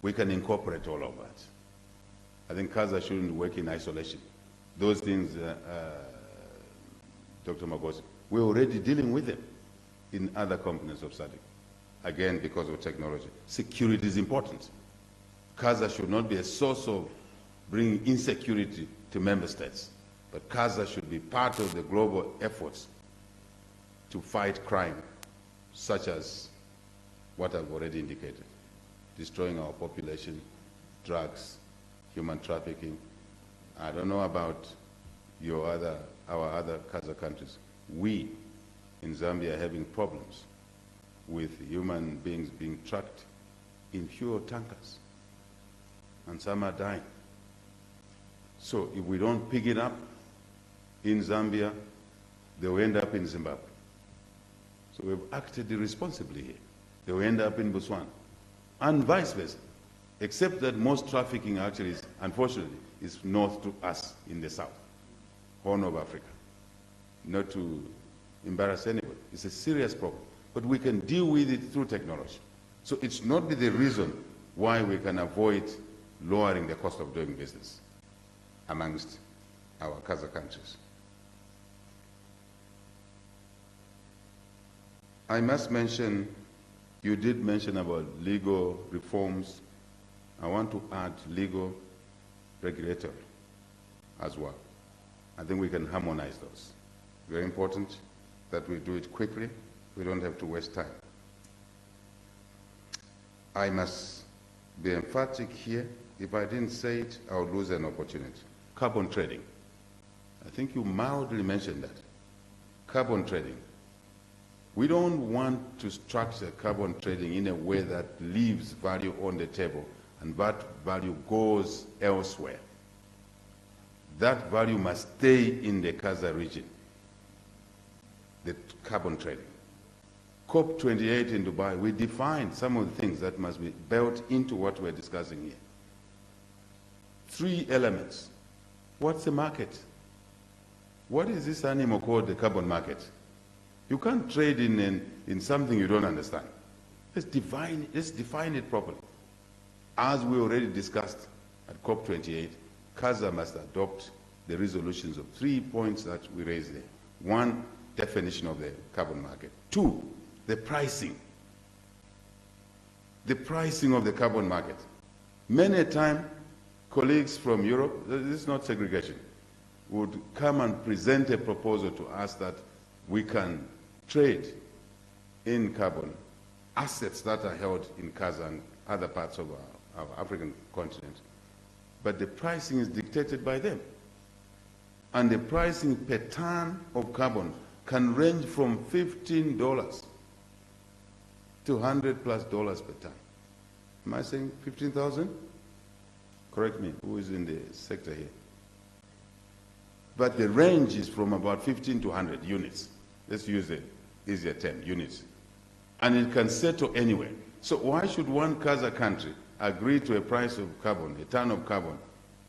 We can incorporate all of that. I think KAZA shouldn't work in isolation. Those things, Dr. Magosi, we're already dealing with them in other components of SADC. Again, because of technology. Security is important. KAZA should not be a source of bringing insecurity to member states, but KAZA should be part of the global efforts to fight crime, such as what I've already indicated, destroying our population, drugs, human trafficking. I don't know about our other KAZA countries. We in Zambia are having problems with human beings being trucked in fuel tankers, and some are dying. So if we don't pick it up in Zambia, they will end up in Zimbabwe. So we've acted irresponsibly here. They will end up in Botswana, and vice versa, except that most trafficking actually is, unfortunately, is north to us in the south, Horn of Africa. Not to embarrass anybody. It's a serious problem, but we can deal with it through technology. So it's not the reason why we can avoid lowering the cost of doing business amongst our KAZA countries. I must mention, you did mention about legal reforms. I want to add legal regulatory as well. I think we can harmonize those. Very important that we do it quickly. We don't have to waste time. I must be emphatic here. If I didn't say it, I would lose an opportunity. Carbon trading. I think you mildly mentioned that. Carbon trading. We don't want to structure carbon trading in a way that leaves value on the table and that value goes elsewhere. That value must stay in the KAZA region, the carbon trading. COP28 in Dubai, we defined some of the things that must be built into what we're discussing here. 3 elements. What's the market? What is this animal called the carbon market? You can't trade in something you don't understand. Let's define it properly. As we already discussed at COP28, KAZA must adopt the resolutions of 3 points that we raised there. 1, definition of the carbon market. 2, the pricing. The pricing of the carbon market. Many a time, colleagues from Europe, this is not segregation, would come and present a proposal to us that we can trade in carbon assets that are held in KAZA and other parts of our African continent. But the pricing is dictated by them. And the pricing per ton of carbon can range from $15 to $100+ per ton. Am I saying 15,000? Correct me, who is in the sector here? But the range is from about 15 to 100 units. Let's use the easier term, units. And it can settle anywhere. So why should one KAZA country agree to a price of carbon, a ton of carbon,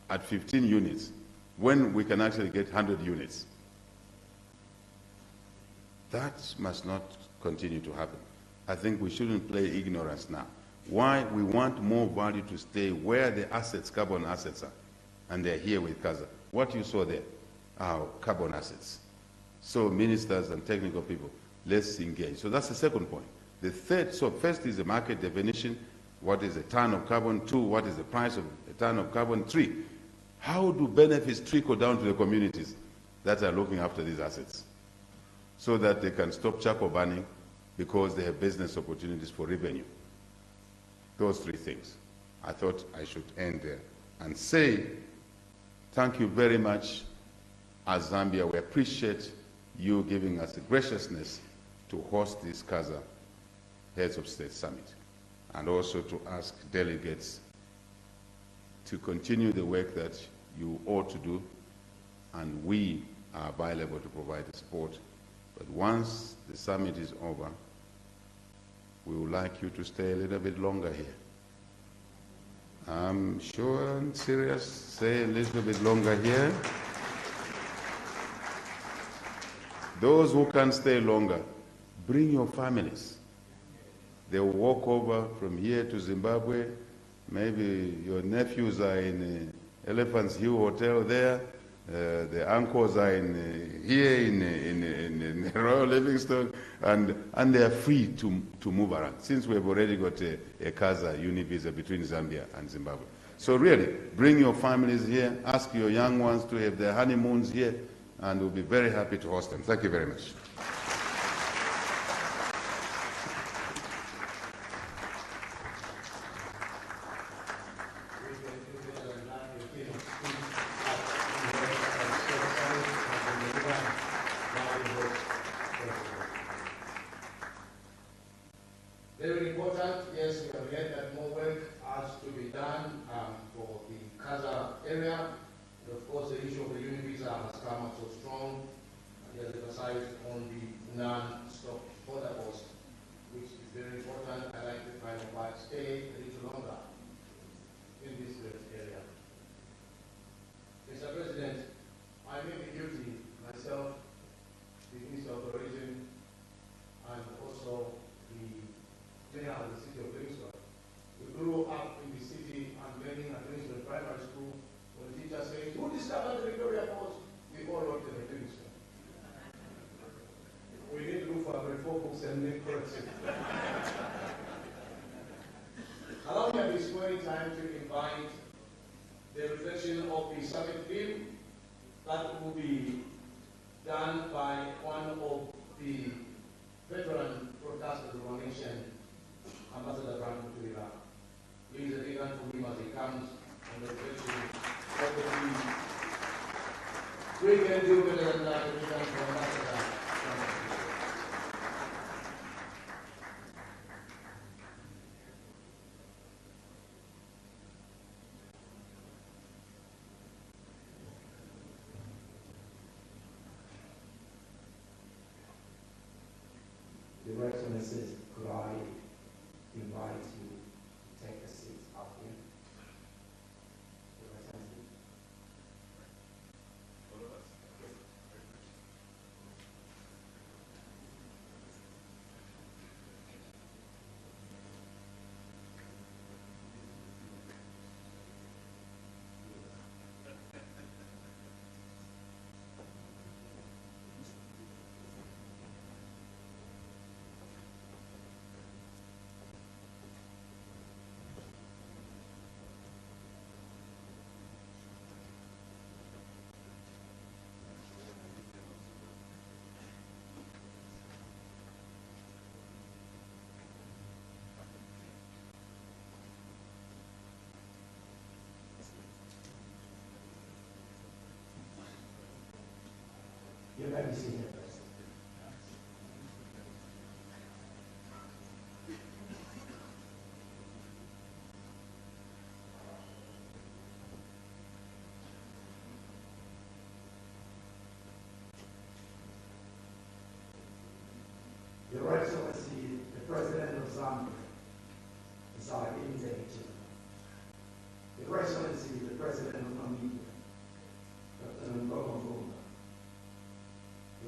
at 15 units, when we can actually get 100 units? That must not continue to happen. I think we shouldn't play ignorance now. Why? We want more value to stay where the assets, carbon assets are, and they're here with KAZA. What you saw there are carbon assets. So ministers and technical people, let's engage. So that's the second point. The third, so first is the market definition. What is a ton of carbon? 2, what is the price of a ton of carbon? 3, how do benefits trickle down to the communities that are looking after these assets so that they can stop charcoal burning because they have business opportunities for revenue? Those 3 things. I thought I should end there and say thank you very much. As Zambia, we appreciate you giving us the graciousness to host this KAZA Heads of State Summit. and also to ask delegates to continue the work that you ought to do, and we are available to provide the support. But once the summit is over, we would like you to stay a little bit longer here. I'm sure and serious, stay a little bit longer here. Those who can stay longer, bring your families. They'll walk over from here to Zimbabwe. Maybe your nephews are in Elephant's Hill Hotel there. The uncles are here in Royal Livingstone, and they are free to move around, since we have already got a KAZA Univisa between Zambia and Zimbabwe. So really, bring your families here, ask your young ones to have their honeymoons here, and we'll be very happy to host them. Thank you very much. Very important, yes, we have heard that more work has to be done for the KAZA area. And of course, the issue of the Univisa has come up so strong, and he has emphasized on the non-stop border post, which is very important. I like the final part, stay a little longer in this great area. Mr. President, I may be guilty myself, the Minister of Origin, and also the Mayor of the city of Livingstone. We grew up in the city and learning at Livingstone Primary School. When the teacher says, "Who discovered the Victoria Falls?" we all wrote the Livingstone. We need to look for about 4 books and make corrections. Allow me at this point in time to invite the reflection of the summit theme that will be done by one of the veteran broadcasters of our nation, Ambassador Kavango to Iraq. Please take that from him as he comes on the reflection of the theme. We can do better than that. We can from Ambassador. Your Excellencies, could I invite you to take a seat up here? Your Excellency. You may be seated. Your Excellency, the President of Zambia, Your Excellency, the President of Namibia, Dr. Non-Governmental.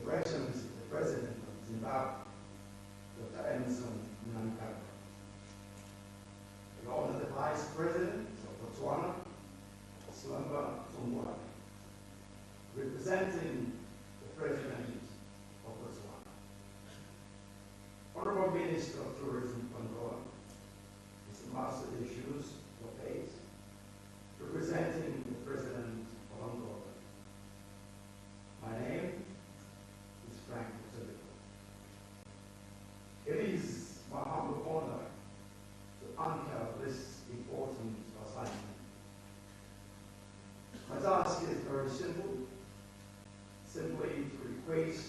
Your Excellency, the President of Zimbabwe, Dr. Emerson Mnangagwa. Your Honor, the Vice President of Botswana, Slumba Tungwane. Representing the President of Botswana. Honorable Minister of Tourism, Kavango, Mr. Master of Issues, Lopez, representing the President of Angola. My name is Frank Pacifico. It is my humble honor to anchor this important assignment. My task is very simple, simply to request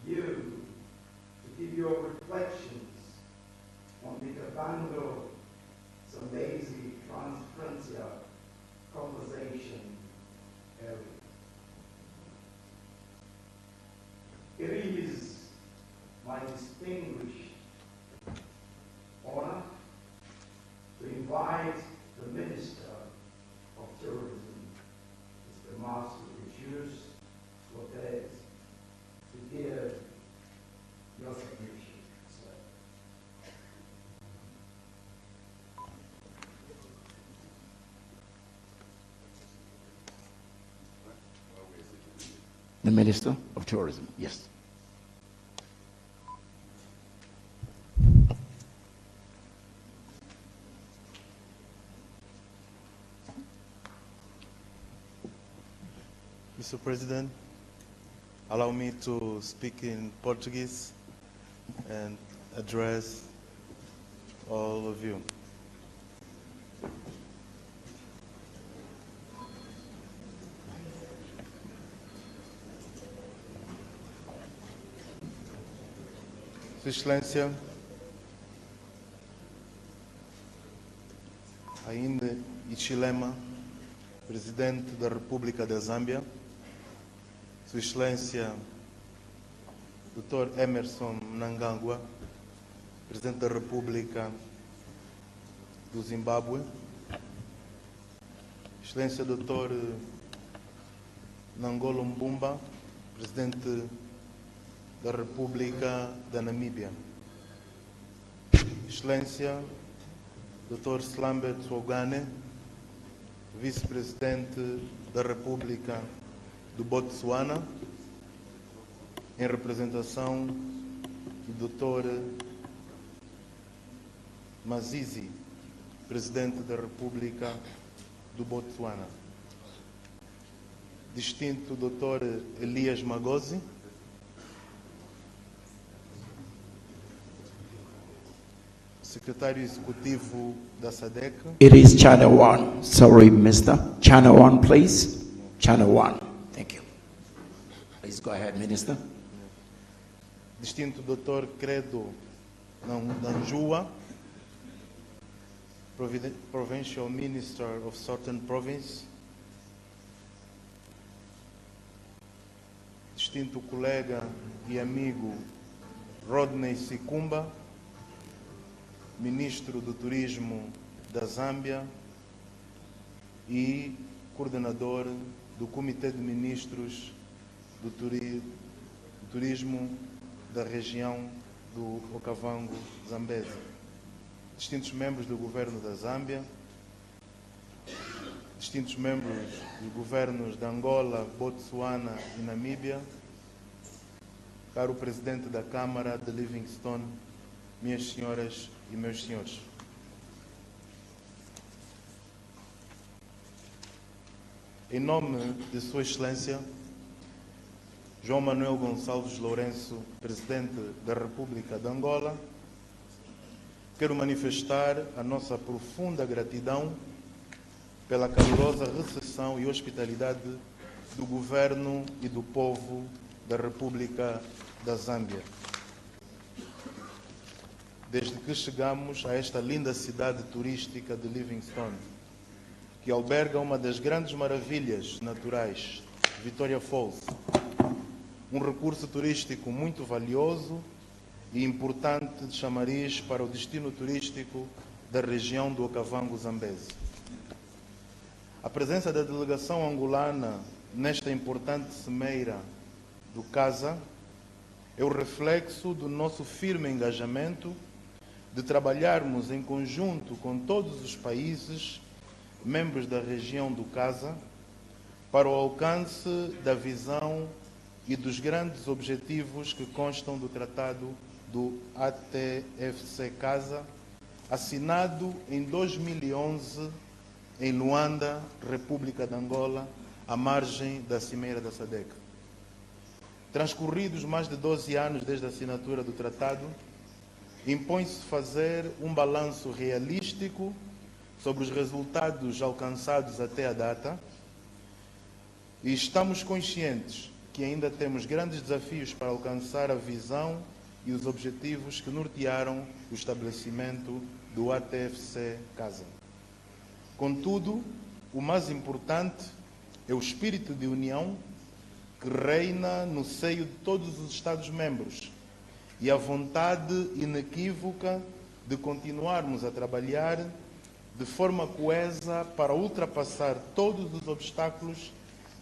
you to give your reflections on the Kavango my distinguished honor to invite the Minister of Tourism, Mr. Marcel Lopez, to give your submission. The Minister of Tourism, yes. Mr. President, allow me to speak in Portuguese and address all of you. Sua Excelência, ainda Hichilema, Presidente da República da Zâmbia, Sua Excelência, Dr. Emerson Mnangagwa, Presidente da República do Zimbábue, Excelência Dr. Nangolo Mbumba, Presidente da República da Namíbia, Excelência Dr. Slambert Swogane, Vice-Presidente da República do Botsuana, em representação do Dr. Mazizi, Presidente da República do Botsuana, distinto Dr. Elias Magosi, Secretário Executivo da SADC. It is Channel 1. Sorry, Mister. Channel 1, please. Channel 1. Thank you. Please go ahead, Minister. Distinto Dr. Credo Nanjua, Provincial Minister of Southern Province. Distinto colega e amigo Rodney Sikumba, Ministro do Turismo da Zâmbia e coordenador do Comitê de Ministros do Turismo da região do Kavango, Zambezi. Distintos membros do Governo da Zâmbia, distintos membros dos governos de Angola, Botsuana e Namíbia, caro Presidente da Câmara de Livingstone, minhas senhoras e meus senhores. Em nome de Sua Excelência, João Manuel Gonçalves Lourenço, Presidente da República de Angola, quero manifestar a nossa profunda gratidão pela calorosa recepção e hospitalidade do Governo e do povo da República da Zâmbia. Desde que chegamos a esta linda cidade turística de Livingstone, que alberga uma das grandes maravilhas naturais, Victoria Falls, um recurso turístico muito valioso e importante de chamariz para o destino turístico da região do Kavango, Zambezi. A presença da delegação angolana nesta importante cimeira do KAZA é o reflexo do nosso firme engajamento de trabalharmos em conjunto com todos os países membros da região do KAZA para o alcance da visão e dos grandes objetivos que constam do Tratado do ATFC KAZA, assinado em 2011 em Luanda, República de Angola, à margem da Cimeira da SADC. Transcorridos mais de 12 anos desde a assinatura do tratado, impõe-se fazer um balanço realístico sobre os resultados alcançados até a data e estamos conscientes que ainda temos grandes desafios para alcançar a visão e os objetivos que nortearam o estabelecimento do ATFC KAZA. Contudo, o mais importante é o espírito de união que reina no seio de todos os Estados-membros e a vontade inequívoca de continuarmos a trabalhar de forma coesa para ultrapassar todos os obstáculos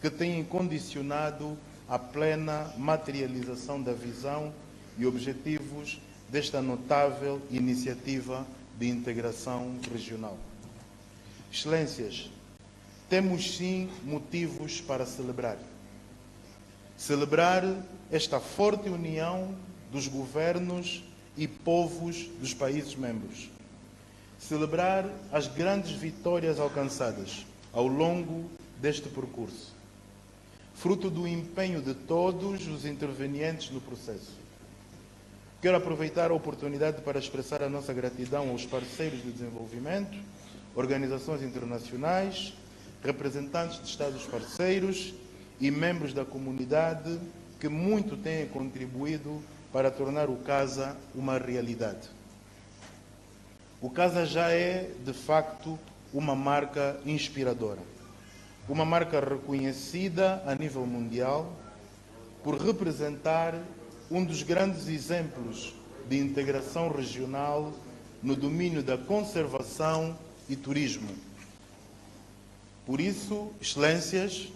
que têm condicionado a plena materialização da visão e objetivos desta notável iniciativa de integração regional. Excelências, temos sim motivos para celebrar. Celebrar esta forte união dos governos e povos dos países membros. Celebrar as grandes vitórias alcançadas ao longo deste percurso, fruto do empenho de todos os intervenientes no processo. Quero aproveitar a oportunidade para expressar a nossa gratidão aos parceiros de desenvolvimento, organizações internacionais, representantes de Estados parceiros e membros da comunidade que muito têm contribuído para tornar o KAZA uma realidade. O KAZA já é, de facto, uma marca inspiradora, uma marca reconhecida a nível mundial por representar um dos grandes exemplos de integração regional no domínio da conservação e turismo. Por isso, excelências,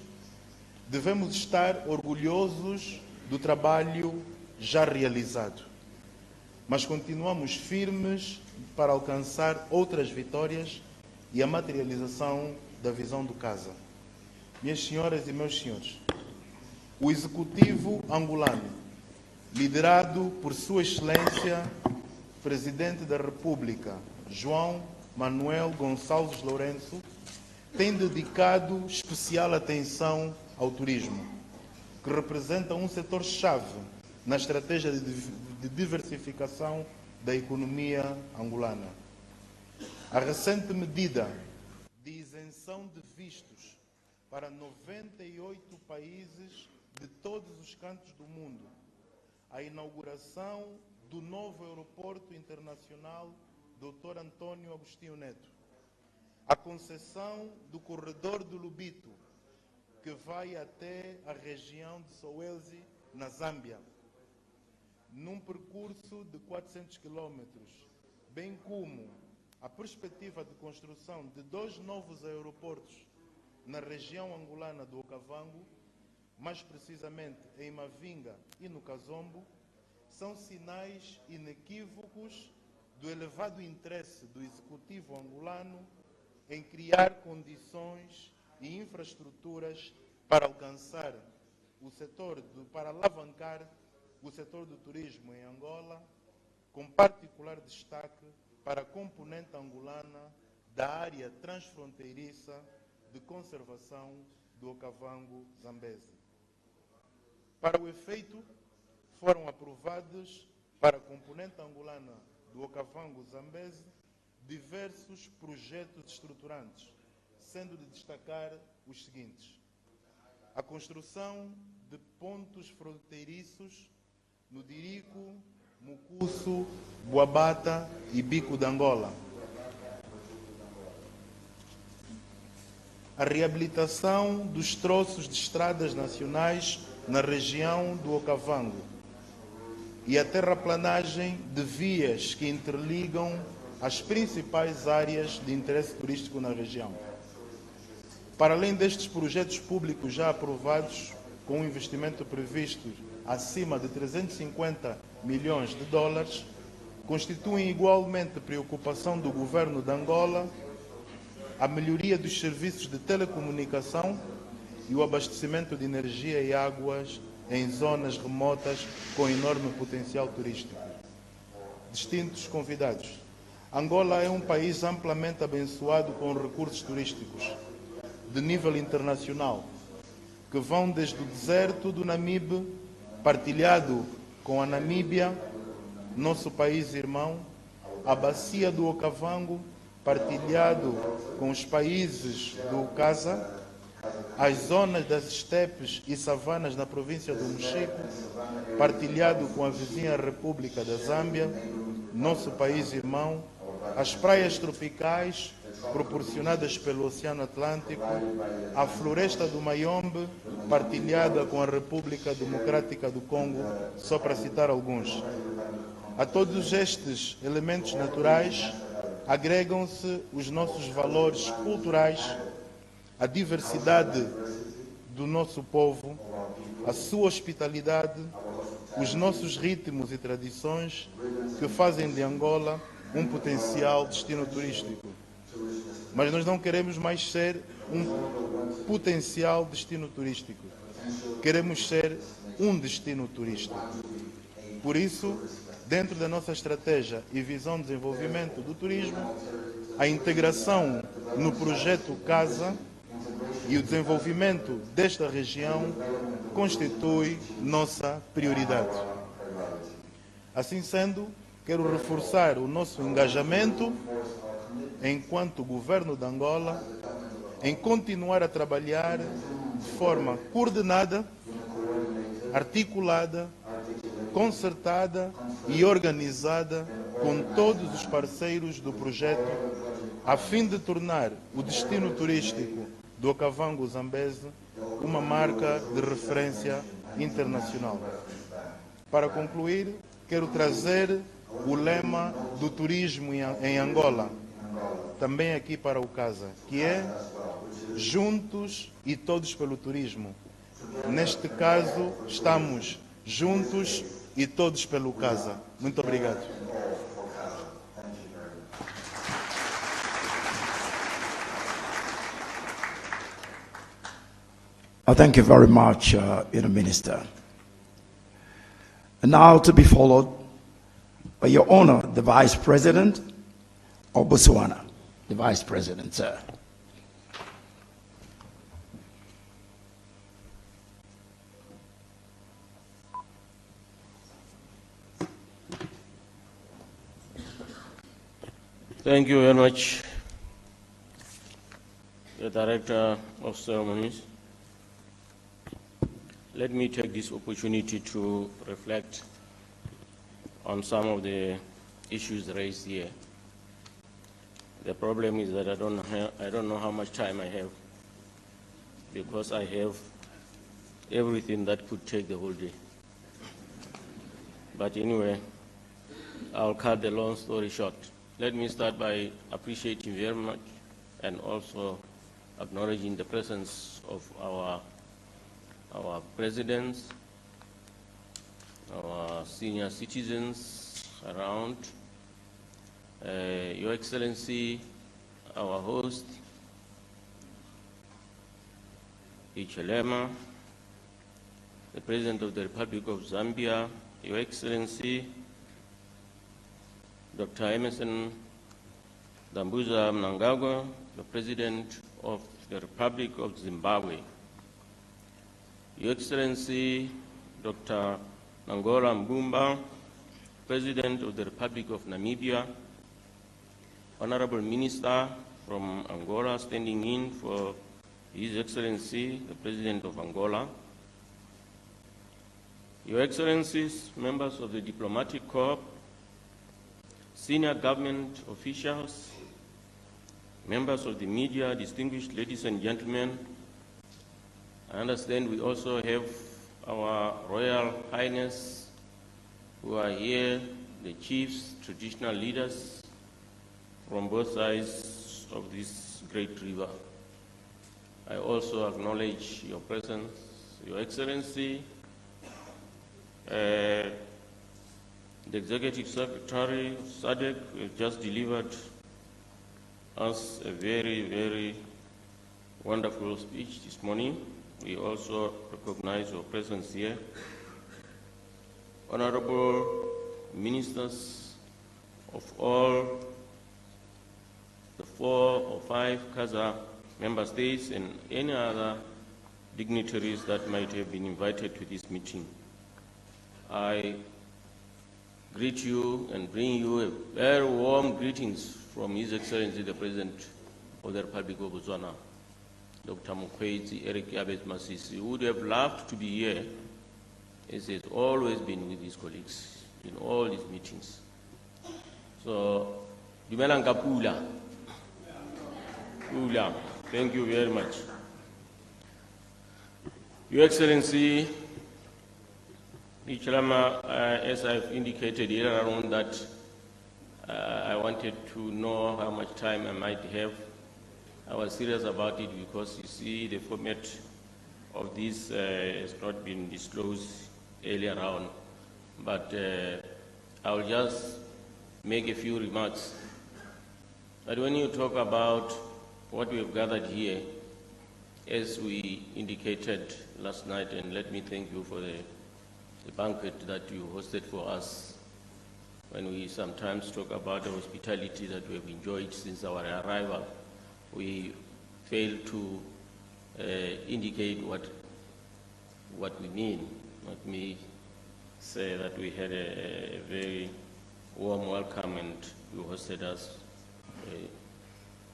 devemos estar orgulhosos do trabalho já realizado, mas continuamos firmes para alcançar outras vitórias e a materialização da visão do KAZA. Minhas senhoras e meus senhores, o Executivo angolano, liderado por Sua Excelência, Presidente da República, João Manuel Gonçalves Lourenço, tem dedicado especial atenção ao turismo, que representa um setor-chave na estratégia de diversificação da economia angolana. A recente medida de isenção de vistos para 98 países de todos os cantos do mundo, a inauguração do novo aeroporto internacional Dr. Antônio Agostinho Neto, a concessão do corredor do Lubito, que vai até a região de Zambezi, na Zâmbia, num percurso de 400 quilômetros, bem como a perspectiva de construção de 2 novos aeroportos na região angolana do Kavango, mais precisamente em Mavinga e no Kazombo, são sinais inequívocos do elevado interesse do Executivo angolano em criar condições e infraestruturas para alcançar para alavancar o setor do turismo em Angola, com particular destaque para a componente angolana da área transfronteiriça de conservação do Kavango Zambezi. Para o efeito, foram aprovados para a componente angolana do Kavango Zambezi diversos projetos estruturantes, sendo de destacar os seguintes: a construção de pontos fronteiriços no Dirico, Mucuço, Boabata e Bico de Angola, a reabilitação dos troços de estradas nacionais na região do Okavango e a terraplanagem de vias que interligam as principais áreas de interesse turístico na região. Para além destes projetos públicos já aprovados, com um investimento previsto acima de 350 milhões de dólares, constituem igualmente preocupação do governo de Angola a melhoria dos serviços de telecomunicação e o abastecimento de energia e águas em zonas remotas com enorme potencial turístico. Distintos convidados, Angola é um país amplamente abençoado com recursos turísticos de nível internacional, que vão desde o deserto do Namibe, partilhado com a Namíbia, nosso país irmão, a bacia do Okavango, partilhado com os países do KAZA, as zonas das estepes e savanas na província do Mochico, partilhado com a vizinha República da Zâmbia, nosso país irmão, as praias tropicais proporcionadas pelo Oceano Atlântico, a floresta do Mayombe, partilhada com a República Democrática do Congo, só para citar alguns. A todos estes elementos naturais agregam-se os nossos valores culturais, a diversidade do nosso povo, a sua hospitalidade, os nossos ritmos e tradições que fazem de Angola um potencial destino turístico. Mas nós não queremos mais ser um potencial destino turístico. Queremos ser um destino turístico. Por isso, dentro da nossa estratégia e visão de desenvolvimento do turismo, a integração no projeto KAZA e o desenvolvimento desta região constitui nossa prioridade. Assim sendo, quero reforçar o nosso engajamento enquanto governo de Angola em continuar a trabalhar de forma coordenada, articulada, concertada e organizada com todos os parceiros do projeto, a fim de tornar o destino turístico do Kavango Zambezi uma marca de referência internacional. Para concluir, quero trazer o lema do turismo em Angola, também aqui para o KAZA, que é juntos e todos pelo turismo. Neste caso, estamos juntos e todos pelo KAZA. Muito obrigado. Thank you very much, Minister. And now to be followed by Your Honor, the Vice President of Botswana. The Vice President, sir. Thank you very much, the Director of Ceremonies. Let me take this opportunity to reflect on some of the issues raised here. The problem is that I don't know how much time I have, because I have everything that could take the whole day. But anyway, I'll cut the long story short. Let me start by appreciating very much and also acknowledging the presence of our presidents, our senior citizens around, Your Excellency, our host, Ichilema, the President of the Republic of Zambia, Your Excellency, Dr. Emerson Dambuza Mnangagwa, the President of the Republic of Zimbabwe, Your Excellency, Dr. Nangola Mbumba, President of the Republic of Namibia, Honorable Minister from Angola standing in for His Excellency, the President of Angola, Your Excellencies, members of the Diplomatic Corps, senior government officials, members of the media, distinguished ladies and gentlemen, I understand we also have our Royal Highness who are here, the chiefs, traditional leaders from both sides of this great river. I also acknowledge your presence, Your Excellency, the Executive Secretary of SADC just delivered us a very, very wonderful speech this morning. We also recognize your presence here. Honorable ministers of all the 4 or 5 KAZA member states and any other dignitaries that might have been invited to this meeting. I greet you and bring you a very warm greetings from His Excellency the President of the Republic of Botswana, Dr. Mokwetsi Eric Yabes Masisi, who would have loved to be here, as he has always been with his colleagues in all these meetings. So, Dumela Nkapula. Pula. Thank you very much. Your Excellency, Ichilema, as I've indicated earlier on that I wanted to know how much time I might have. I was serious about it because you see the format of this has not been disclosed earlier on, but I'll just make a few remarks. But when you talk about what we have gathered here, as we indicated last night, and let me thank you for the banquet that you hosted for us, when we sometimes talk about the hospitality that we have enjoyed since our arrival, we fail to indicate what we mean. Let me say that we had a very warm welcome and you hosted us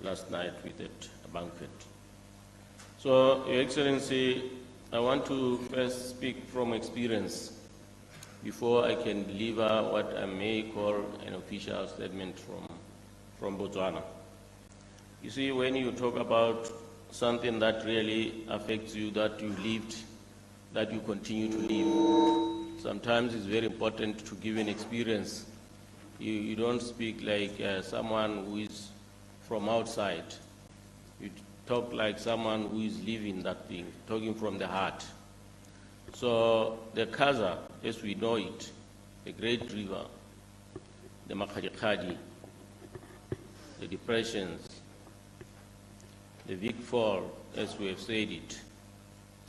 last night with that banquet. So, Your Excellency, I want to first speak from experience before I can deliver what I may call an official statement from Botswana. You see, when you talk about something that really affects you, that you lived, that you continue to live, sometimes it's very important to give an experience. You don't speak like someone who is from outside. You talk like someone who is living that thing, talking from the heart. So the KAZA, as we know it, the Great River, the Makgadikgadi, the depressions, the big fall, as we have said it,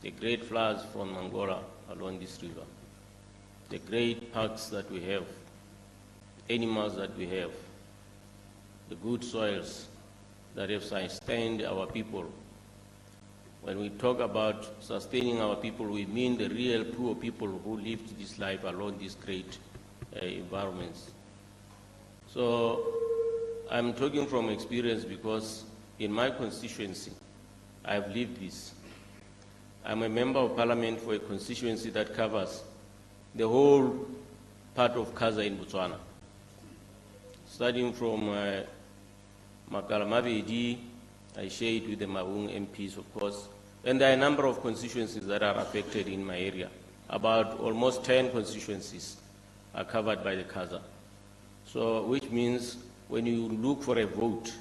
the great floods from Angola along this river, the great parks that we have, animals that we have, the good soils that have sustained our people. When we talk about sustaining our people, we mean the real poor people who lived this life along these great environments. So I'm talking from experience because in my constituency, I've lived this. I'm a member of parliament for a constituency that covers the whole part of KAZA in Botswana, starting from Makalamabedi. I share it with the Maung MPs, of course, and there are a number of constituencies that are affected in my area. About almost 10 constituencies are covered by the KAZA. So, which means when you look for a vote,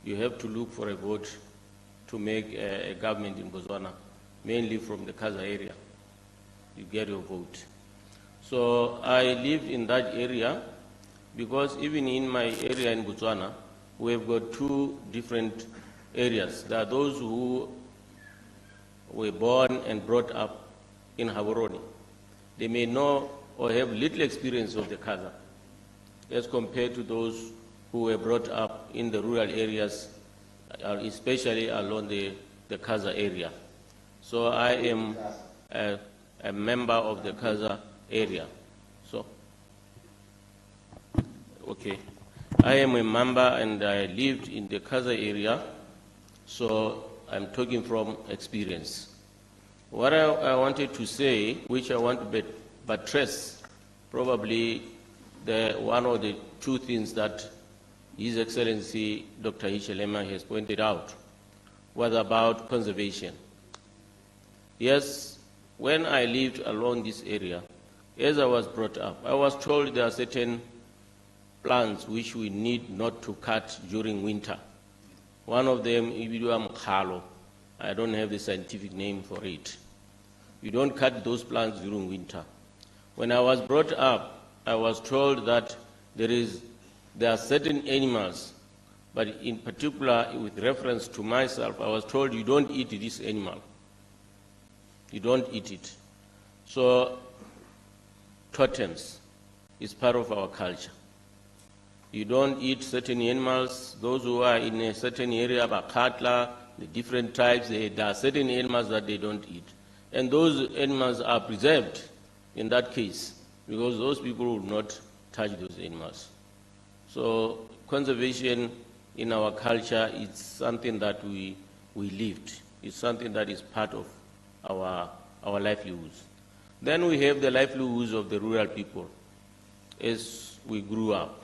you have to look for a vote to make a government in Botswana, mainly from the KAZA area. You get your vote. So I live in that area because even in my area in Botswana, we have got two different areas. There are those who were born and brought up in Gaborone. They may know or have little experience of the KAZA as compared to those who were brought up in the rural areas, especially along the KAZA area. So I am a member of the KAZA area. So, okay. I am a member and I lived in the KAZA area, so I'm talking from experience. What I wanted to say, which I want to buttress, probably one of the two things that His Excellency Dr. Hichilema has pointed out, was about conservation. Yes, when I lived along this area, as I was brought up, I was told there are certain plants which we need not to cut during winter. One of them, Ibiduam Khalo. I don't have the scientific name for it. You don't cut those plants during winter. When I was brought up, I was told that there are certain animals, but in particular, with reference to myself, I was told you don't eat this animal. You don't eat it. So, totems is part of our culture. You don't eat certain animals. Those who are in a certain area, Bakatla, the different tribes, there are certain animals that they don't eat. And those animals are preserved in that case, because those people would not touch those animals. So conservation in our culture is something that we lived. It's something that is part of our livelihoods. Then we have the livelihoods of the rural people. As we grew up,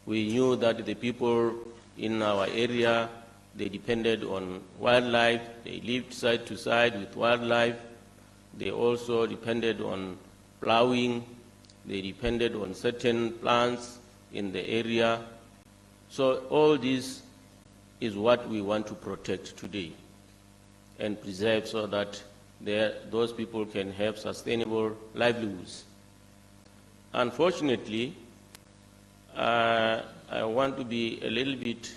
we knew that the people in our area, they depended on wildlife. They lived side to side with wildlife. They also depended on plowing, they depended on certain plants in the area. So all this is what we want to protect today and preserve so that those people can have sustainable livelihoods. Unfortunately, I want to be a little bit,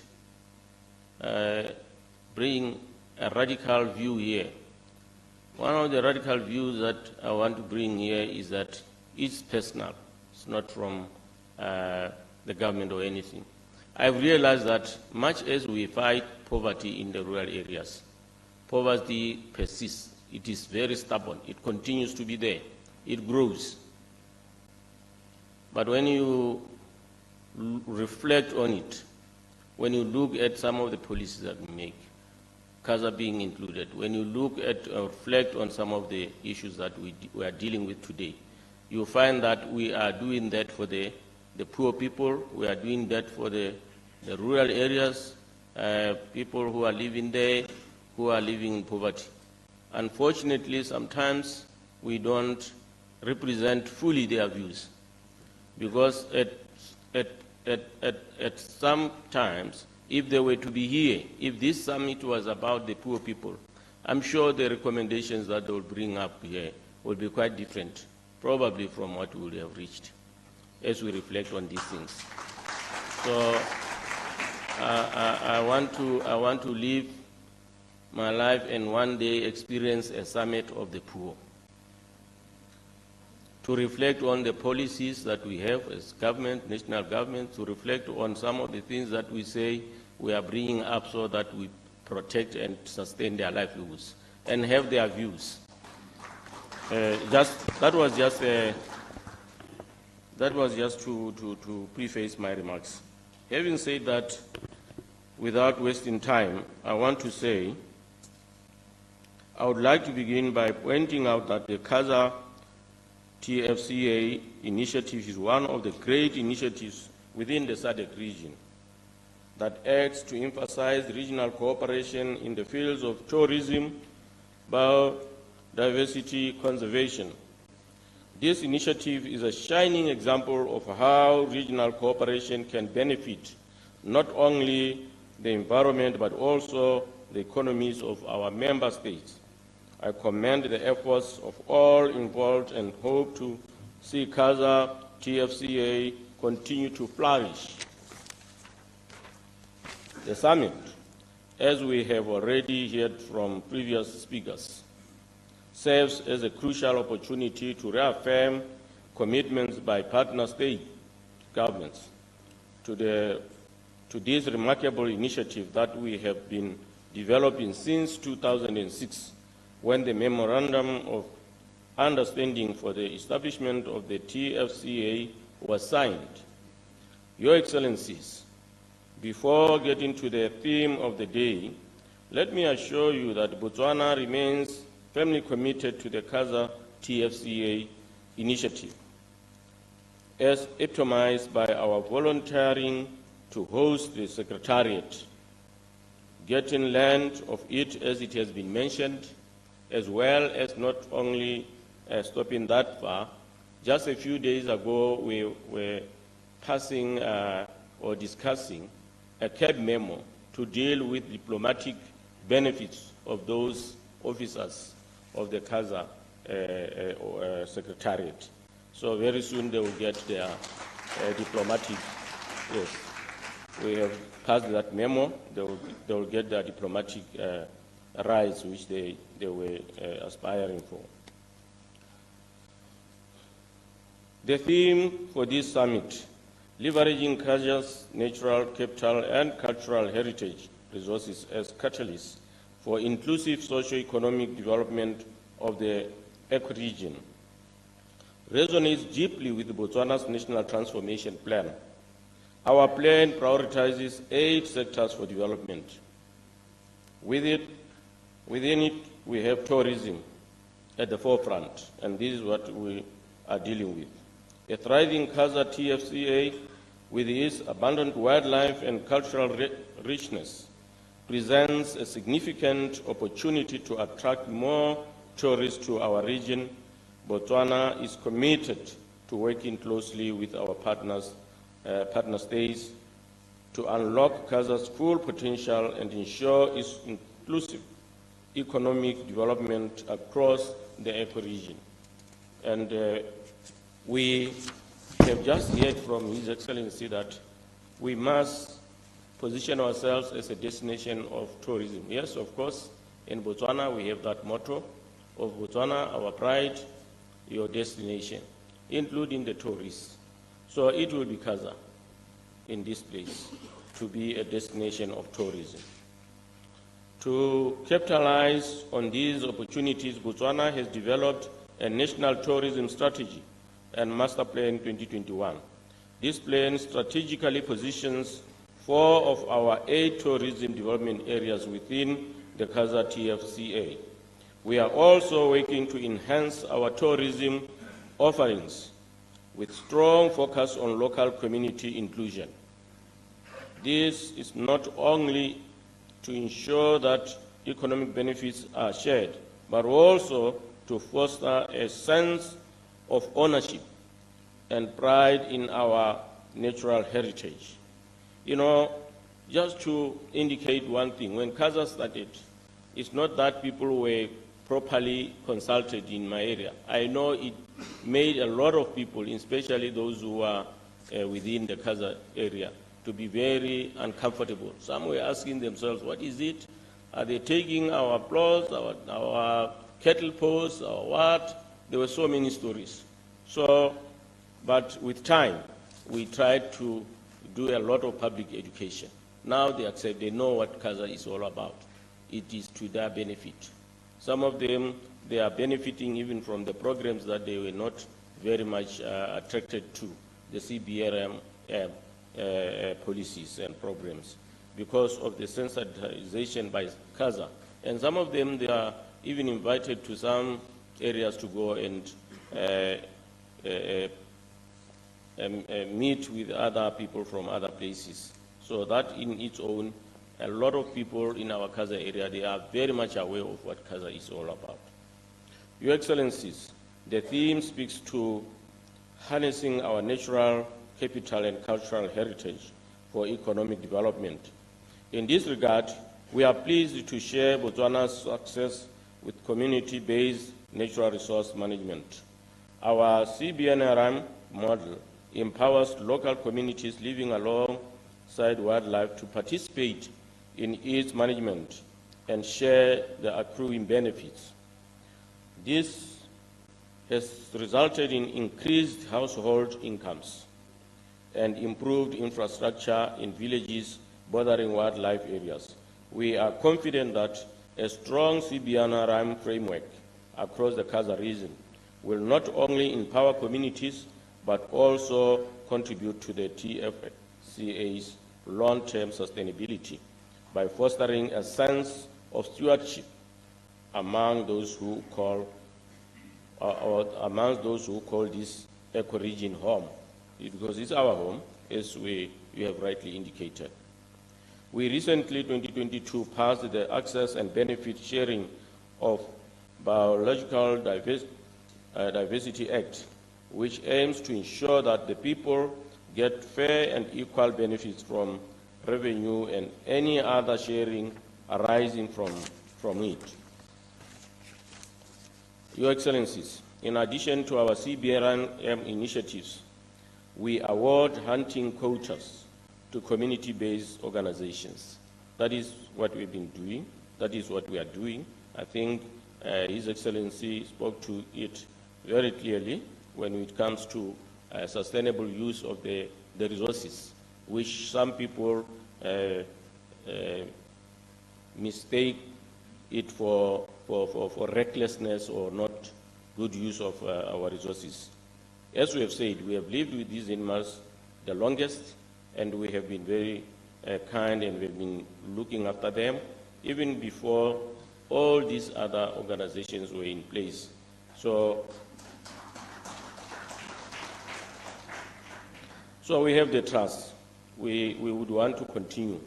bring a radical view here. One of the radical views that I want to bring here is that it's personal. It's not from the government or anything. I've realized that much as we fight poverty in the rural areas, poverty persists. It is very stubborn. It continues to be there. It grows. But when you reflect on it, when you look at some of the policies that we make, KAZA being included, when you look at reflect on some of the issues that we are dealing with today, you find that we are doing that for the poor people, we are doing that for the rural areas, people who are living there, who are living in poverty. Unfortunately, sometimes we don't represent fully their views, because at some times, if they were to be here, if this summit was about the poor people, I'm sure the recommendations that they will bring up here will be quite different, probably from what we would have reached as we reflect on these things. So I want to live my life and one day experience a summit of the poor, to reflect on the policies that we have as government, national government, to reflect on some of the things that we say we are bringing up so that we protect and sustain their livelihoods and have their views. That was just to preface my remarks. Having said that, without wasting time, I want to say I would like to begin by pointing out that the KAZA TFCA initiative is one of the great initiatives within the SADC region that acts to emphasize regional cooperation in the fields of tourism, biodiversity conservation. This initiative is a shining example of how regional cooperation can benefit not only the environment but also the economies of our member states. I commend the efforts of all involved and hope to see KAZA TFCA continue to flourish. The summit, as we have already heard from previous speakers, serves as a crucial opportunity to reaffirm commitments by partner state governments to this remarkable initiative that we have been developing since 2006, when the Memorandum of Understanding for the establishment of the TFCA was signed. Your Excellencies, before getting to the theme of the day, let me assure you that Botswana remains firmly committed to the KAZA TFCA initiative, as epitomized by our volunteering to host the Secretariat, getting land of it, as it has been mentioned, as well as not only stopping that far. Just a few days ago, we were passing or discussing a CAB memo to deal with diplomatic benefits of those officers of the KAZA Secretariat. So very soon they will get their diplomatic, yes. We have passed that memo. They will get their diplomatic rights which they were aspiring for. The theme for this summit, leveraging KAZA's natural capital and cultural heritage resources as catalysts for inclusive socio-economic development of the eco-region, resonates deeply with Botswana's National Transformation Plan. Our plan prioritizes 8 sectors for development. Within it, we have tourism at the forefront, and this is what we are dealing with. A thriving KAZA TFCA, with its abundant wildlife and cultural richness, presents a significant opportunity to attract more tourists to our region, Botswana is committed to working closely with our partner states to unlock KAZA's full potential and ensure its inclusive economic development across the eco-region. And we have just heard from His Excellency that we must position ourselves as a destination of tourism. Yes, of course, in Botswana we have that motto of Botswana, our pride, your destination, including the tourists. So it will be KAZA in this place to be a destination of tourism. To capitalize on these opportunities, Botswana has developed a national tourism strategy and master plan 2021. This plan strategically positions 4 of our 8 tourism development areas within the KAZA TFCA. We are also working to enhance our tourism offerings with strong focus on local community inclusion. This is not only to ensure that economic benefits are shared, but also to foster a sense of ownership and pride in our natural heritage. You know, just to indicate one thing, when KAZA started, it's not that people were properly consulted in my area. I know it made a lot of people, especially those who are within the KAZA area, to be very uncomfortable. Some were asking themselves, what is it? Are they taking our plots, our cattle posts, or what? There were so many stories. So, but with time, we tried to do a lot of public education. Now they accept, they know what KAZA is all about. It is to their benefit. Some of them, they are benefiting even from the programs that they were not very much attracted to, the CBRM policies and programs, because of the sensitization by KAZA. And some of them, they are even invited to some areas to go and meet with other people from other places. So that in its own, a lot of people in our KAZA area, they are very much aware of what KAZA is all about. Your Excellencies, the theme speaks to harnessing our natural capital and cultural heritage for economic development. In this regard, we are pleased to share Botswana's success with community-based natural resource management. Our CBNRM model empowers local communities living alongside wildlife to participate in its management and share the accruing benefits. This has resulted in increased household incomes and improved infrastructure in villages bordering wildlife areas. We are confident that a strong CBNRM framework across the KAZA region will not only empower communities, but also contribute to the TFCA's long-term sustainability by fostering a sense of stewardship among those who call this eco-region home, because it's our home, as you have rightly indicated. We recently, 2022, passed the Access and Benefit Sharing of Biological Diversity Act, which aims to ensure that the people get fair and equal benefits from revenue and any other sharing arising from it. Your Excellencies, in addition to our CBRM initiatives, we award hunting quotas to community-based organizations. That is what we've been doing. That is what we are doing. I think His Excellency spoke to it very clearly when it comes to sustainable use of the resources, which some people mistake it for recklessness or not good use of our resources. As we have said, we have lived with these animals the longest, and we have been very kind, and we've been looking after them even before all these other organizations were in place. So we have the trust. We would want to continue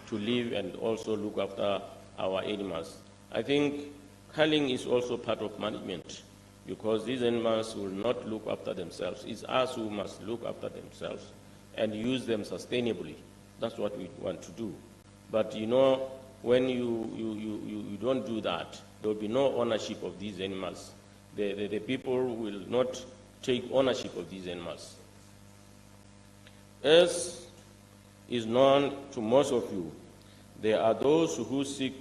to live and also look after our animals. I think culling is also part of management. because these animals will not look after themselves. It's us who must look after themselves and use them sustainably. That's what we want to do. But you know, when you don't do that, there will be no ownership of these animals. The people will not take ownership of these animals. As is known to most of you, there are those who seek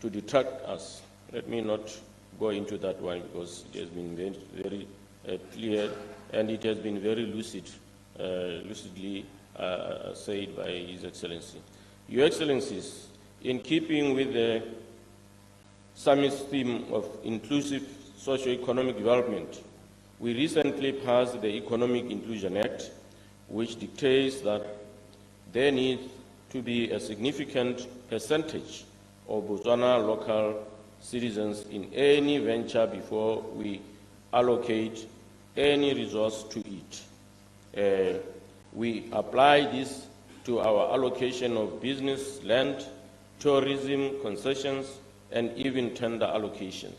to detract us. Let me not go into that one because it has been very clear and it has been very lucidly said by His Excellency. Your Excellencies, in keeping with the summit's theme of inclusive socio-economic development, we recently passed the Economic Inclusion Act, which dictates that there needs to be a significant percentage of Botswana local citizens in any venture before we allocate any resource to it. We apply this to our allocation of business, land, tourism, concessions, and even tender allocations.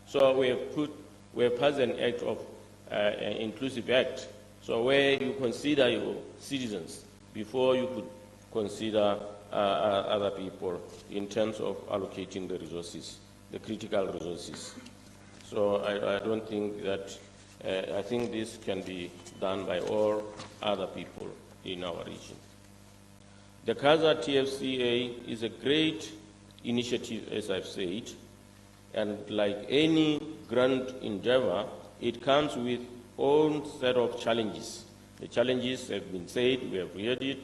So we have passed an act of an inclusive act. So where you consider your citizens before you could consider other people in terms of allocating the resources, the critical resources. So I don't think that, I think this can be done by all other people in our region. The KAZA TFCA is a great initiative, as I've said, and like any grand endeavor, it comes with own set of challenges. The challenges have been said, we have heard it.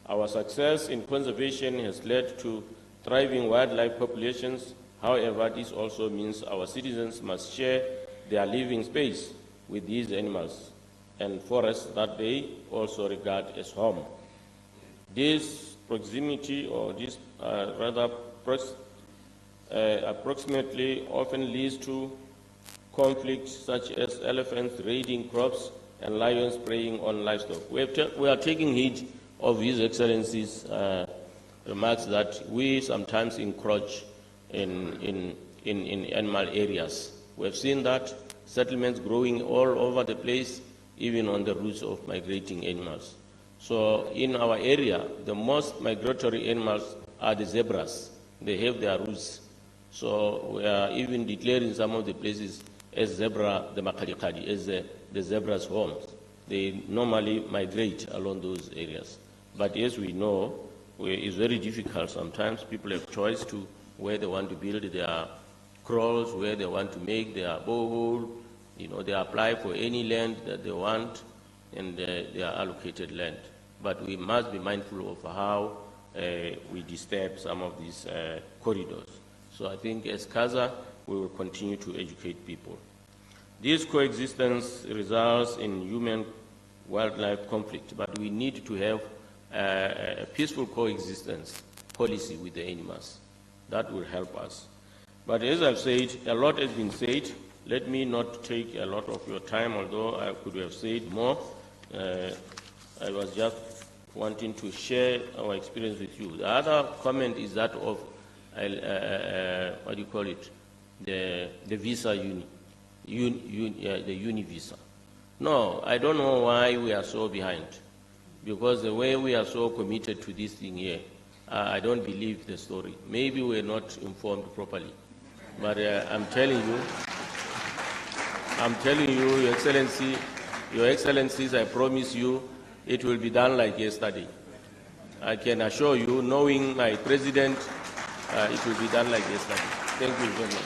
Our success in conservation has led to thriving wildlife populations. However, this also means our citizens must share their living space with these animals and forests that they also regard as home. This proximity, or this approximately often leads to conflicts such as elephants raiding crops and lions preying on livestock. We are taking heed of His Excellency's remarks that we sometimes encroach in animal areas. We have seen that settlements growing all over the place, even on the routes of migrating animals. So in our area, the most migratory animals are the zebras. They have their routes. So we are even declaring some of the places as zebra, the makalikadi, as the zebra's homes. They normally migrate along those areas. But as we know, it's very difficult. Sometimes people have choice to where they want to build their kraals, where they want to make their borehole. You know, they apply for any land that they want, and they are allocated land. But we must be mindful of how we disturb some of these corridors. So I think as KAZA, we will continue to educate people. This coexistence results in human-wildlife conflict, but we need to have a peaceful coexistence policy with the animals. That will help us. But as I've said, a lot has been said. Let me not take a lot of your time, although I could have said more. I was just wanting to share our experience with you. The other comment is that of, what do you call it, the visa the uni visa. No, I don't know why we are so behind, because the way we are so committed to this thing here, I don't believe the story. Maybe we're not informed properly. But I'm telling you, Your Excellency, Your Excellencies, I promise you, it will be done like yesterday. I can assure you, knowing my president, it will be done like yesterday. Thank you very much.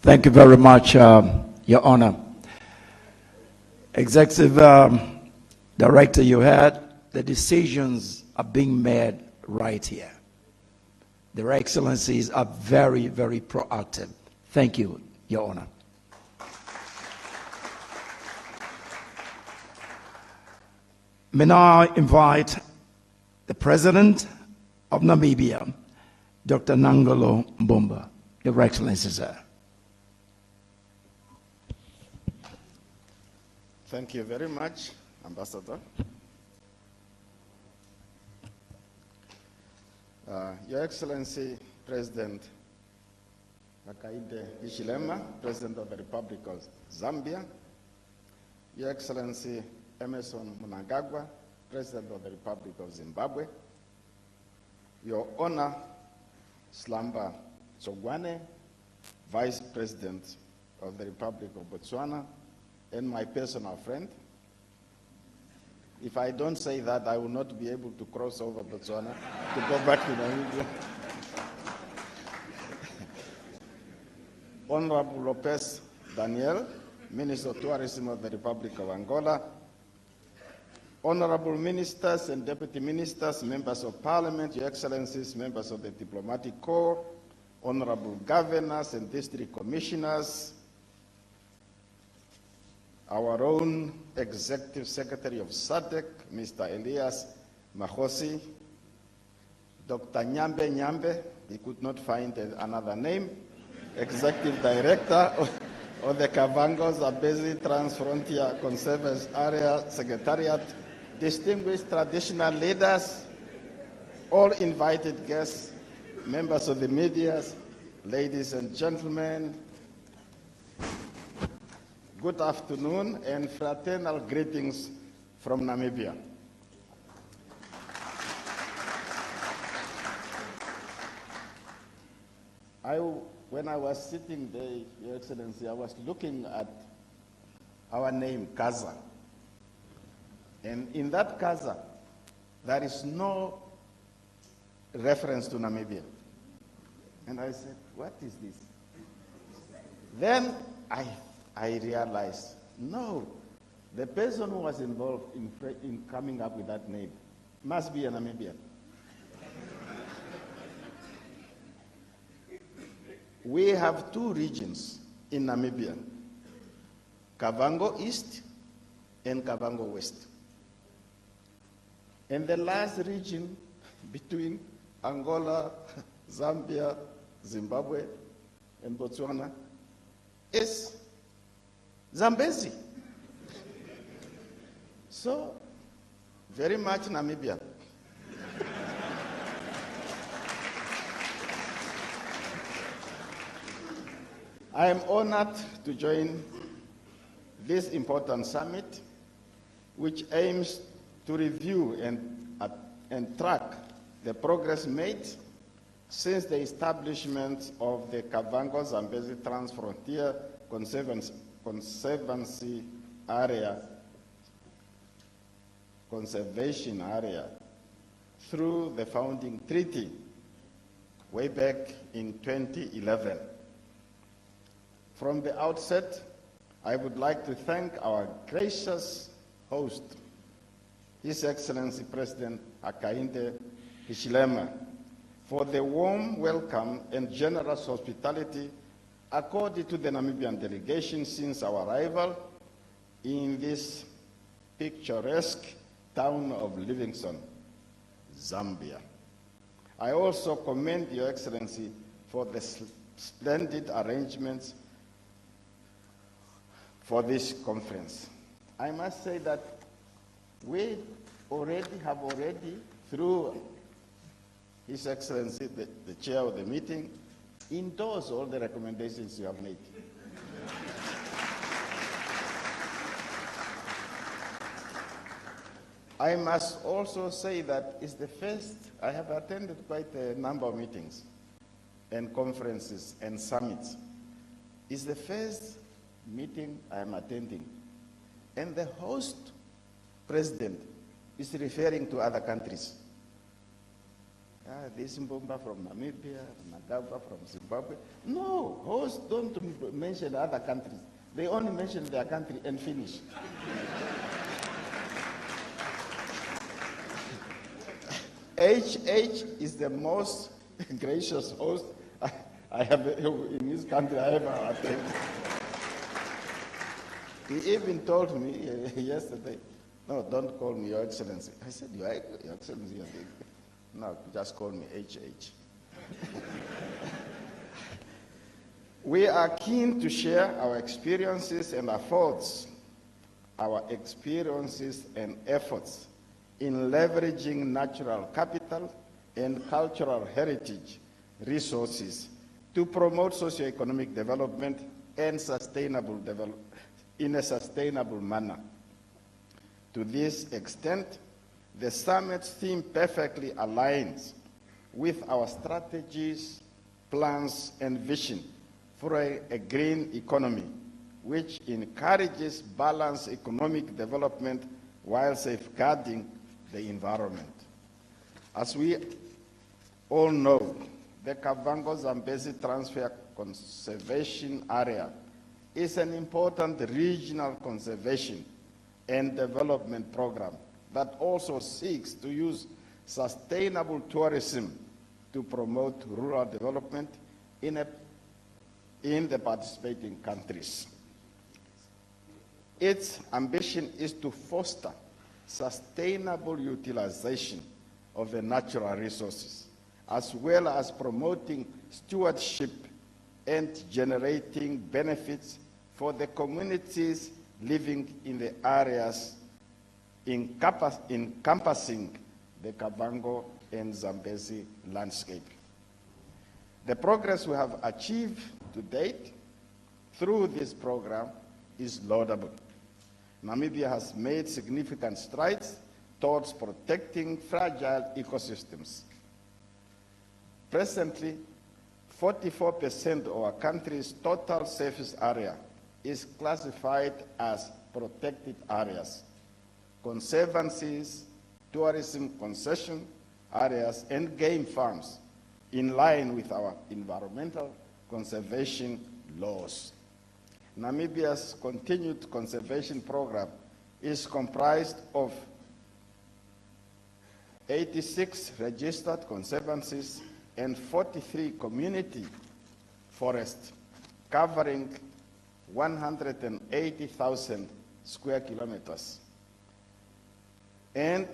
Thank you very much, Your Honor. Executive Director, you had the decisions are being made right here. Their Excellencies are very, very proactive. Thank you, Your Honor. May now invite the President of Namibia, Dr. Nangolo Mbumba. Your Excellency, sir. Thank you very much, Ambassador. Your Excellency, President Hakainde Hichilema, President of the Republic of Zambia, Your Excellency Emerson Mnangagwa, President of the Republic of Zimbabwe, Your Honor Slamba Tsogwane, Vice President of the Republic of Botswana, and my personal friend. If I don't say that, I will not be able to cross over Botswana to go back to Namibia. Honorable Lopez Daniel, Minister of Tourism of the Republic of Angola, Honorable Ministers and Deputy Ministers, Members of Parliament, Your Excellencies, Members of the Diplomatic Corps, Honorable Governors and District Commissioners, our own Executive Secretary of SADC, Mr. Elias Mahosi, Dr. Nyambe Nyambe, he could not find another name, Executive Director of the Kavango Zambezi Transfrontier Conservation Area Secretariat, distinguished traditional leaders, all invited guests, members of the media, ladies and gentlemen, good afternoon and fraternal greetings from Namibia. When I was sitting there, Your Excellency, I was looking at our name, KAZA. And in that KAZA, there is no reference to Namibia. And I said, what is this? Then I realized, no, the person who was involved in coming up with that name must be a Namibian. We have two regions in Namibia, Kavango East and Kavango West. And the last region between Angola, Zambia, Zimbabwe, and Botswana is Zambezi. So, very much Namibia. I am honored to join this important summit, which aims to review and track the progress made since the establishment of the Kavango Zambezi Transfrontier Conservation Area through the founding treaty way back in 2011. From the outset, I would like to thank our gracious host, His Excellency President Hakainde Hichilema, for the warm welcome and generous hospitality accorded to the Namibian delegation since our arrival in this picturesque town of Livingstone, Zambia. I also commend Your Excellency for the splendid arrangements for this conference. I must say that we have already, through His Excellency, the chair of the meeting, endorsed all the recommendations you have made. I must also say that it's the first, I have attended quite a number of meetings and conferences and summits. It's the first meeting I am attending, and the host president is referring to other countries. This Mbumba from Namibia, Nagaba from Zimbabwe. No, hosts don't mention other countries. They only mention their country and finish. HH is the most gracious host I have in this country I ever attended. He even told me yesterday, no, don't call me Your Excellency. I said, Your Excellency, no, just call me HH. We are keen to share our experiences and efforts, in leveraging natural capital and cultural heritage resources to promote socio-economic development and in a sustainable manner. To this extent, the summit's theme perfectly aligns with our strategies, plans, and vision for a green economy, which encourages balanced economic development while safeguarding the environment. As we all know, the Kavango Zambezi Transfer Conservation Area is an important regional conservation and development program that also seeks to use sustainable tourism to promote rural development in the participating countries. Its ambition is to foster sustainable utilization of the natural resources, as well as promoting stewardship and generating benefits for the communities living in the areas encompassing the Kavango and Zambezi landscape. The progress we have achieved to date through this program is laudable. Namibia has made significant strides towards protecting fragile ecosystems. Presently, 44% of our country's total surface area is classified as protected areas. Conservancies, tourism concession areas, and game farms in line with our environmental conservation laws. Namibia's continued conservation program is comprised of 86 registered conservancies and 43 community forests covering 180,000 square kilometers. And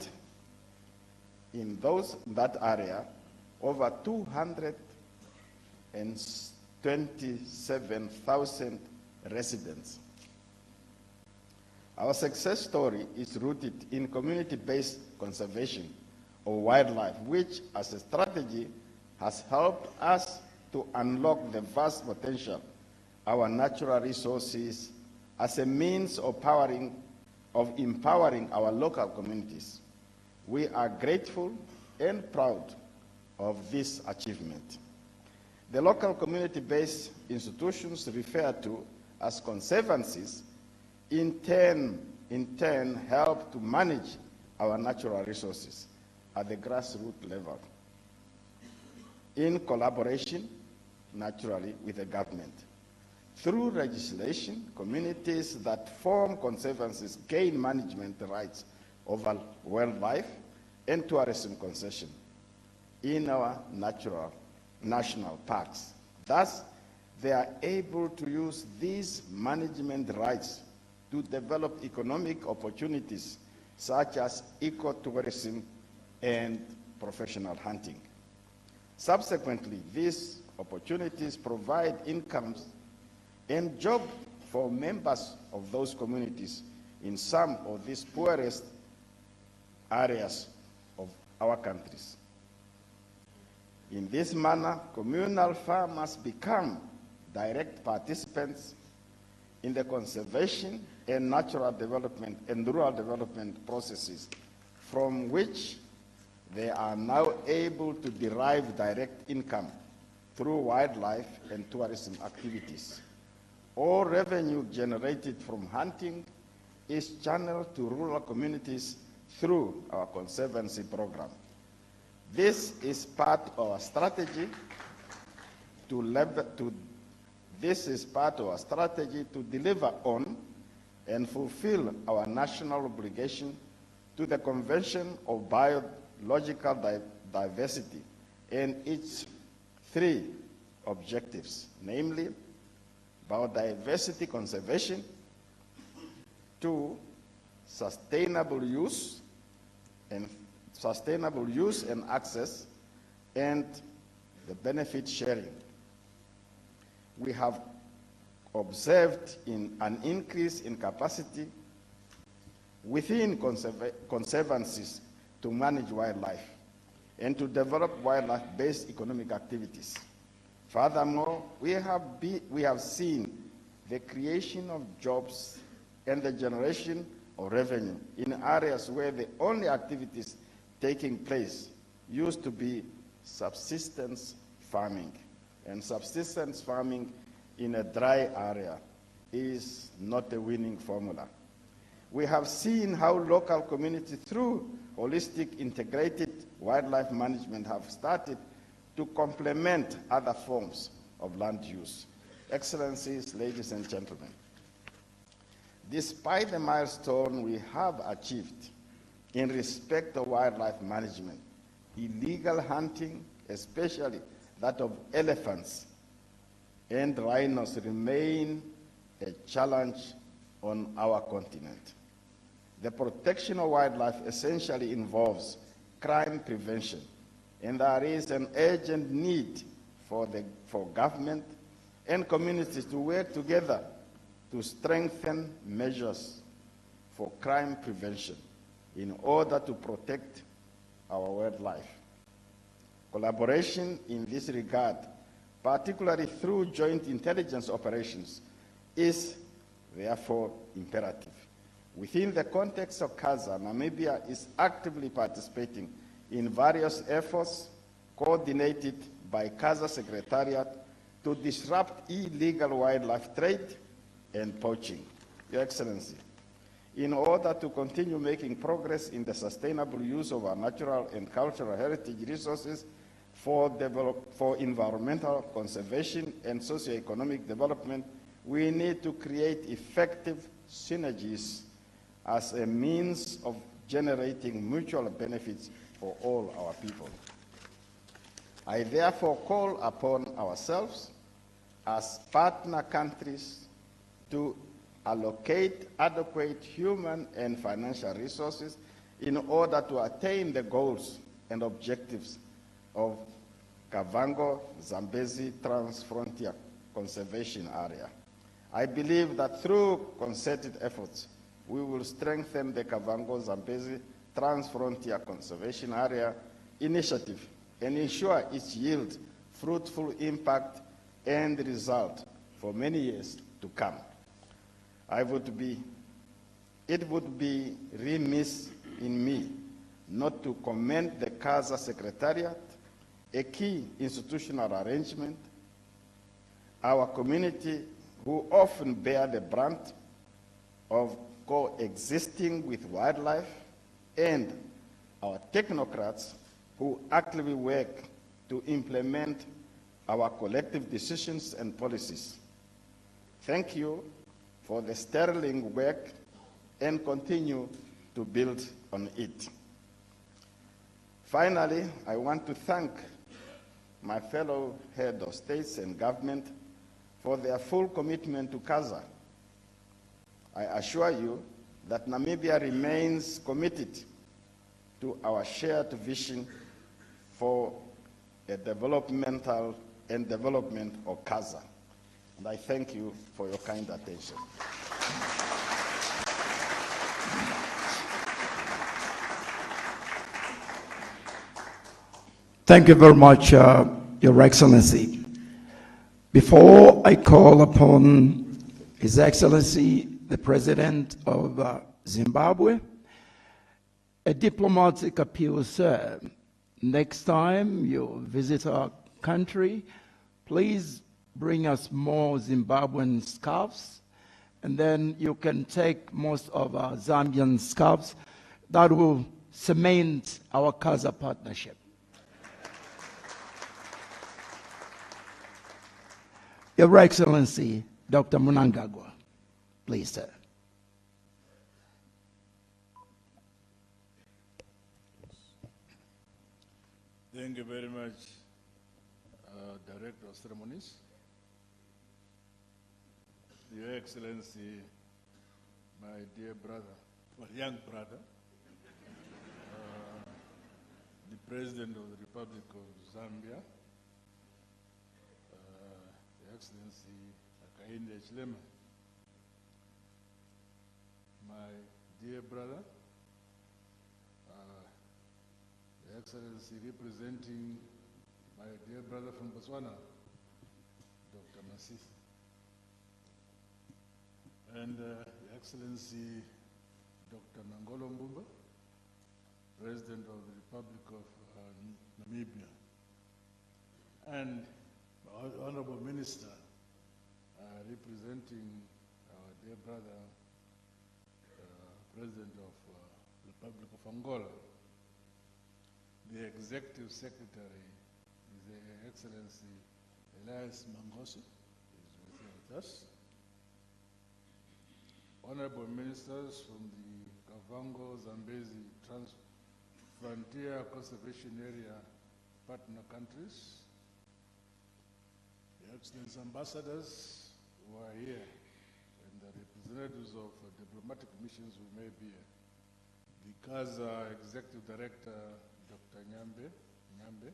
in that area, over 227,000 residents. Our success story is rooted in community-based conservation of wildlife, which as a strategy has helped us to unlock the vast potential of our natural resources as a means of empowering our local communities. We are grateful and proud of this achievement. The local community-based institutions referred to as conservancies in turn help to manage our natural resources at the grassroots level in collaboration, naturally, with the government. Through legislation, communities that form conservancies gain management rights over wildlife and tourism concession in our national parks. Thus, they are able to use these management rights to develop economic opportunities such as ecotourism and professional hunting. Subsequently, these opportunities provide incomes and jobs for members of those communities in some of these poorest areas of our countries. In this manner, communal farmers become direct participants in the conservation and natural development and rural development processes, from which they are now able to derive direct income through wildlife and tourism activities. All revenue generated from hunting is channeled to rural communities through our conservancy program. This is part of our strategy to deliver on and fulfill our national obligation to the Convention of Biological Diversity and its 3 objectives, namely biodiversity conservation, 2, sustainable use and access, and the benefit sharing. We have observed an increase in capacity within conservancies to manage wildlife. and to develop wildlife-based economic activities. Furthermore, we have seen the creation of jobs and the generation of revenue in areas where the only activities taking place used to be subsistence farming. And subsistence farming in a dry area is not a winning formula. We have seen how local communities, through holistic integrated wildlife management, have started to complement other forms of land use. Excellencies, ladies and gentlemen, despite the milestone we have achieved in respect of wildlife management, illegal hunting, especially that of elephants and rhinos, remain a challenge on our continent. The protection of wildlife essentially involves crime prevention, and there is an urgent need for government and communities to work together to strengthen measures for crime prevention in order to protect our wildlife. Collaboration in this regard, particularly through joint intelligence operations, is therefore imperative. Within the context of KAZA, Namibia is actively participating in various efforts coordinated by KAZA Secretariat to disrupt illegal wildlife trade and poaching. Your Excellency, in order to continue making progress in the sustainable use of our natural and cultural heritage resources for environmental conservation and socio-economic development, we need to create effective synergies as a means of generating mutual benefits for all our people. I therefore call upon ourselves as partner countries to allocate adequate human and financial resources in order to attain the goals and objectives of Kavango, Zambezi, Transfrontier Conservation Area. I believe that through concerted efforts, we will strengthen the Kavango, Zambezi, Transfrontier Conservation Area initiative and ensure its yield fruitful impact and result for many years to come. It would be remiss in me not to commend the KAZA Secretariat, a key institutional arrangement, our community who often bear the brunt of coexisting with wildlife, and our technocrats who actively work to implement our collective decisions and policies. Thank you for the sterling work and continue to build on it. Finally, I want to thank my fellow heads of states and government for their full commitment to KAZA. I assure you that Namibia remains committed to our shared vision for a development of KAZA. And I thank you for your kind attention. Thank you very much, Your Excellency. Before I call upon His Excellency, the President of Zimbabwe, a diplomatic appeal, sir. Next time you visit our country, please bring us more Zimbabwean scarves, and then you can take most of our Zambian scarves. That will cement our KAZA partnership. Your Excellency, Dr. Mnangagwa, please, sir. Thank you very much, Director of Ceremonies. Your Excellency, my dear brother, well, young brother, the President of the Republic of Zambia, Your Excellency Hakainde Hichilema, my dear brother, Your Excellency, representing my dear brother from Botswana, Dr. Masisi, and Your Excellency, Dr. Nangolo Mbumba, President of the Republic of Namibia, and Honorable Minister, representing our dear brother, President of the Republic of Angola. The Executive Secretary, His Excellency Elias Mangoso, is with us. Honorable Ministers from the Kavango, Zambezi, Transfrontier Conservation Area partner countries, Your Excellency Ambassadors who are here, and the representatives of diplomatic missions who may be here, the KAZA Executive Director, Dr. Nyambe,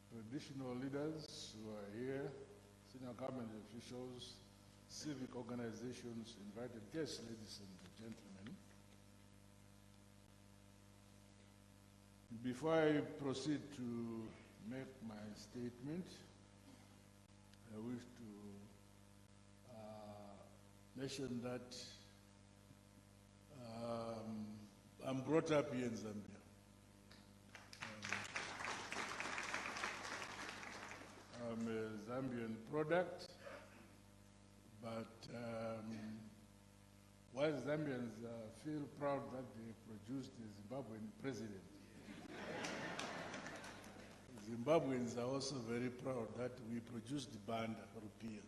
traditional leaders who are here, senior government officials, civic organizations, invited guests, ladies and gentlemen. Before I proceed to make my statement, I wish to mention that I'm brought up here in Zambia. I'm a Zambian product, but while Zambians feel proud that they produced a Zimbabwean president, Zimbabweans are also very proud that we produced the Banda Rupia.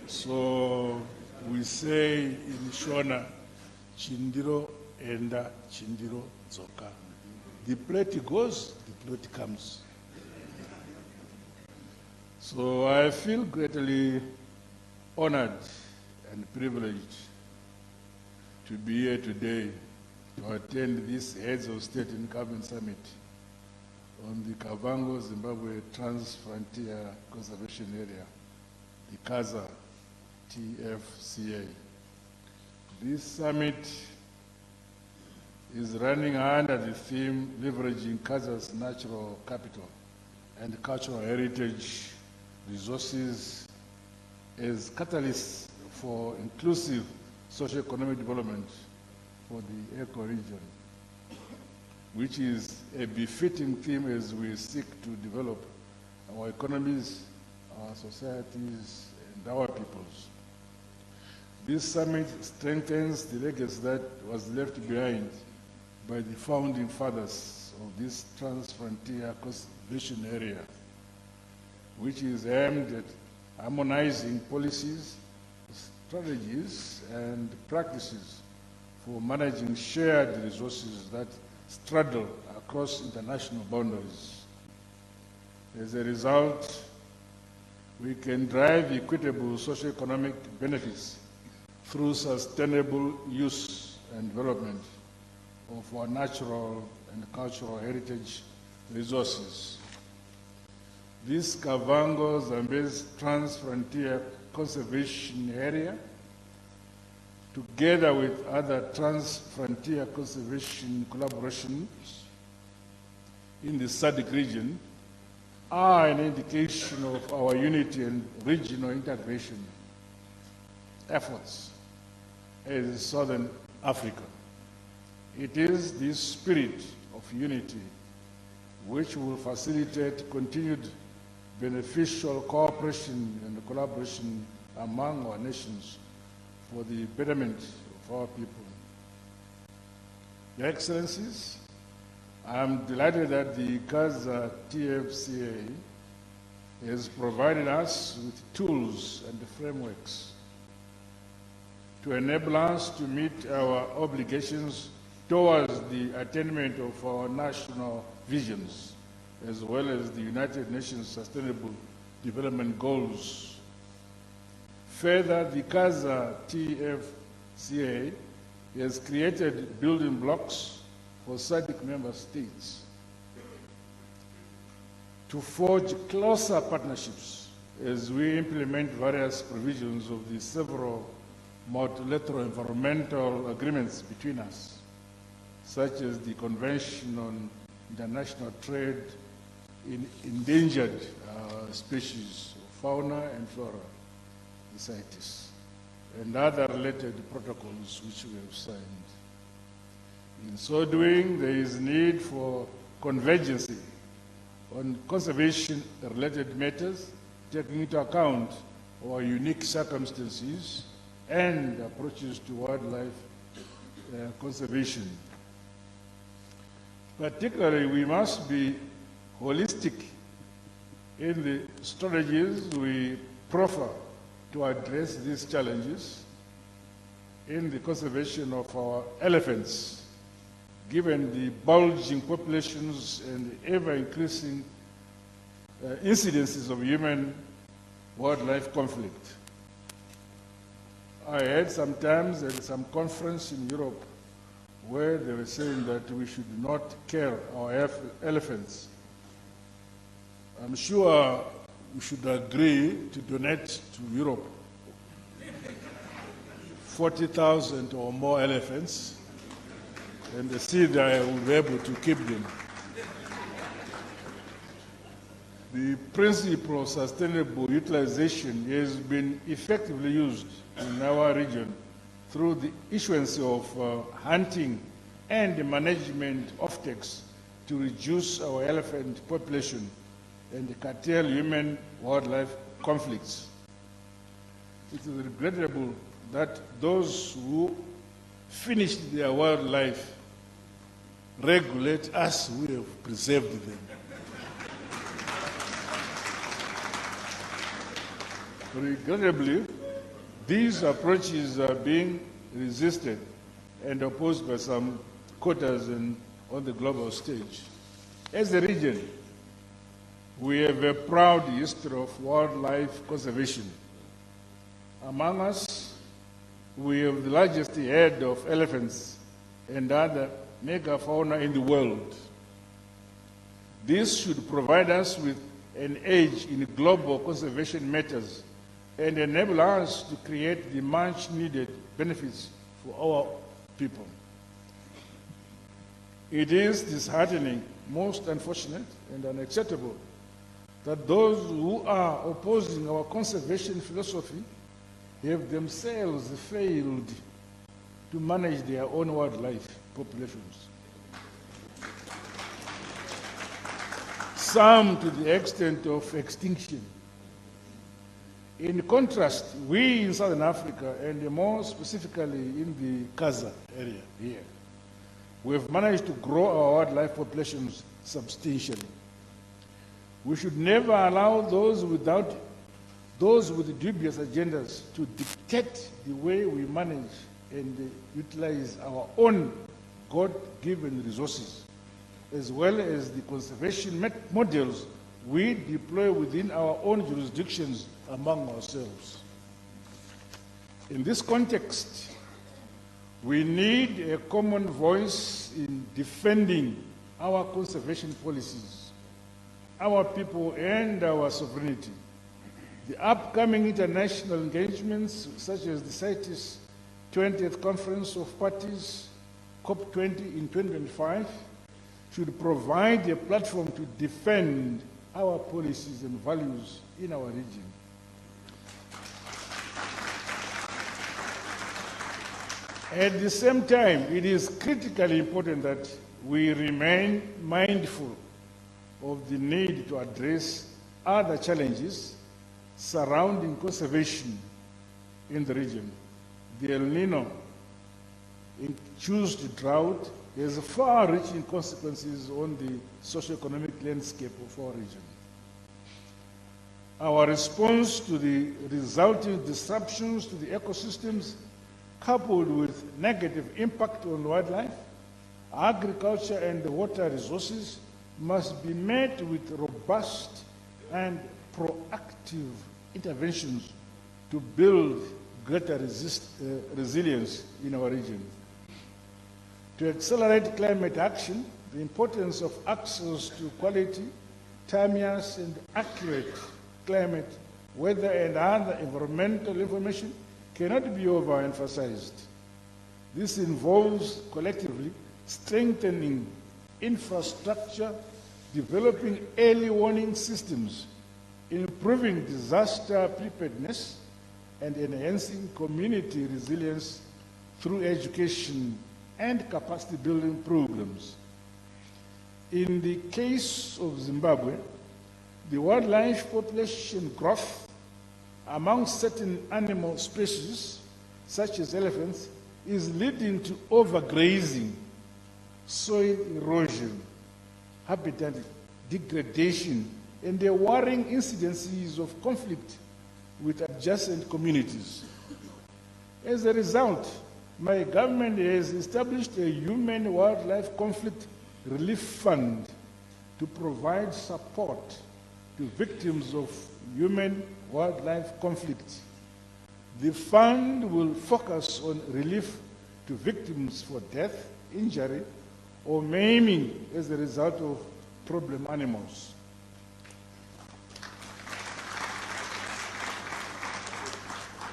So we say in Shona, Chindiro enda Chindiro zoka. The plate goes, the plate comes. So I feel greatly honored and privileged to be here today to attend this Heads of State and Government Summit on the Kavango, Zimbabwe Transfrontier Conservation Area, the KAZA TFCA. This summit is running under the theme leveraging KAZA's natural capital and cultural heritage resources as catalysts for inclusive socio-economic development for the eco-region, which is a befitting theme as we seek to develop our economies, our societies, and our peoples. This summit strengthens the legacy that was left behind by the founding fathers of this transfrontier conservation area, which is aimed at harmonizing policies, strategies, and practices for managing shared resources that straddle across international boundaries. As a result, we can drive equitable socio-economic benefits through sustainable use and development of our natural and cultural heritage resources. This Kavango Zambezi Transfrontier Conservation Area, together with other transfrontier conservation collaborations in the SADC region, are an indication of our unity and regional integration efforts as Southern Africa. It is this spirit of unity which will facilitate continued beneficial cooperation and collaboration among our nations for the betterment of our people. Your Excellencies, I am delighted that the KAZA TFCA has provided us with tools and frameworks to enable us to meet our obligations towards the attainment of our national visions, as well as the United Nations Sustainable Development Goals. Further, the KAZA TFCA has created building blocks for SADC member states to forge closer partnerships as we implement various provisions of the several multilateral environmental agreements between us, such as the Convention on International Trade in Endangered Species of Fauna and Flora, the CITES, and other related protocols which we have signed. In so doing, there is need for convergence on conservation-related matters, taking into account our unique circumstances and approaches to wildlife conservation. Particularly, we must be holistic in the strategies we proffer to address these challenges in the conservation of our elephants, given the bulging populations and the ever-increasing incidences of human-wildlife conflict. I heard sometimes at some conference in Europe where they were saying that we should not kill our elephants. I'm sure we should agree to donate to Europe 40,000 or more elephants, and see that we'll be able to keep them. The principle of sustainable utilization has been effectively used in our region through the issuance of hunting and the management of offtakes to reduce our elephant population and curtail human-wildlife conflicts. It is regrettable that those who finished their wildlife regulate us who have preserved them. Regrettably, these approaches are being resisted and opposed by some quarters on the global stage. As a region, we have a proud history of wildlife conservation. Among us, we have the largest herd of elephants and other megafauna in the world. This should provide us with an edge in global conservation matters and enable us to create the much-needed benefits for our people. It is disheartening, most unfortunate, and unacceptable that those who are opposing our conservation philosophy have themselves failed to manage their own wildlife populations. Some to the extent of extinction. In contrast, we in Southern Africa, and more specifically in the KAZA area here, we have managed to grow our wildlife populations substantially. We should never allow those with dubious agendas to dictate the way we manage and utilize our own God-given resources, as well as the conservation models we deploy within our own jurisdictions among ourselves. In this context, we need a common voice in defending our conservation policies, our people, and our sovereignty. The upcoming international engagements, such as the CITES 20th Conference of Parties, COP20 in 2025, should provide a platform to defend our policies and values in our region. At the same time, it is critically important that we remain mindful of the need to address other challenges surrounding conservation in the region. The El Nino-induced drought has far-reaching consequences on the socio-economic landscape of our region. Our response to the resulting disruptions to the ecosystems, coupled with negative impact on wildlife, agriculture, and water resources, must be met with robust and proactive interventions to build greater resilience in our region. To accelerate climate action, the importance of access to quality, timeous, and accurate climate, weather, and other environmental information cannot be overemphasized. This involves collectively strengthening infrastructure, developing early warning systems, improving disaster preparedness, and enhancing community resilience through education and capacity building programs. In the case of Zimbabwe, the wildlife population growth among certain animal species, such as elephants, is leading to overgrazing, soil erosion, habitat degradation, and the worrying incidences of conflict with adjacent communities. As a result, my government has established a human wildlife conflict relief fund to provide support to victims of human-wildlife conflict. The fund will focus on relief to victims for death, injury, or maiming as a result of problem animals.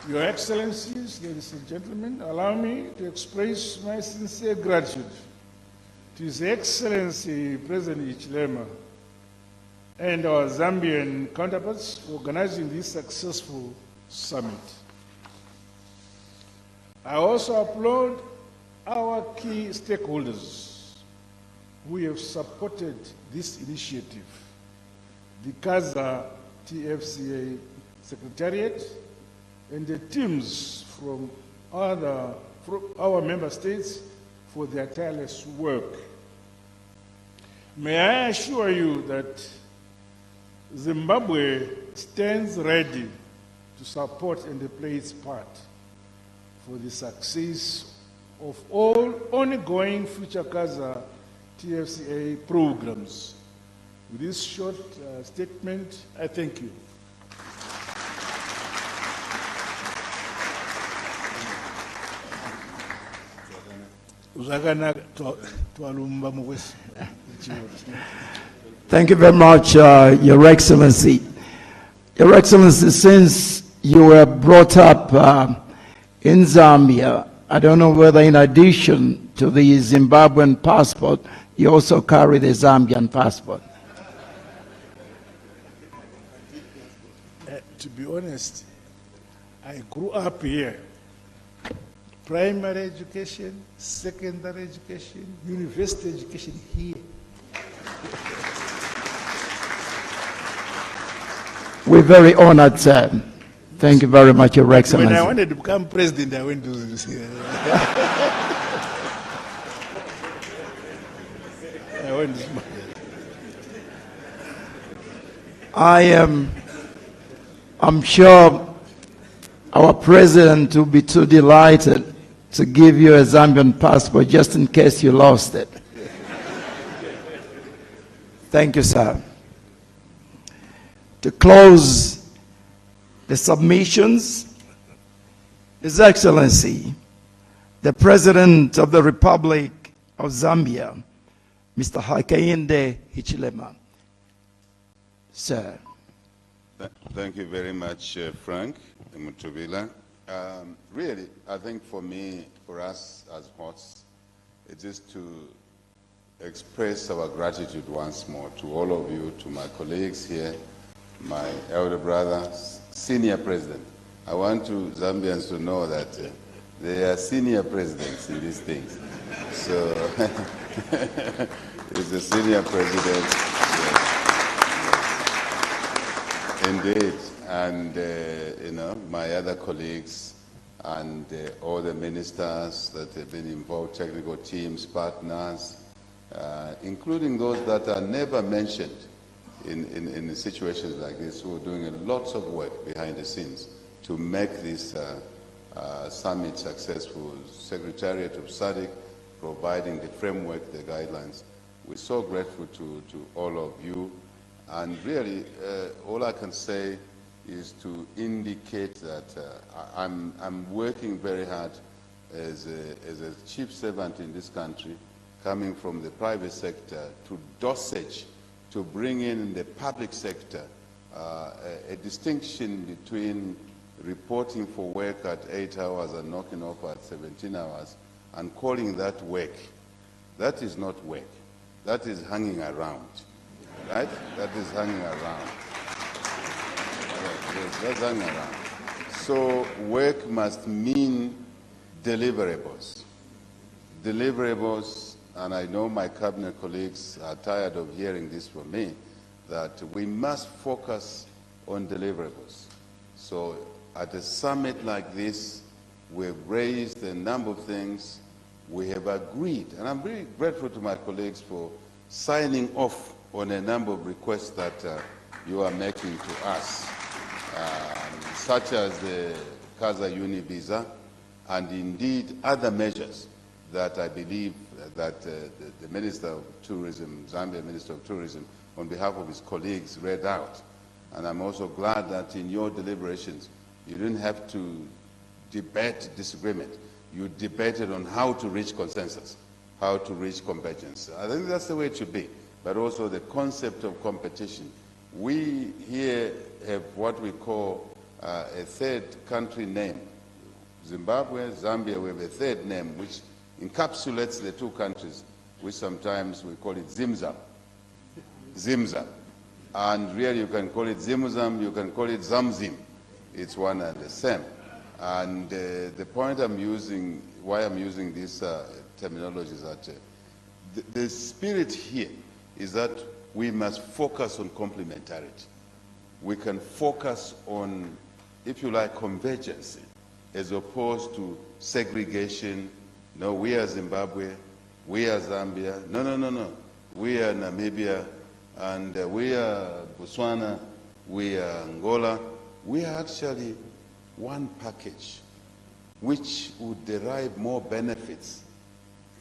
Your Excellencies, ladies and gentlemen, allow me to express my sincere gratitude to His Excellency President Hichilema and our Zambian counterparts for organizing this successful summit. I also applaud our key stakeholders who have supported this initiative: the KAZA TFCA Secretariat and the teams from our member states for their tireless work. May I assure you that Zimbabwe stands ready to support and play its part for the success of all ongoing future KAZA TFCA programs. With this short statement, I thank you. Thank you very much, Your Excellency. Your Excellency, since you were brought up in Zambia, I don't know whether in addition to the Zimbabwean passport, you also carry the Zambian passport. To be honest, I grew up here. Primary education, secondary education, university education here. We're very honored, sir. Thank you very much, Your Excellency. When I wanted to become president, I went to this. I'm sure our president will be too delighted to give you a Zambian passport just in case you lost it. Thank you, sir. To close the submissions, His Excellency, the President of the Republic of Zambia, Mr. Hakainde Hichilema. Sir. Thank you very much, Frank Mutubila. Really, I think for me, for us as hosts, it is to express our gratitude once more to all of you, to my colleagues here, my elder brother, senior president. I want Zambians to know that they are senior presidents in these things. So, he's a senior president. Yes. Indeed, and my other colleagues and all the ministers that have been involved, technical teams, partners, including those that are never mentioned in situations like this, who are doing lots of work behind the scenes to make this summit successful. Secretariat of SADC providing the framework, the guidelines. We're so grateful to all of you. And really, all I can say is to indicate that I'm working very hard as a chief servant in this country, coming from the private sector to dosage, to bring in the public sector a distinction between reporting for work at 8 hours and knocking off at 17 hours and calling that work. That is not work. That is hanging around, right? That is hanging around. Yes, that's hanging around. So work must mean deliverables. Deliverables, and I know my cabinet colleagues are tired of hearing this from me, that we must focus on deliverables. So at a summit like this, we've raised a number of things. We have agreed, and I'm very grateful to my colleagues for signing off on a number of requests that you are making to us, such as the KAZA Uni visa, and indeed other measures that I believe that the Minister of Tourism, Zambia Minister of Tourism, on behalf of his colleagues, read out. And I'm also glad that in your deliberations, you didn't have to debate disagreement. You debated on how to reach consensus, how to reach convergence. I think that's the way it should be, but also the concept of competition. We here have what we call a third country name. Zimbabwe, Zambia, we have a third name which encapsulates the two countries, which sometimes we call it Zimzam. Zimzam. And really you can call it Zimzam, you can call it Zamzim. It's one and the same. And the point I'm using, why I'm using this terminology is that the spirit here is that we must focus on complementarity. We can focus on, if you like, convergence as opposed to segregation. No, we are Zimbabwe, we are Zambia. No, no, no, no. We are Namibia, and we are Botswana, we are Angola. We are actually one package which would derive more benefits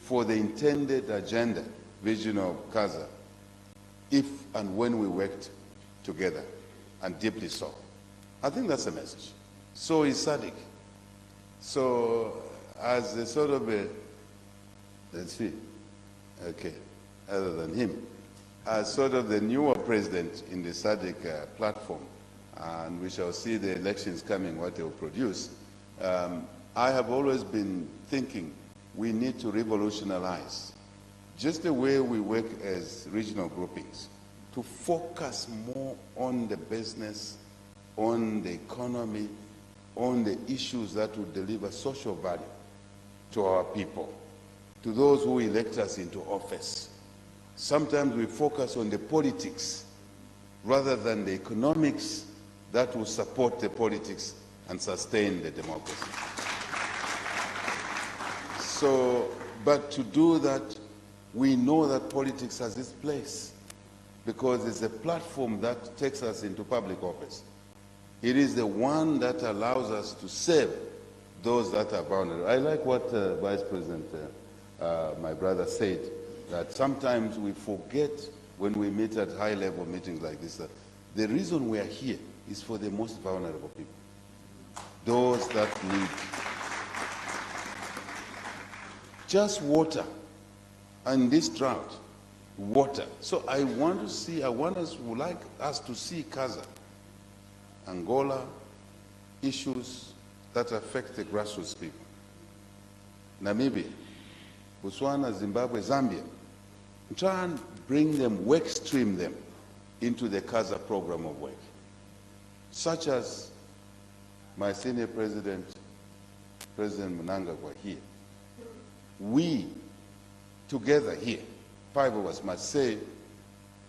for the intended agenda, vision of KAZA, if and when we worked together, and deeply so. I think that's the message. So is SADC. So as a sort of a, let's see, okay, other than him, as sort of the newer president in the SADC platform, and we shall see the elections coming, what they will produce, I have always been thinking we need to revolutionize just the way we work as regional groupings, to focus more on the business, on the economy, on the issues that will deliver social value to our people, to those who elect us into office. Sometimes we focus on the politics rather than the economics that will support the politics and sustain the democracy. So, but to do that, we know that politics has its place because it's a platform that takes us into public office. It is the one that allows us to save those that are vulnerable. I like what Vice President, my brother, said, that sometimes we forget when we meet at high-level meetings like this, that the reason we are here is for the most vulnerable people, those that need just water, and this drought, water. So I want to see, would like us to see KAZA, Angola, issues that affect the grassroots people. Namibia, Botswana, Zimbabwe, Zambia. Try and bring them, work stream them into the KAZA program of work. Such as my senior president, President Mnangagwa here. We, together here, 5 of us must say,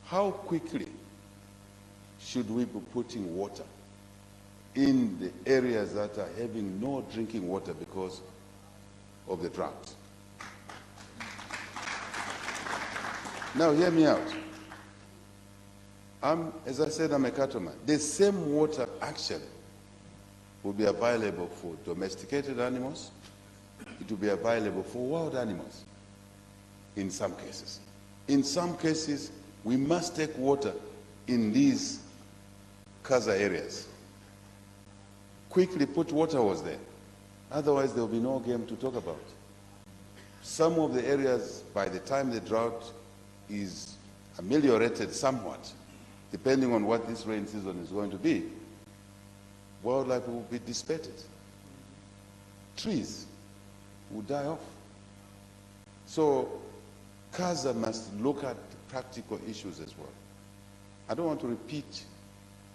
how quickly should we be putting water in the areas that are having no drinking water because of the drought? Now hear me out. As I said, I'm a cattleman. The same water actually will be available for domesticated animals. It will be available for wild animals in some cases. In some cases, we must take water in these KAZA areas. Quickly put water was there. Otherwise, there will be no game to talk about. Some of the areas, by the time the drought is ameliorated somewhat, depending on what this rain season is going to be, wildlife will be dissipated. Trees will die off. So KAZA must look at practical issues as well. I don't want to repeat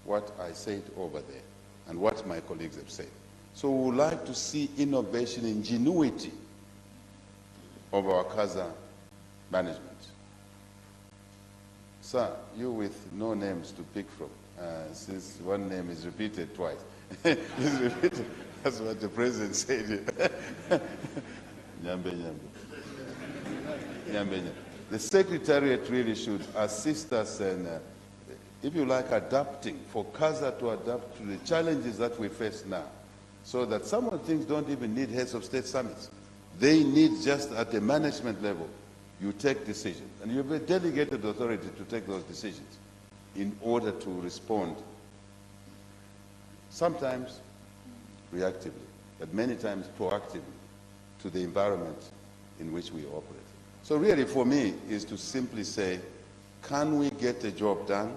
what I said over there and what my colleagues have said. So we would like to see innovation, ingenuity of our KAZA management. Sir, you with no names to pick from, since one name is repeated twice. It's repeated. That's what the president said. Nyambe, nyambe. Nyambe, nyambe. The Secretariat really should assist us and, if you like, adapting, for KAZA to adapt to the challenges that we face now, so that some of the things don't even need heads of state summits. They need just at the management level, you take decisions. And you have a delegated authority to take those decisions in order to respond, sometimes reactively, but many times proactively, to the environment in which we operate. So really for me is to simply say, can we get the job done?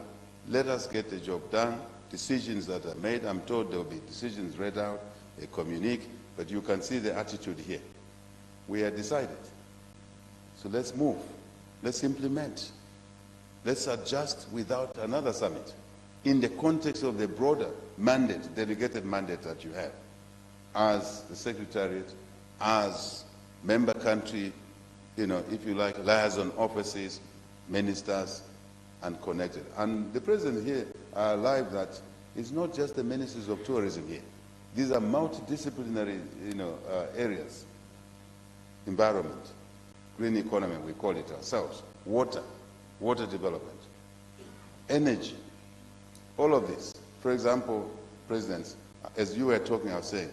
Let us get the job done. Decisions that are made, I'm told there will be decisions read out, a communique, but you can see the attitude here. We are decided. So let's move. Let's implement. Let's adjust without another summit in the context of the broader mandate, delegated mandate that you have as the Secretariat, as member country, if you like, liaison offices, ministers, and connected. And the president here are alive that it's not just the ministers of tourism here. These are multidisciplinary, areas. Environment, green economy, we call it ourselves, water development, energy, all of this. For example, presidents, as you were talking, I was saying,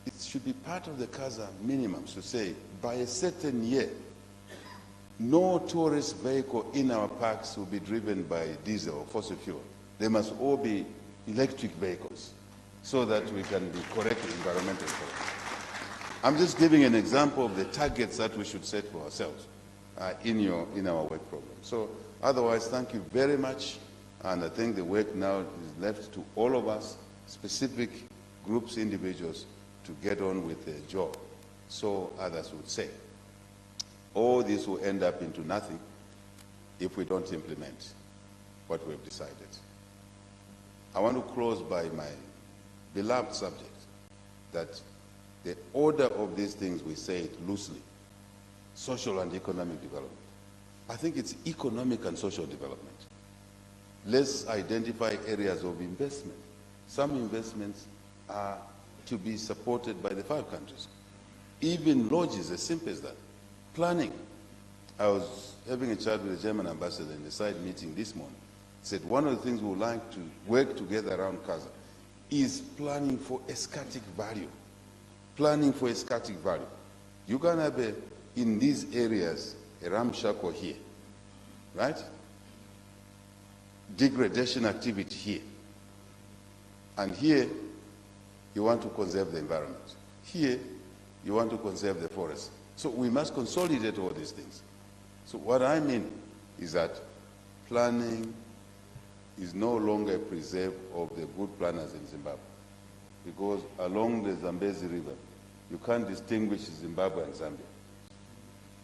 it should be part of the KAZA minimums to say, by a certain year, no tourist vehicle in our parks will be driven by diesel or fossil fuel. They must all be electric vehicles so that we can be correctly environmentally correct. I'm just giving an example of the targets that we should set for ourselves in our work program. So otherwise, thank you very much. And I think the work now is left to all of us, specific groups, individuals, to get on with their job. So others would say, all this will end up into nothing if we don't implement what we've decided. I want to close by my beloved subject, that the order of these things, we say it loosely, social and economic development. I think it's economic and social development. Let's identify areas of investment. Some investments are to be supported by the 5 countries. Even lodges, as simple as that. Planning. I was having a chat with the German ambassador in the side meeting this morning. He said one of the things we would like to work together around KAZA is planning for eschatic value. Planning for eschatic value. You can have in these areas a ramshackle here, right? Degradation activity here. And here, you want to conserve the environment. Here, you want to conserve the forest. So we must consolidate all these things. So what I mean is that planning is no longer a preserve of the good planners in Zimbabwe. Because along the Zambezi River, you can't distinguish Zimbabwe and Zambia.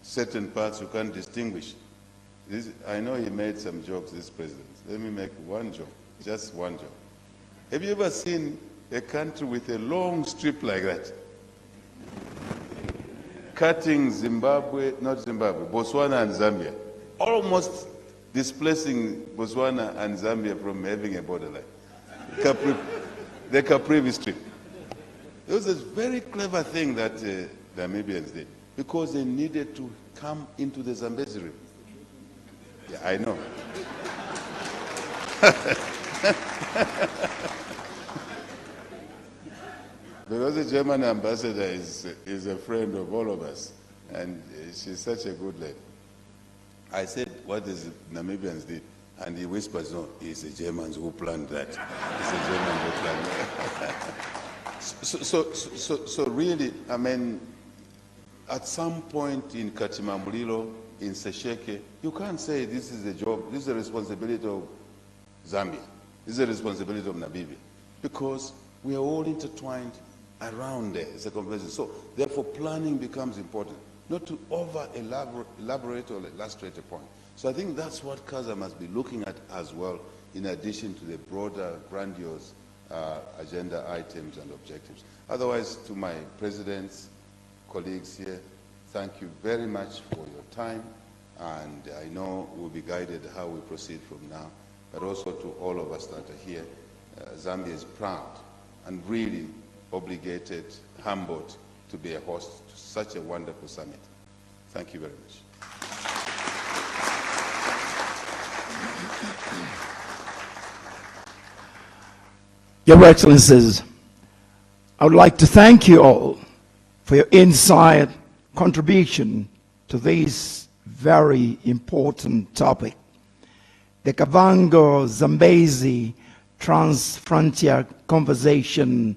Certain parts you can't distinguish. I know he made some jokes, this president. Let me make one joke, just one joke. Have you ever seen a country with a long strip like that? Cutting Zimbabwe, not Zimbabwe, Botswana and Zambia. Almost displacing Botswana and Zambia from having a borderline. The Caprivi Strip. It was a very clever thing that the Namibians did, because they needed to come into the Zambezi River. Yeah, I know. Because the German ambassador is a friend of all of us, and she's such a good lady. I said, what is Namibians did? And he whispers, no, it's the Germans who planned that. It's the Germans who planned that. So really, I mean, at some point in Katimamulilo, in Sesheke, you can't say this is a job, this is a responsibility of Zambia, this is a responsibility of Namibia, because We are all intertwined around there. It's a convention. So therefore planning becomes important, not to elaborate or illustrate a point. So I think that's what KAZA must be looking at as well, in addition to the broader, grandiose agenda items and objectives. Otherwise, to my presidents, colleagues here, thank you very much for your time, and I know we'll be guided how we proceed from now, but also to all of us that are here. Zambia is proud and really obligated, humbled to be a host to such a wonderful summit. Thank you very much. Your Excellencies, I would like to thank you all for your insight, contribution to this very important topic. The Kavango Zambezi Transfrontier Conversation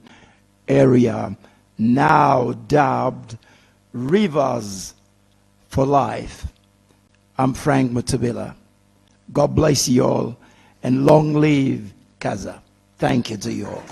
Area, now dubbed Rivers for Life. I'm Frank Mutabila. God bless you all, and long live KAZA. Thank you to you all.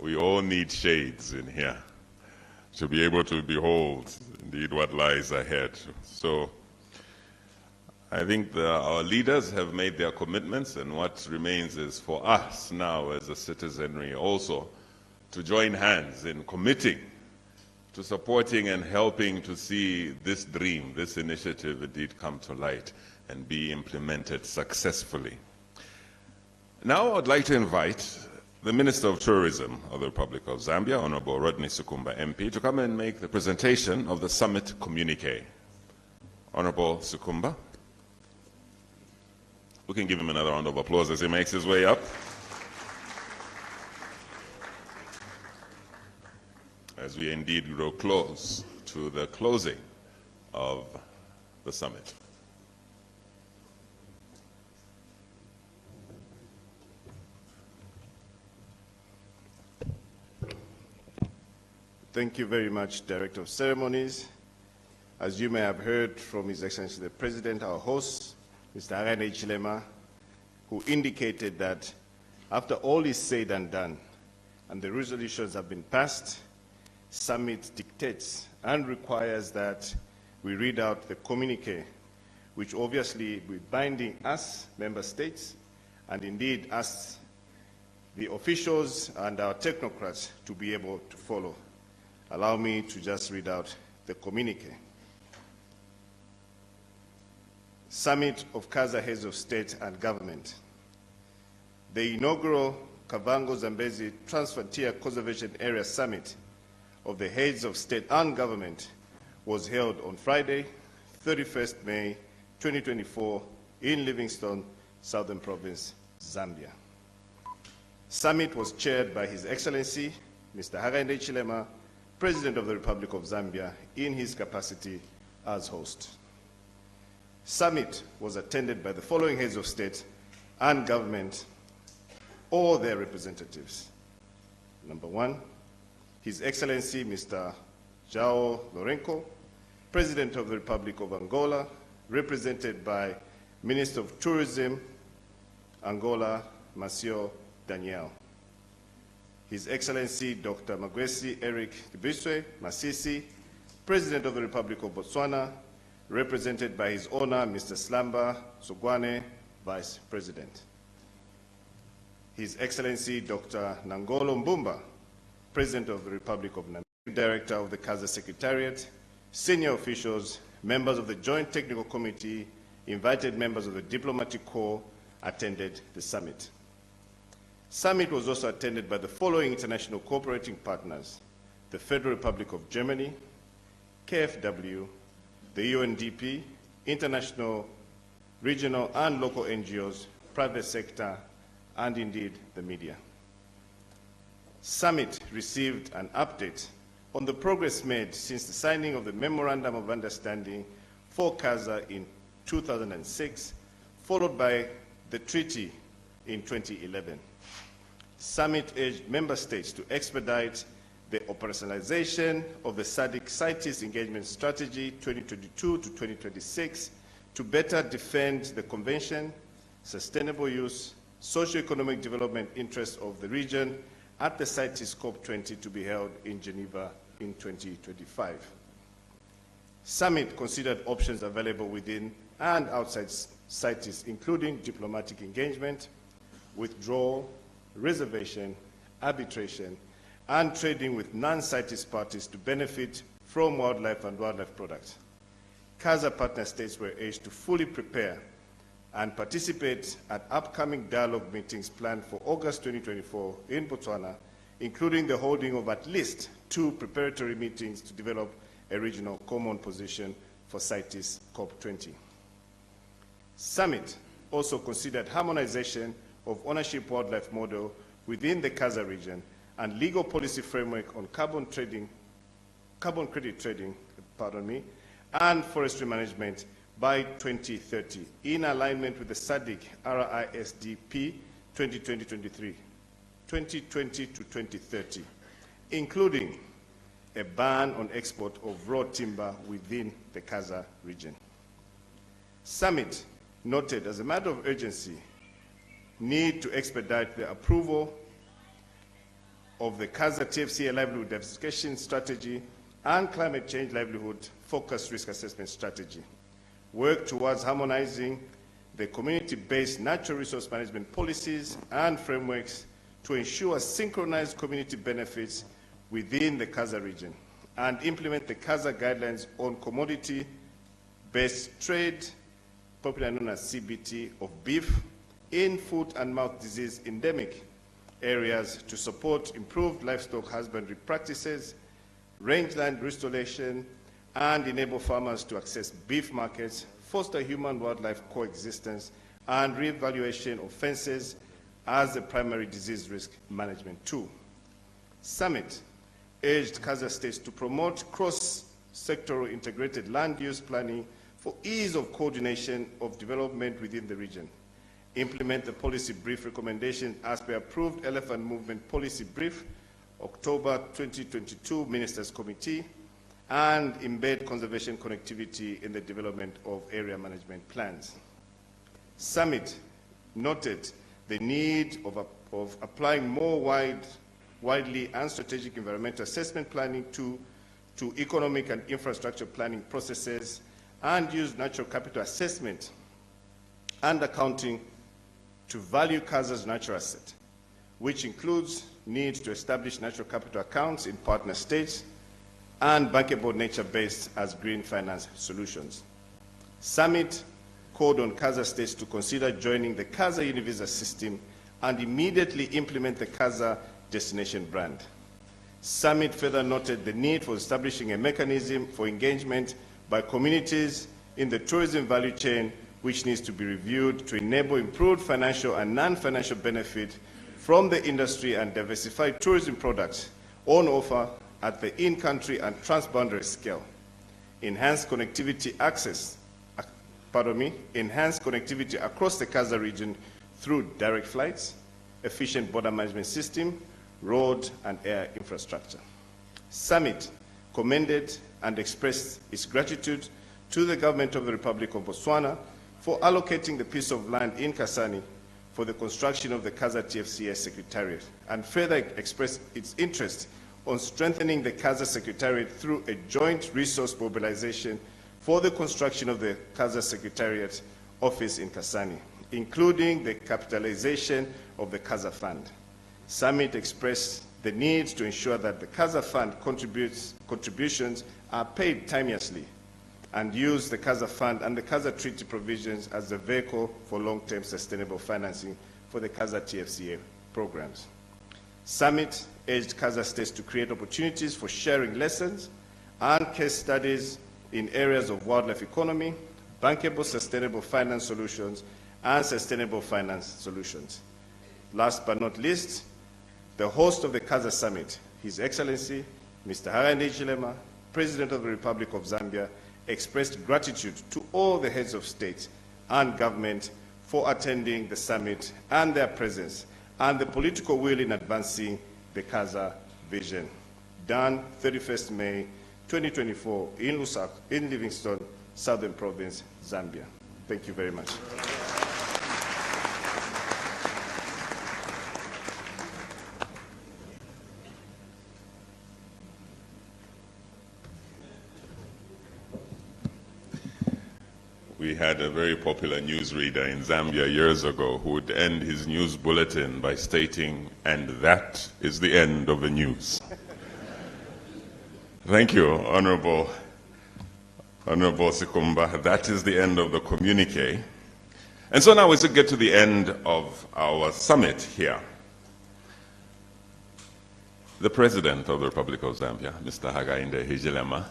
We all need shades in here to be able to behold indeed what lies ahead. So I think our leaders have made their commitments, and what remains is for us now as a citizenry also to join hands in committing to supporting and helping to see this dream, this initiative indeed come to light and be implemented successfully. Now I'd like to invite the Minister of Tourism of the Republic of Zambia, Honorable Rodney Sukumba MP, to come and make the presentation of the summit communique. Honorable Sukumba. We can give him another round of applause as he makes his way up. As we indeed grow close to the closing of the summit. Thank you very much, Director of Ceremonies. As you may have heard from His Excellency the President, our host, Mr. Hakainde Hichilema, who indicated that after all is said and done and the resolutions have been passed, summit dictates and requires that we read out the communique, which obviously will be binding us, member states, and indeed us, the officials and our technocrats, to be able to follow. Allow me to just read out the communique. Summit of KAZA Heads of State and Government. The inaugural Kavango Zambezi Transfrontier Conservation Area Summit of the Heads of State and Government was held on Friday, 31st May 2024 in Livingstone, Southern Province, Zambia. Summit was chaired by His Excellency, Mr. Hakainde Hichilema, President of the Republic of Zambia, in his capacity as host. Summit was attended by the following heads of state and government or their representatives. Number one, His Excellency Mr. João Lourenço, President of the Republic of Angola, represented by Minister of Tourism, Angola, Monsieur Daniel. His Excellency Dr. Magwesi Eric Dibiswe Masisi, President of the Republic of Botswana, represented by His Honor Mr. Slamba Sogwane Vice President. His Excellency Dr. Nangolo Mbumba, President of the Republic of Namibia, Director of the KAZA Secretariat, senior officials, members of the Joint Technical Committee, invited members of the Diplomatic Corps attended the summit. Summit was also attended by the following international cooperating partners: the Federal Republic of Germany, KfW, the UNDP, international, regional and local NGOs, private sector, and indeed the media. Summit received an update on the progress made since the signing of the Memorandum of Understanding for KAZA in 2006, followed by the treaty in 2011. Summit urged member states to expedite the operationalization of the SADC CITES Engagement Strategy 2022 to 2026 to better defend the Convention, sustainable use, socio-economic development interests of the region at the CITES COP20 to be held in Geneva in 2025. Summit considered options available within and outside CITES, including diplomatic engagement, withdrawal, reservation, arbitration, and trading with non-CITES parties to benefit from wildlife and wildlife products. KAZA Partner States were urged to fully prepare and participate at upcoming dialogue meetings planned for August 2024 in Botswana, including the holding of at least 2 preparatory meetings to develop a regional common position for CITES COP20. Summit also considered harmonization of ownership wildlife model within the KAZA region and legal policy framework on carbon credit trading, and forestry management by 2030, in alignment with the SADC RISDP 2020-23, 2020 to 2030, including a ban on export of raw timber within the KAZA region. Summit noted, as a matter of urgency, need to expedite the approval of the KAZA TFCA livelihood diversification strategy and climate change livelihood focused risk assessment strategy. Work towards harmonizing the community-based natural resource management policies and frameworks to ensure synchronized community benefits within the KAZA region, and implement the KAZA guidelines on commodity-based trade, popularly known as CBT, of beef in foot and mouth disease endemic areas to support improved livestock husbandry practices, rangeland restoration, and enable farmers to access beef markets, foster human-wildlife coexistence, and reevaluation of fences as a primary disease risk management tool. Summit urged KAZA states to promote cross-sectoral integrated land use planning for ease of coordination of development within the region, implement the policy brief recommendations as per approved elephant movement policy brief, October 2022 Ministers Committee, and embed conservation connectivity in the development of area management plans. Summit noted the need of applying more widely and strategic environmental assessment planning to economic and infrastructure planning processes, and use natural capital assessment and accounting to value KAZA's natural asset, which includes needs to establish natural capital accounts in partner states and bankable nature-based as green finance solutions. Summit called on KAZA states to consider joining the KAZA Univisa system and immediately implement the KAZA destination brand. Summit further noted the need for establishing a mechanism for engagement by communities in the tourism value chain, which needs to be reviewed to enable improved financial and non-financial benefit from the industry and diversified tourism products on offer at the in-country and transboundary scale. Enhanced connectivity across the KAZA region through direct flights, efficient border management system, road and air infrastructure. Summit commended and expressed its gratitude to the government of the Republic of Botswana for allocating the piece of land in Kasane for the construction of the KAZA TFCA Secretariat, and further expressed its interest on strengthening the KAZA Secretariat through a joint resource mobilization for the construction of the KAZA Secretariat office in Kasane, including the capitalization of the KAZA Fund. Summit expressed the need to ensure that the KAZA Fund contributions are paid timeously and use the KAZA Fund and the KAZA Treaty provisions as the vehicle for long-term sustainable financing for the KAZA TFCA programs. Summit urged KAZA states to create opportunities for sharing lessons and case studies in areas of wildlife economy, bankable sustainable finance solutions, and sustainable finance solutions. Last but not least, the host of the KAZA Summit, His Excellency, Mr. Hakainde Hichilema, President of the Republic of Zambia, expressed gratitude to all the heads of state and government for attending the summit and their presence and the political will in advancing the KAZA vision. Done 31st May 2024 in Lusaka, in Livingstone, Southern Province, Zambia. Thank you very much. We had a very popular newsreader in Zambia years ago who would end his news bulletin by stating, "And that is the end of the news." Thank you, Honorable Sikumba. That is the end of the communique. And so now we should get to the end of our summit here. The President of the Republic of Zambia, Mr. Hakainde Hichilema,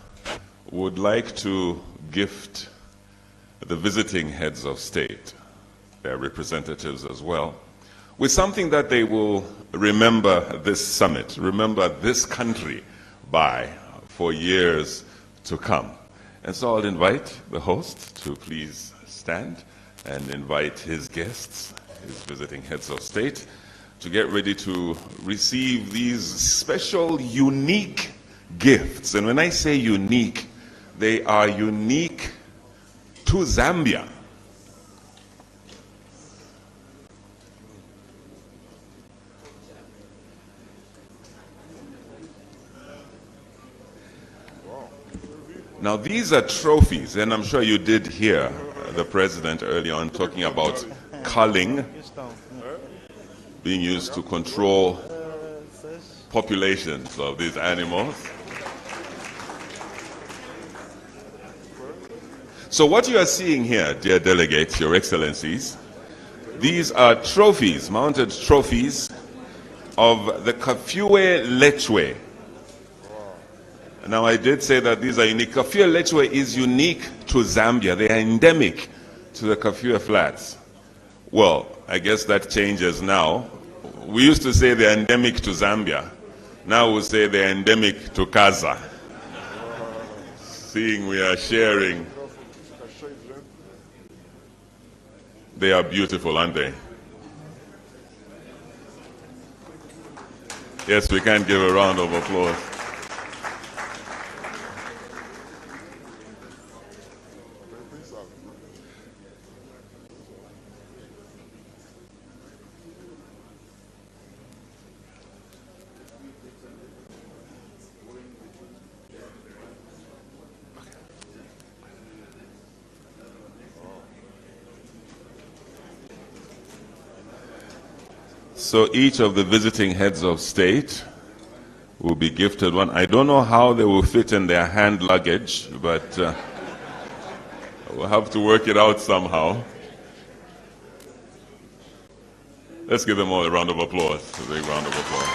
would like to gift the visiting heads of state, their representatives as well, with something that they will remember this summit, remember this country by for years to come. And so I'll invite the host to please stand and invite his guests, his visiting heads of state, to get ready to receive these special, unique gifts. And when I say unique, they are unique to Zambia. Now these are trophies, and I'm sure you did hear the President early on talking about culling being used to control populations of these animals. So what you are seeing here, dear delegates, Your Excellencies, these are trophies, mounted trophies of the Kafue Lechwe. Now I did say that these are unique. Kafue Lechwe is unique to Zambia. They are endemic to the Kafue Flats. Well, I guess that changes now. We used to say they're endemic to Zambia. Now we'll say they're endemic to KAZA. Seeing we are sharing. They are beautiful, aren't they? Yes, we can give a round of applause. So each of the visiting heads of state will be gifted one. I don't know how they will fit in their hand luggage, but we'll have to work it out somehow. Let's give them all a round of applause, a big round of applause.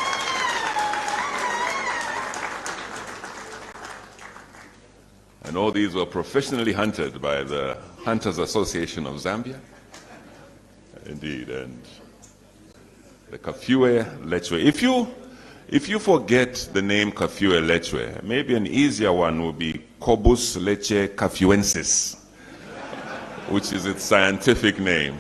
And all these were professionally hunted by the Hunters Association of Zambia. Indeed, and the Kafue Lechwe. If you forget the name Kafue Lechwe, maybe an easier one would be Cobus Leche Kafuensis, which is its scientific name.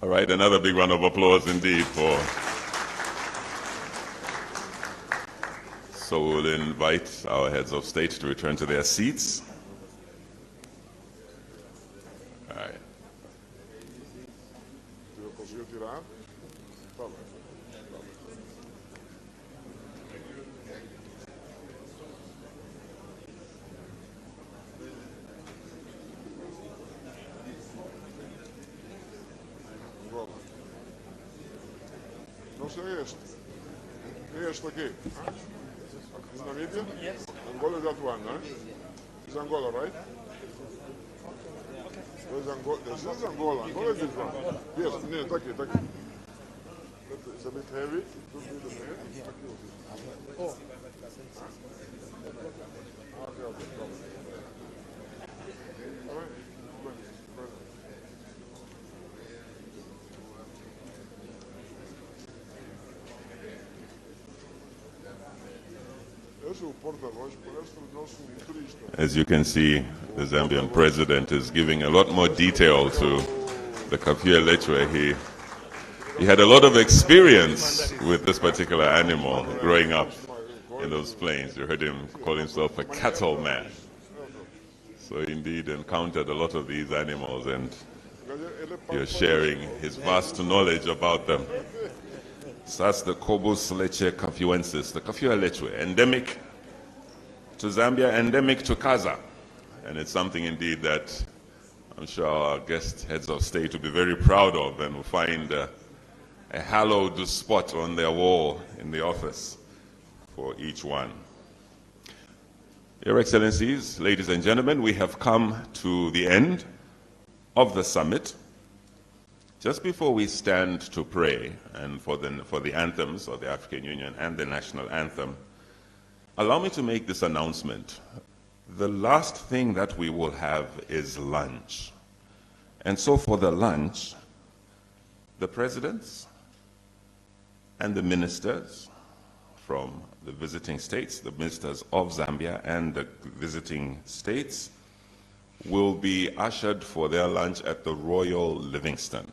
All right, another big round of applause indeed for. So we'll invite our heads of state to return to their seats. All right. Não sei este. Quem é este aqui? Is Namibia? Yes. Angola is that one, huh? It's Angola, right? Where's Angola? This is Angola. Angola is this one. Yes, no, take it. It's a bit heavy. It could be the head. Oh. Okay. All right. As you can see, the Zambian president is giving a lot more detail to the Kafue Lechwe. He had a lot of experience with this particular animal growing up in those plains. You heard him call himself a cattle man. So indeed encountered a lot of these animals, and you're sharing his vast knowledge about them. So that's the Cobus leche cafuensis, the Kafue Lechwe, endemic to Zambia, endemic to KAZA. And it's something indeed that I'm sure our guest heads of state will be very proud of, and will find a hallowed spot on their wall in the office for each one. Your Excellencies, ladies and gentlemen, we have come to the end of the summit. Just before we stand to pray and for the anthems of the African Union and the national anthem, allow me to make this announcement. The last thing that we will have is lunch. And so for the lunch, the presidents and the ministers from the visiting states, the ministers of Zambia and the visiting states, will be ushered for their lunch at the Royal Livingstone,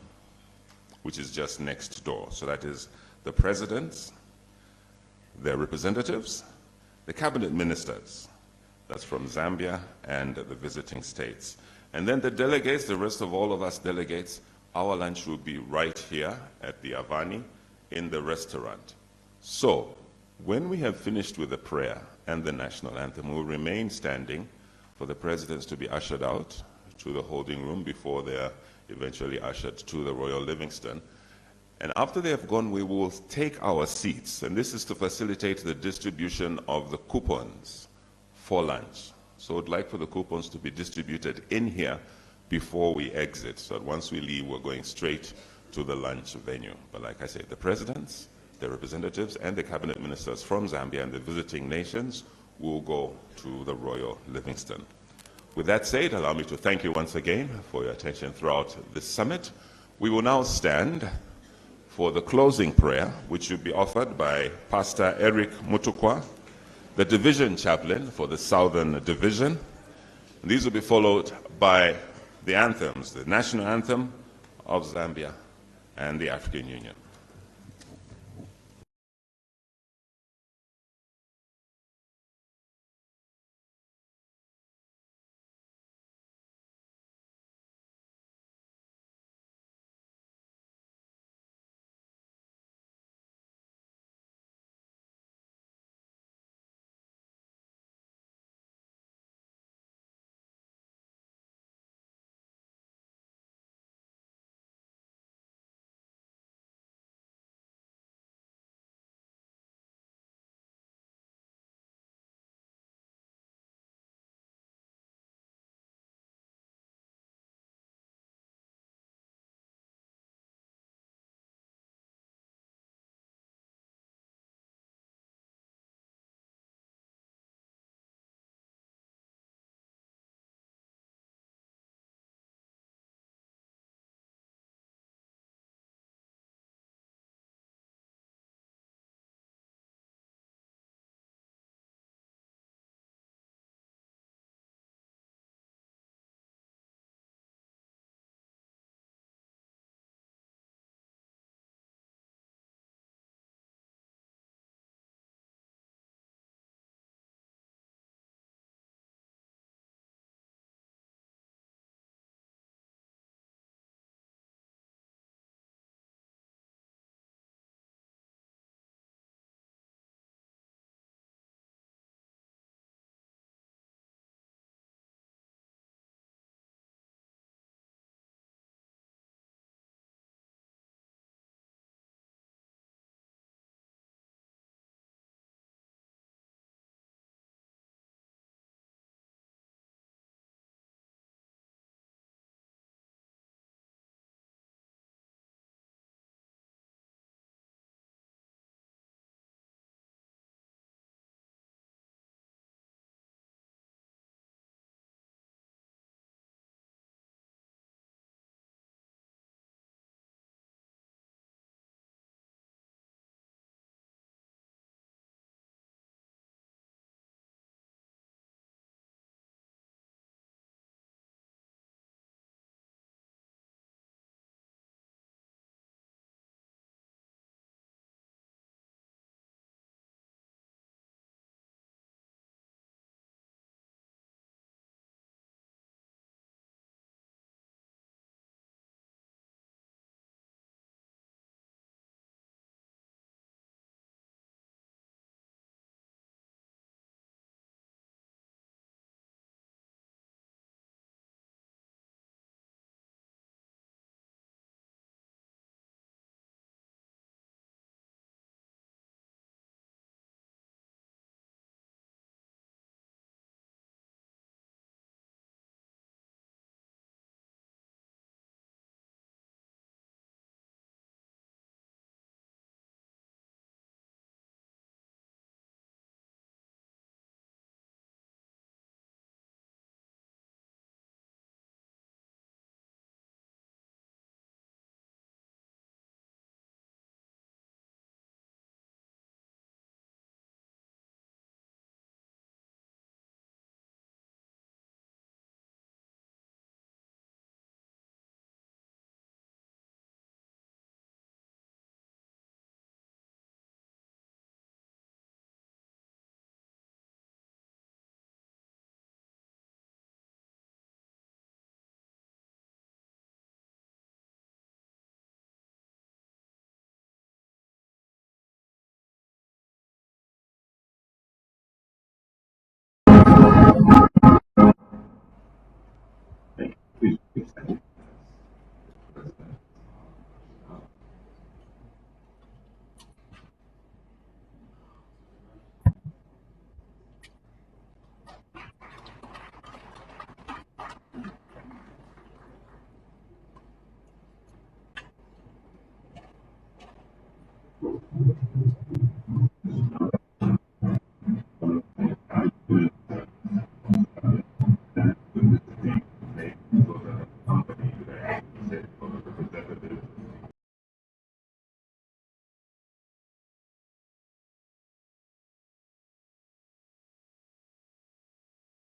which is just next door. So that is the presidents, their representatives, the cabinet ministers, that's from Zambia and the visiting states. And then the delegates, the rest of all of us delegates, our lunch will be right here at the Avani in the restaurant. So when we have finished with the prayer and the national anthem, we'll remain standing for the presidents to be ushered out to the holding room before they are eventually ushered to the Royal Livingstone. And after they have gone, we will take our seats, and this is to facilitate the distribution of the coupons for lunch. So I'd like for the coupons to be distributed in here before we exit, so that once we leave, we're going straight to the lunch venue. But like I said, the presidents, the representatives, and the cabinet ministers from Zambia and the visiting nations will go to the Royal Livingstone. With that said, allow me to thank you once again for your attention throughout this summit. We will now stand for the closing prayer, which will be offered by Pastor Eric Mutukwa, the division chaplain for the Southern Division. And these will be followed by the anthems, the national anthem of Zambia and the African Union.